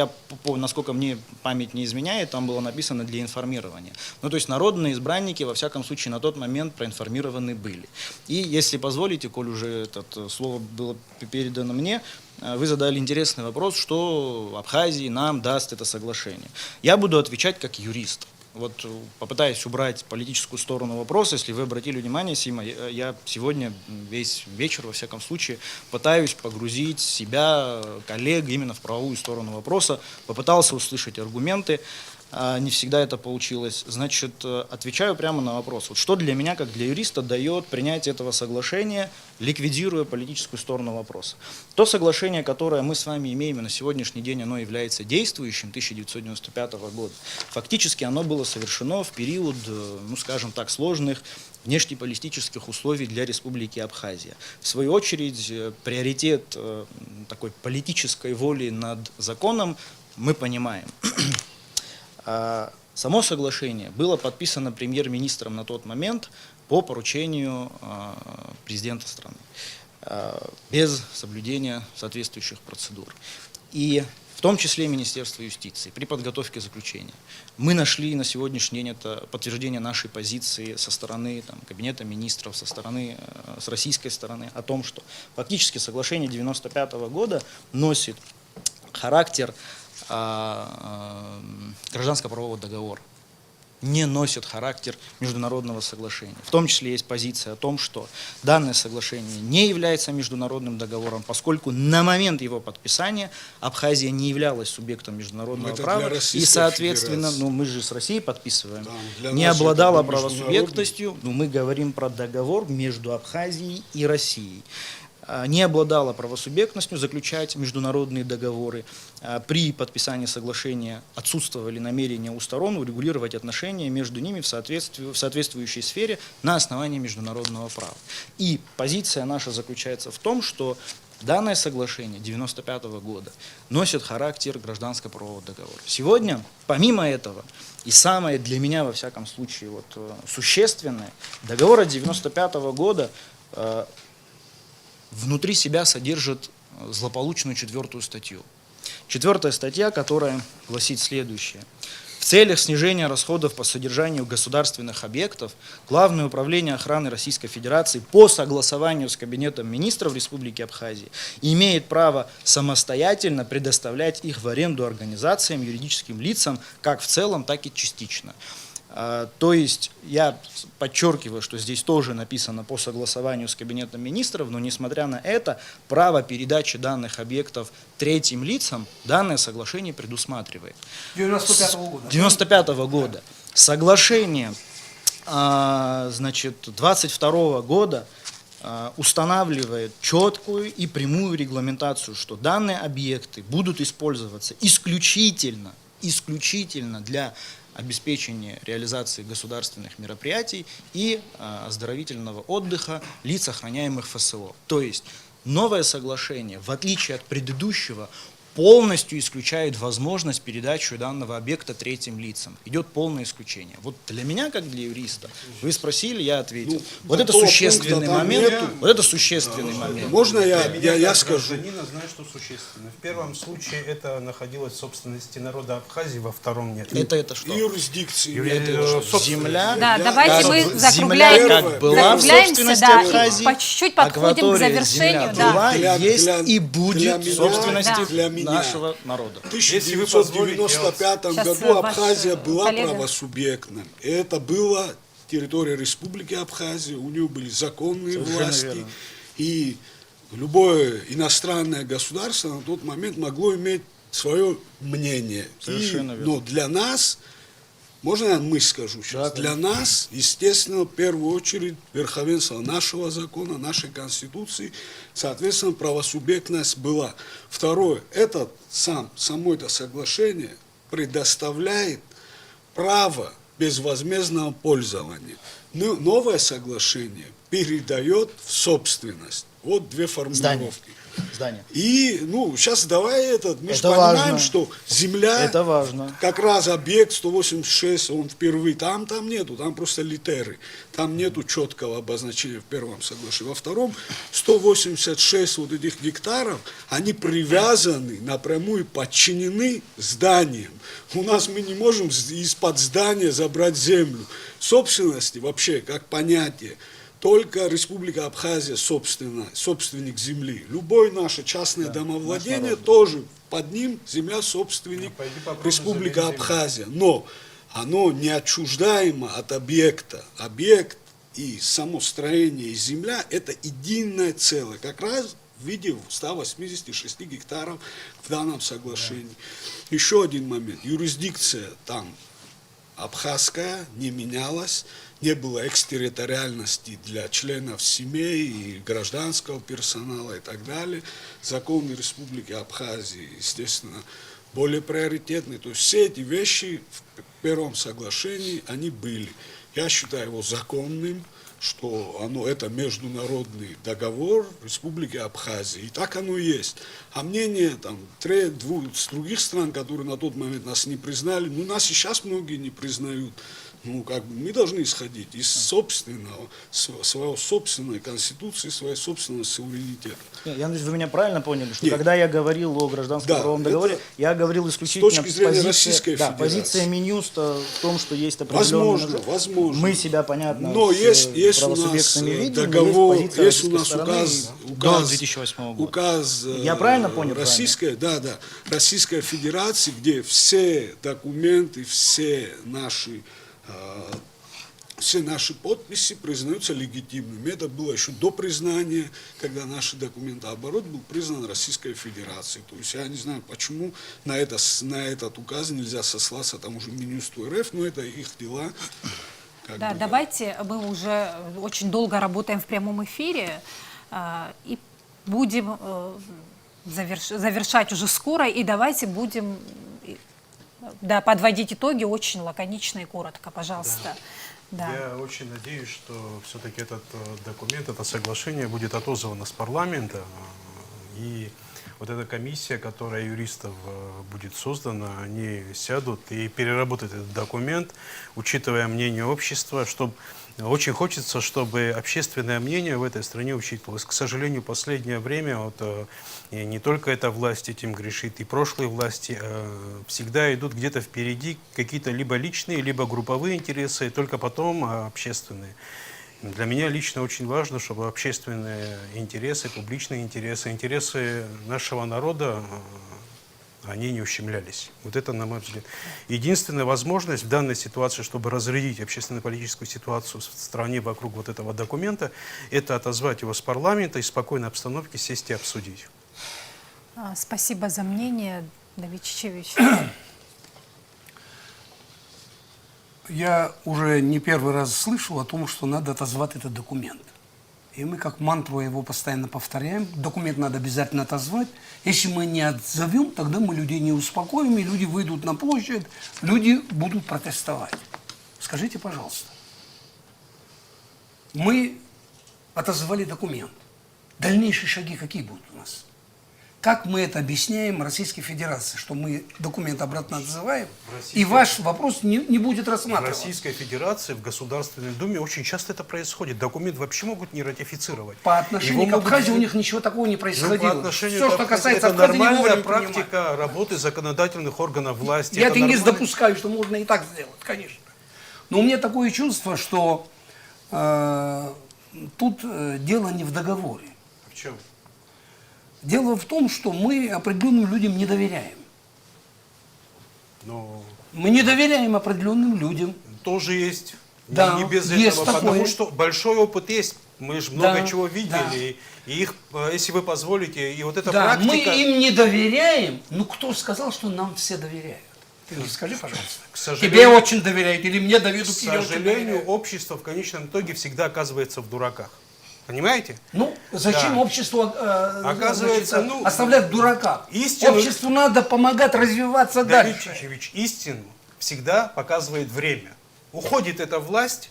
[SPEAKER 5] насколько мне память не изменяет, там было написано для информирования. Ну, то есть народные избранники, во всяком случае, на тот момент проинформированы были. И, если позволите, коль уже это слово было передано мне, вы задали интересный вопрос, что Абхазии нам даст это соглашение. Я буду отвечать как юрист. Вот попытаюсь убрать политическую сторону вопроса. Если вы обратили внимание, Сима, я сегодня весь вечер, во всяком случае, пытаюсь погрузить себя, коллег, именно в правовую сторону вопроса. Попытался услышать аргументы. Не всегда это получилось. Значит, отвечаю прямо на вопрос. Вот что для меня, как для юриста, дает принятие этого соглашения, ликвидируя политическую сторону вопроса? То соглашение, которое мы с вами имеем, и на сегодняшний день оно является действующим, 1995 года, фактически оно было совершено в период, ну скажем так, сложных внешнеполитических условий для Республики Абхазия. В свою очередь, приоритет такой политической воли над законом мы понимаем. Само соглашение было подписано премьер-министром на тот момент по поручению президента страны, без соблюдения соответствующих процедур. И в том числе Министерство юстиции при подготовке заключения. Мы нашли на сегодняшний день это подтверждение нашей позиции со стороны Кабинета министров, с российской стороны, о том, что фактически соглашение 1995 года носит характер гражданско-правового договора, не носит характер международного соглашения. В том числе есть позиция о том, что данное соглашение не является международным договором, поскольку на момент его подписания Абхазия не являлась субъектом международного права, и, соответственно, мы же с Россией подписываем, не обладала правосубъектностью, мы говорим про договор между Абхазией и Россией. Не обладала правосубъектностью заключать международные договоры. При подписании соглашения отсутствовали намерения у сторон урегулировать отношения между ними в соответствующей сфере на основании международного права. И позиция наша заключается в том, что данное соглашение 1995 года носит характер гражданско-правового договора. Сегодня, помимо этого, и самое для меня, во всяком случае, существенное, договор от 1995 года внутри себя содержит злополучную 4-ю статью. 4-я статья, которая гласит следующее. В целях снижения расходов по содержанию государственных объектов Главное управление охраны Российской Федерации по согласованию с Кабинетом министров Республики Абхазия имеет право самостоятельно предоставлять их в аренду организациям, юридическим лицам, как в целом, так и частично. То есть я подчеркиваю, что здесь тоже написано по согласованию с Кабинетом министров, но несмотря на это, право передачи данных объектов третьим лицам данное соглашение предусматривает.
[SPEAKER 6] 95-го года.
[SPEAKER 5] 95-го года. Соглашение 22 года устанавливает четкую и прямую регламентацию, что данные объекты будут использоваться исключительно для обеспечения реализации государственных мероприятий и оздоровительного отдыха лиц, охраняемых ФСО. То есть новое соглашение, в отличие от предыдущего, полностью исключает возможность передачи данного объекта третьим лицам. Идет полное исключение. Вот для меня, как для юриста, вы спросили, я ответил. Вот это существенный момент. Вот это существенный момент.
[SPEAKER 4] Можно я скажу?
[SPEAKER 2] Нина знает, что существенно. В первом случае это находилось в собственности народа Абхазии, во втором нет.
[SPEAKER 5] Это что?
[SPEAKER 4] Юрисдикции.
[SPEAKER 5] Земля.
[SPEAKER 1] Да, давайте мы
[SPEAKER 5] Земля
[SPEAKER 1] закругляем,
[SPEAKER 5] как была в собственности
[SPEAKER 1] да,
[SPEAKER 5] Абхазии,
[SPEAKER 1] и по чуть-чуть подходим к
[SPEAKER 5] акватория
[SPEAKER 1] завершению.
[SPEAKER 5] земля была,
[SPEAKER 4] Для-
[SPEAKER 5] есть
[SPEAKER 4] для-
[SPEAKER 5] и будет
[SPEAKER 4] для
[SPEAKER 5] в собственности
[SPEAKER 4] меня- для меня.
[SPEAKER 5] нашего народа.
[SPEAKER 4] В
[SPEAKER 2] Если вы позволите,
[SPEAKER 4] 1995
[SPEAKER 1] Сейчас,
[SPEAKER 4] году
[SPEAKER 1] ваш
[SPEAKER 4] Абхазия была
[SPEAKER 1] коллега.
[SPEAKER 4] правосубъектным. Это была территория Республики Абхазия, у нее были законные
[SPEAKER 5] Совершенно
[SPEAKER 4] власти.
[SPEAKER 5] верно.
[SPEAKER 4] И любое иностранное государство на тот момент могло иметь свое мнение.
[SPEAKER 5] Совершенно верно.
[SPEAKER 4] Но для нас, можно я мысль скажу сейчас?
[SPEAKER 5] Да,
[SPEAKER 4] Для нас, естественно, в первую очередь, верховенство нашего закона, нашей Конституции, соответственно, правосубъектность была. Второе, само это соглашение предоставляет право безвозмездного пользования. Но новое соглашение передает в собственность. Вот две формулировки.
[SPEAKER 5] Здание.
[SPEAKER 4] И, сейчас давай мы же
[SPEAKER 5] Это
[SPEAKER 4] понимаем,
[SPEAKER 5] важно.
[SPEAKER 4] что земля,
[SPEAKER 5] Это важно.
[SPEAKER 4] как раз объект 186, он впервые, там нету, там просто литеры, там нету четкого обозначения в первом соглашении. Во втором 186 вот этих гектаров, они привязаны, напрямую подчинены зданиям. У нас мы не можем из-под здания забрать землю. Собственности вообще, как понятие, только Республика Абхазия собственник земли. Любое наше частное домовладение тоже под ним земля собственник Республика Абхазия. Но оно не отчуждаемо от объекта. Объект и само строение и земля – это единое целое. Как раз в виде 186 гектаров в данном соглашении. Еще один момент. Юрисдикция там абхазская не менялась. Не было экстерриториальности для членов семей и гражданского персонала и так далее. Законы Республики Абхазии, естественно, более приоритетны. То есть все эти вещи в первом соглашении, они были. Я считаю его законным, что это международный договор Республики Абхазия. И так оно и есть. А мнение с других стран, которые на тот момент нас не признали, нас и сейчас многие не признают. Мы должны исходить из своего собственной конституции, своего собственного суверенитета.
[SPEAKER 5] Я надеюсь, вы меня правильно поняли, что
[SPEAKER 4] Нет.
[SPEAKER 5] когда я говорил о гражданском правовом договоре, я говорил исключительно
[SPEAKER 4] с точки зрения Российской Федерации.
[SPEAKER 5] позиция Минюста в том, что есть определенные...
[SPEAKER 4] Возможно.
[SPEAKER 5] Мы себя, понятно,
[SPEAKER 4] Но есть у нас
[SPEAKER 5] правосубъектами видим, но
[SPEAKER 4] договор,
[SPEAKER 5] есть позиция
[SPEAKER 4] есть у нас
[SPEAKER 5] российской
[SPEAKER 4] указ
[SPEAKER 5] до 2008 года.
[SPEAKER 4] указ
[SPEAKER 5] Я правильно понял
[SPEAKER 4] Российской Федерации, где все документы, все наши подписи признаются легитимными. Это было еще до признания, когда наши документы, оборот был признан Российской Федерацией. То есть я не знаю, почему на этот указ нельзя сослаться тому же Минюсту РФ, но это их дела.
[SPEAKER 1] Давайте, мы уже очень долго работаем в прямом эфире и будем завершать уже скоро, и давайте будем подводить итоги очень лаконично и коротко, пожалуйста. Да.
[SPEAKER 2] Я очень надеюсь, что все-таки этот документ, это соглашение будет отозвано с парламента, и вот эта комиссия, которая юристов будет создана, они сядут и переработают этот документ, учитывая мнение общества, чтобы очень хочется, чтобы общественное мнение в этой стране учитывалось. К сожалению, в последнее время не только эта власть этим грешит, и прошлые власти всегда идут где-то впереди какие-то либо личные, либо групповые интересы, и только потом общественные. Для меня лично очень важно, чтобы общественные интересы, публичные интересы, интересы нашего народа, они не ущемлялись. Вот это, на мой взгляд, единственная возможность в данной ситуации, чтобы разрядить общественно-политическую ситуацию в стране вокруг вот этого документа, это отозвать его с парламента и в спокойной обстановке сесть и обсудить.
[SPEAKER 1] Спасибо за мнение, Давид Чичевич.
[SPEAKER 6] Я уже не первый раз слышал о том, что надо отозвать этот документ. И мы как мантру его постоянно повторяем. Документ надо обязательно отозвать. Если мы не отзовем, тогда мы людей не успокоим, и люди выйдут на площадь, люди будут протестовать. Скажите, пожалуйста, мы отозвали документ. Дальнейшие шаги какие будут у нас? Как мы это объясняем Российской Федерации, что мы документ обратно отзываем, и ваш вопрос не будет
[SPEAKER 2] В
[SPEAKER 6] рассматриваться?
[SPEAKER 2] Российской Федерации, в Государственной Думе очень часто это происходит. Документ вообще могут не ратифицировать.
[SPEAKER 6] По отношению
[SPEAKER 2] Его
[SPEAKER 6] к Абхазии
[SPEAKER 2] могут-
[SPEAKER 6] у них ничего такого не
[SPEAKER 2] Ну,
[SPEAKER 6] происходило.
[SPEAKER 2] по отношению
[SPEAKER 6] Все,
[SPEAKER 2] к
[SPEAKER 6] что
[SPEAKER 2] Абхазии,
[SPEAKER 6] касается
[SPEAKER 2] это
[SPEAKER 6] Абхазии,
[SPEAKER 2] нормальная
[SPEAKER 6] вовремя
[SPEAKER 2] практика
[SPEAKER 6] принимать.
[SPEAKER 2] работы законодательных органов власти.
[SPEAKER 6] Я
[SPEAKER 2] Это
[SPEAKER 6] теннис
[SPEAKER 2] нормально.
[SPEAKER 6] допускаю, что можно и так сделать, конечно. Но у меня такое чувство, что тут дело не в договоре.
[SPEAKER 2] В чем?
[SPEAKER 6] Дело в том, что мы определенным людям не доверяем.
[SPEAKER 2] Ну,
[SPEAKER 6] Мы не доверяем определенным людям.
[SPEAKER 2] тоже есть.
[SPEAKER 6] Да,
[SPEAKER 2] Не без
[SPEAKER 6] есть
[SPEAKER 2] этого,
[SPEAKER 6] такое.
[SPEAKER 2] потому что большой опыт есть. Мы же много
[SPEAKER 6] Да,
[SPEAKER 2] чего видели.
[SPEAKER 6] да.
[SPEAKER 2] И их, если вы позволите, и вот эта
[SPEAKER 6] Да, мы
[SPEAKER 2] практика...
[SPEAKER 6] им не доверяем. Ну, кто сказал, что нам все доверяют? Ты мне скажи, пожалуйста.
[SPEAKER 2] К сожалению-
[SPEAKER 6] Тебе очень доверяют или мне Давиду
[SPEAKER 2] К
[SPEAKER 6] Кирилловичу
[SPEAKER 2] сожалению,
[SPEAKER 6] доверяют?
[SPEAKER 2] общество в конечном итоге всегда оказывается в дураках. Понимаете?
[SPEAKER 6] Ну, зачем
[SPEAKER 2] Да.
[SPEAKER 6] обществу
[SPEAKER 2] Оказывается,
[SPEAKER 6] значит, оставлять в дураках?
[SPEAKER 2] истину-
[SPEAKER 6] Обществу надо помогать развиваться
[SPEAKER 2] Давид
[SPEAKER 6] дальше.
[SPEAKER 2] Чичевич, истину всегда показывает время. уходит эта власть,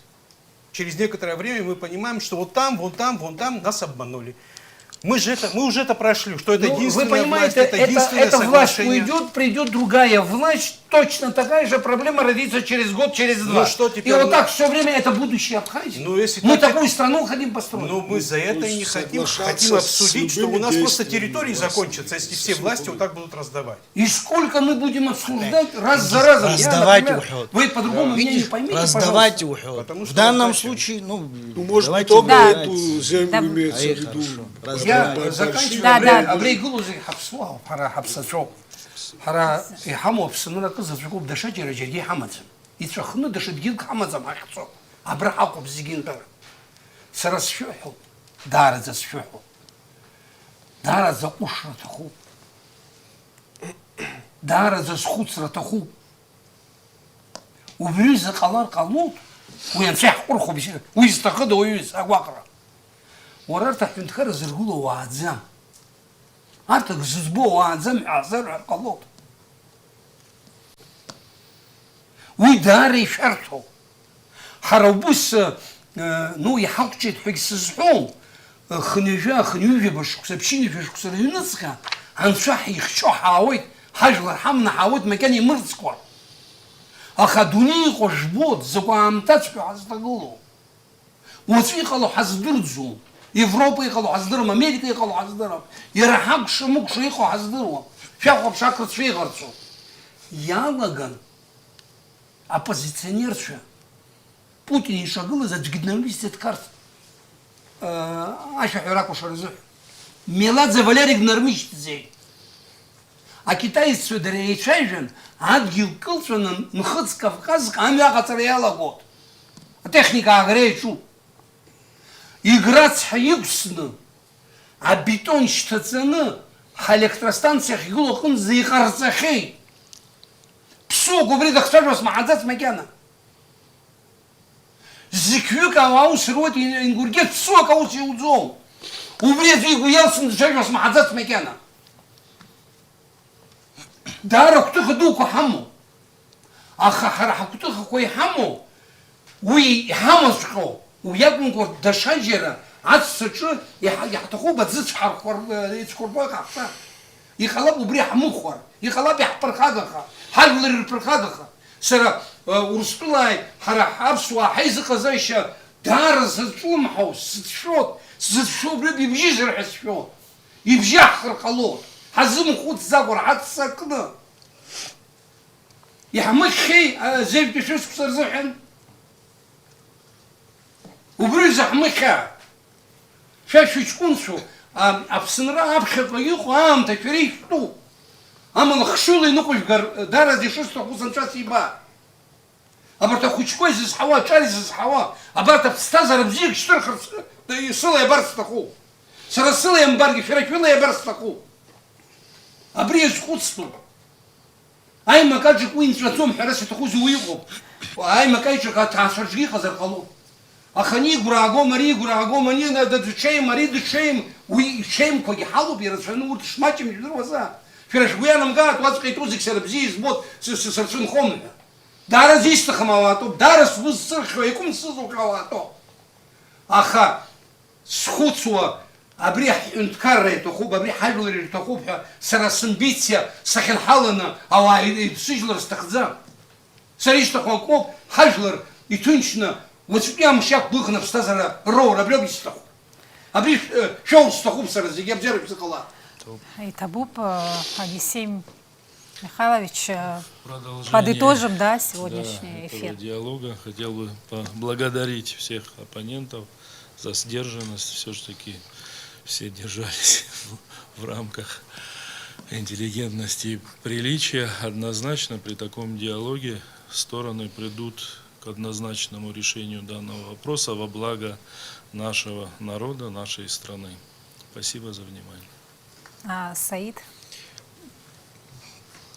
[SPEAKER 2] через некоторое время мы понимаем, что вот там, вон там, вон там нас обманули. Мы уже это прошли, что это
[SPEAKER 6] Ну,
[SPEAKER 2] единственная
[SPEAKER 6] вы понимаете,
[SPEAKER 2] власть, это единственное
[SPEAKER 6] эта власть
[SPEAKER 2] соглашение.
[SPEAKER 6] уйдет, придет другая власть, точно такая же проблема родится через год, через два.
[SPEAKER 2] что
[SPEAKER 6] И
[SPEAKER 2] теперь
[SPEAKER 6] вот
[SPEAKER 2] мы-
[SPEAKER 6] так все время это будущее Абхазии.
[SPEAKER 2] Ну, если
[SPEAKER 6] Мы
[SPEAKER 2] так-
[SPEAKER 6] такую страну хотим построить.
[SPEAKER 2] Но мы за это и не хотим,
[SPEAKER 4] соглашаться
[SPEAKER 2] хотим
[SPEAKER 4] с
[SPEAKER 2] обсудить, что у
[SPEAKER 4] любыми
[SPEAKER 2] нас просто
[SPEAKER 4] действиями
[SPEAKER 2] территории
[SPEAKER 4] власти,
[SPEAKER 2] закончатся, если все власти вот так будут раздавать.
[SPEAKER 6] И сколько мы будем обсуждать раз за разом.
[SPEAKER 8] Раздавать
[SPEAKER 6] Я, например,
[SPEAKER 8] уход.
[SPEAKER 6] Вы по-другому меня не
[SPEAKER 8] Видишь,
[SPEAKER 6] поймите,
[SPEAKER 8] раздавать
[SPEAKER 6] пожалуйста.
[SPEAKER 8] уход.
[SPEAKER 2] Потому
[SPEAKER 8] В
[SPEAKER 2] что
[SPEAKER 8] данном
[SPEAKER 2] зачем?
[SPEAKER 8] случае, ну,
[SPEAKER 4] Ну, может, не
[SPEAKER 8] давайте
[SPEAKER 4] только
[SPEAKER 1] Да.
[SPEAKER 4] эту землю
[SPEAKER 1] Да.
[SPEAKER 4] имеется в
[SPEAKER 8] Ай,
[SPEAKER 4] виду.
[SPEAKER 8] хорошо.
[SPEAKER 6] Я заканчиваю.
[SPEAKER 1] Да, да.
[SPEAKER 6] Абрей Гулузи Хапсуа, Хара Хапсачо. Хара и Хамо Псанура Казачо, Дашати Раджаги Хамадзам. И Трахну Дашадгил Хамадзам Ахцо. Абрахаку Бзигинбер. Сарасшуху. Дара за Сшуху. Дара за Ушратаху. Дара за Схуцратаху. وبيوز قلار قلوط وينفح قرخو ويستقدوا ويساقوا ورارتح بنتخرج زرقوله وعزام عارتك ززبوه وعزام عزار قلوط ويداري شرطه حربوس نو يحقش حق سزحوم خنجا خنيوجي باش كسبشيني باش كسر ينسكا عن صح يخشو حاويت حاجة رحمنا حاويت مكان يمرسكوا أخدوني قشبوت زقام تاتشو حزتقولو وفي قالوا حزدرزو يوروبا يقالوا حزدرهم أمريكا يقالوا حزدرهم يرحق شموك شيخو حزدرهم شاخو بشاكرت في غرسو ياлаган оппозиционерша Путин и шагала за джигднамлистет карт Аша Хираку Шарзу Меладзе Валерик Нармич зей а китаец Федерейчайжен адгил кылсонын Нхыц Кавказ амяга царяла год техника агречу играть хаюксны а бетон штацаны электростанциях юлокын зыйхарцахей псу говорит ахтажос махадзац макяна зиквюк аваус роти ингургет псу акаус юдзом убрет вигу ялсын жажос махадзац макяна دارك تخدوك حمو أخا حرح كتوك كوي حمو وي حمصكو وياكم كور دشاجرة عدسة يحتخو بتزيد حرخور يتكور بوك عفا يخلب بريح مخور يخلب يحبر خادخا حل الربر خادخا سرا ورسطلاي حرح أبسوا حيزق زيشا دار زتشوم حوس ستشوت ستشوت بربي بيجيزر حسشوت يبجي أخر خلوط حزم خود زاغور عدسة كده يحمك خي زي بتشوش كسر زحن وبرز حمكها شاش يكون شو أبسنرا أبخط ويخو تكريش تو أما الخشولي نقول دار دي شوش تخوصن شاس يبا أبرت خوشكوي زي حوا شاري زي حوا أبرت بستازر بزيك شترخر يصلي يبرس تخو سرسلي ينبرجي شركولا يبرس تخو أبريز خودستو أي ما كانش كوين شلتهم حراسة تخوز ويقوم وأي ما كانش كاتعصر شيء خزر قلوب أخني غراغو مري غراغو مني نادد شيء مريض شيء وشيء كوي حلو بيرسفن ورد شماتي مش دروازا فيرش ويانا مقات واسقي توزك سربزيز بوت سرسن خم دار زيست خمواتو دار سوز سرخ ويكون سوز خمواتو أخا سخوتسوا أبريح انتكرر تخوب أبريح حجر تخوب سرسن بيتيا سخن حالنا أو سجلر استخدام سريش تخوب حجر يتنشنا وتبقى مشاك بلغنا بستازر رور أبريح بيستخوب أبريح شو استخوب سرزي يبجر بسقلا
[SPEAKER 1] Итабуп Одиссей Михайлович,
[SPEAKER 7] Продолжение,
[SPEAKER 1] подытожим, да, сегодняшний
[SPEAKER 7] этого
[SPEAKER 1] эфир.
[SPEAKER 7] диалога. Хотел бы поблагодарить всех оппонентов за сдержанность. Все-таки все держались в рамках интеллигентности и приличия. Однозначно при таком диалоге стороны придут к однозначному решению данного вопроса во благо нашего народа, нашей страны. Спасибо за внимание.
[SPEAKER 1] Саид?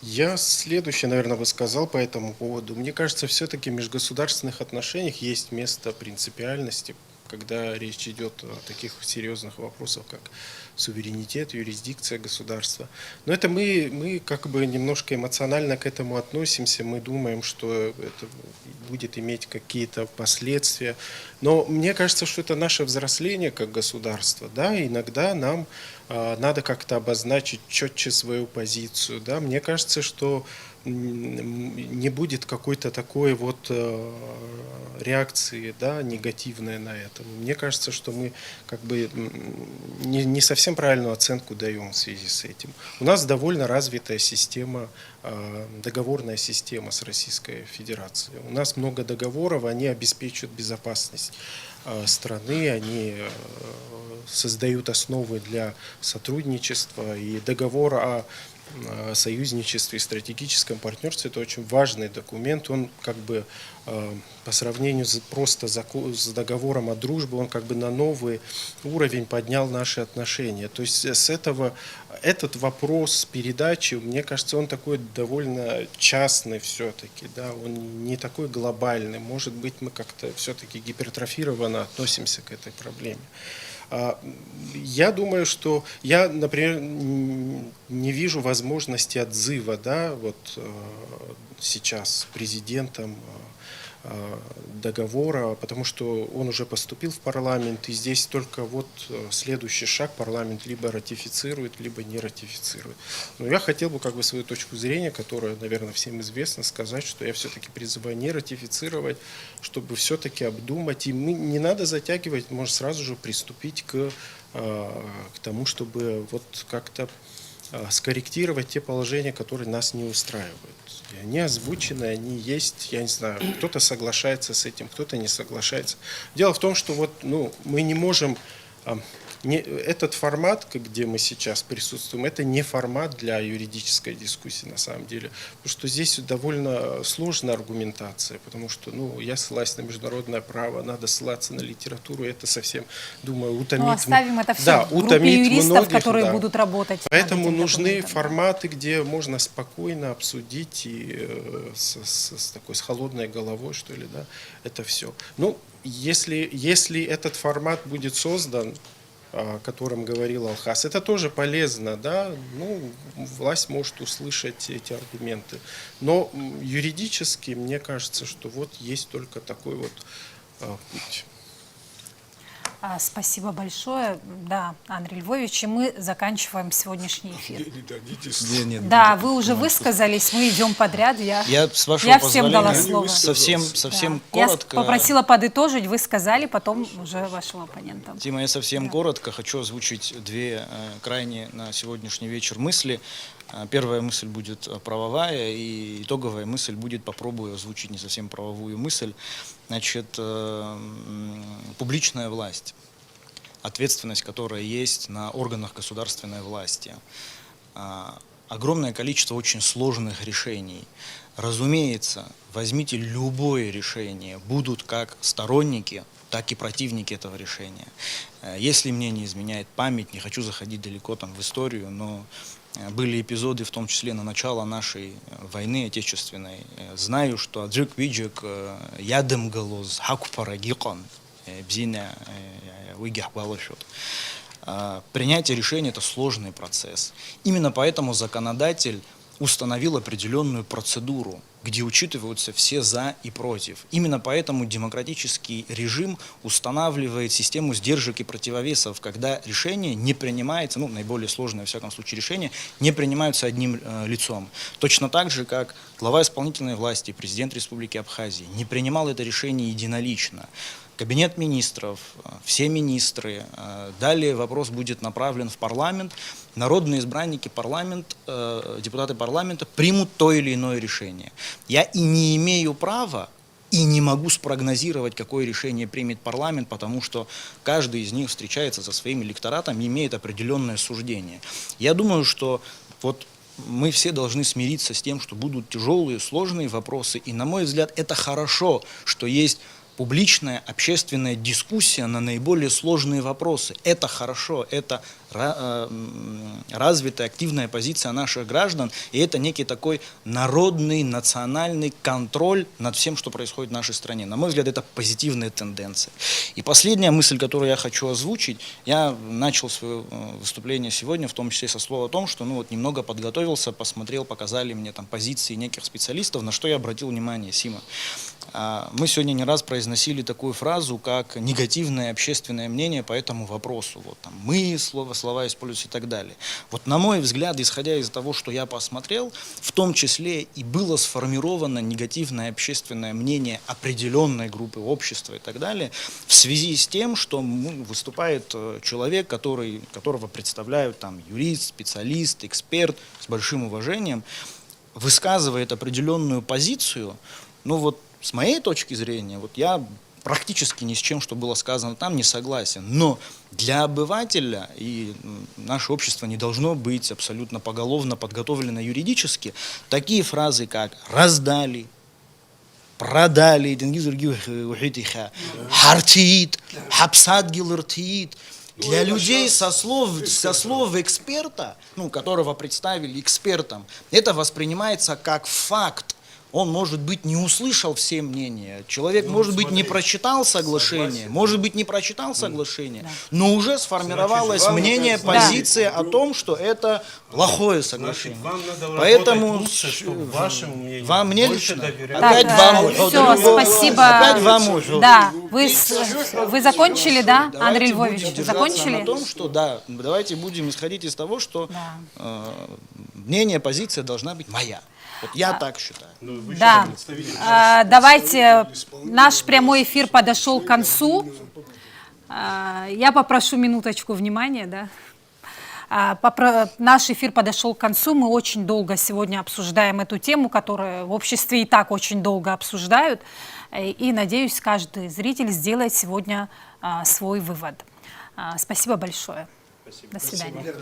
[SPEAKER 3] Я следующее, наверное, бы сказал по этому поводу. Мне кажется, все-таки в межгосударственных отношениях есть место принципиальности, когда речь идет о таких серьезных вопросах, как суверенитет, юрисдикция государства. Но это мы как бы немножко эмоционально к этому относимся. Мы думаем, что это будет иметь какие-то последствия. Но мне кажется, что это наше взросление как государство. Да? Иногда нам надо как-то обозначить четче свою позицию. Да? Мне кажется, что не будет какой-то такой вот реакции, да, негативной на это. Мне кажется, что мы как бы не совсем правильную оценку даем в связи с этим. У нас довольно развитая система, договорная система с Российской Федерацией. У нас много договоров, они обеспечивают безопасность страны, они создают основы для сотрудничества, и договор о союзничестве и стратегическом партнерстве — это очень важный документ. Он как бы по сравнению просто с договором о дружбе, он как бы на новый уровень поднял наши отношения. То есть с этого этот вопрос передачи, мне кажется, он такой довольно частный все-таки, да, он не такой глобальный. Может быть, мы как-то все-таки гипертрофированно относимся к этой проблеме. Я думаю, что я, например, не вижу возможности отзыва, да, вот сейчас президентом договора, потому что он уже поступил в парламент, и здесь только вот следующий шаг: парламент либо ратифицирует, либо не ратифицирует. Но я хотел бы как бы свою точку зрения, которая, наверное, всем известна, сказать, что я все-таки призываю не ратифицировать, чтобы все-таки обдумать, и не надо затягивать, может сразу же приступить к тому, чтобы вот как-то скорректировать те положения, которые нас не устраивают. И они озвучены, они есть, я не знаю, кто-то соглашается с этим, кто-то не соглашается. Дело в том, что вот, мы не можем... Этот формат, где мы сейчас присутствуем, это не формат для юридической дискуссии на самом деле. Потому что здесь довольно сложная аргументация, потому что я ссылаюсь на международное право, надо ссылаться на литературу, это совсем, думаю, утомит...
[SPEAKER 1] Ну, оставим это все
[SPEAKER 3] да,
[SPEAKER 1] в группе юристов,
[SPEAKER 3] многих,
[SPEAKER 1] которые
[SPEAKER 3] да.
[SPEAKER 1] будут работать.
[SPEAKER 3] Поэтому
[SPEAKER 1] над этим
[SPEAKER 3] нужны
[SPEAKER 1] документом.
[SPEAKER 3] форматы, где можно спокойно обсудить и с холодной головой, что ли, да, это все. Если этот формат будет создан, о котором говорил Алхас, это тоже полезно, да, власть может услышать эти аргументы. Но юридически, мне кажется, что вот есть только такой вот путь.
[SPEAKER 1] Спасибо большое, да, Андрей Львович, и мы заканчиваем сегодняшний эфир.
[SPEAKER 4] Не дадите
[SPEAKER 1] Да, вы уже высказались, мы идем подряд. Я
[SPEAKER 5] с вашего
[SPEAKER 1] всем дала
[SPEAKER 5] позволения,
[SPEAKER 1] слово.
[SPEAKER 5] совсем
[SPEAKER 1] Я
[SPEAKER 5] коротко.
[SPEAKER 1] попросила подытожить, вы сказали, потом уже вашего оппонента.
[SPEAKER 5] Тима, я совсем коротко хочу озвучить две крайне на сегодняшний вечер мысли. Первая мысль будет правовая, и итоговая мысль будет, попробую озвучить не совсем правовую мысль. Значит, публичная власть, ответственность, которая есть на органах государственной власти, огромное количество очень сложных решений. Разумеется, возьмите любое решение, будут как сторонники, так и противники этого решения. Если мне не изменяет память, не хочу заходить далеко там в историю, но были эпизоды, в том числе на начало нашей войны отечественной. Знаю, что Аджик Виджик ядом голос хакупарагикон бзина выгих балошот. Принятие решения — это сложный процесс. Именно поэтому законодатель установил определенную процедуру, где учитываются все «за» и «против». Именно поэтому демократический режим устанавливает систему сдержек и противовесов, когда решение не принимается, наиболее сложное, во всяком случае, решение, не принимаются одним лицом. Точно так же, как глава исполнительной власти, президент Республики Абхазия, не принимал это решение единолично. Кабинет министров, все министры. Далее вопрос будет направлен в парламент. Народные избранники, депутаты парламента примут то или иное решение. Я и не имею права, и не могу спрогнозировать, какое решение примет парламент, потому что каждый из них встречается со своим электоратом и имеет определенное суждение. Я думаю, что мы все должны смириться с тем, что будут тяжелые, сложные вопросы. И, на мой взгляд, это хорошо, что есть публичная общественная дискуссия на наиболее сложные вопросы. Это хорошо, это развитая, активная позиция наших граждан, и это некий такой народный, национальный контроль над всем, что происходит в нашей стране. На мой взгляд, это позитивная тенденция. И последняя мысль, которую я хочу озвучить, я начал свое выступление сегодня, в том числе со слова о том, что немного подготовился, посмотрел, показали мне там позиции неких специалистов, на что я обратил внимание, Сима. Мы сегодня не раз произносили такую фразу, как негативное общественное мнение по этому вопросу. Вот там мы, слова используются и так далее. Вот на мой взгляд, исходя из того, что я посмотрел, в том числе и было сформировано негативное общественное мнение определенной группы общества и так далее, в связи с тем, что выступает человек, которого представляют там юрист, специалист, эксперт с большим уважением, высказывает определенную позицию, с моей точки зрения, я практически ни с чем, что было сказано там, не согласен. Но для обывателя, и наше общество не должно быть абсолютно поголовно подготовлено юридически, такие фразы, как «раздали», «продали», «хартиит», «хапсад гилартиит», для людей со слов эксперта, которого представили экспертом, это воспринимается как факт. Он, может быть, не услышал все мнения. Человек, может быть, не прочитал соглашение, но уже сформировалось мнение, позиция о том, что это плохое соглашение.
[SPEAKER 2] Поэтому вашему мнению
[SPEAKER 5] вам не
[SPEAKER 2] больше
[SPEAKER 5] лично.
[SPEAKER 2] доверяют.
[SPEAKER 5] Опять вам.
[SPEAKER 1] Все, спасибо.
[SPEAKER 5] Опять вам.
[SPEAKER 1] Да, вы закончили, да, Андрей
[SPEAKER 5] Давайте будем
[SPEAKER 1] Львович?
[SPEAKER 5] держаться
[SPEAKER 1] Закончили?
[SPEAKER 5] на том, что давайте будем исходить из того, что мнение, позиция должна быть моя. Вот я так считаю.
[SPEAKER 1] Да, давайте, наш прямой эфир подошел к концу. Я попрошу минуточку внимания, да. Наш эфир подошел к концу, мы очень долго сегодня обсуждаем эту тему, которую в обществе и так очень долго обсуждают, и, надеюсь, каждый зритель сделает сегодня свой вывод. Спасибо большое. До свидания.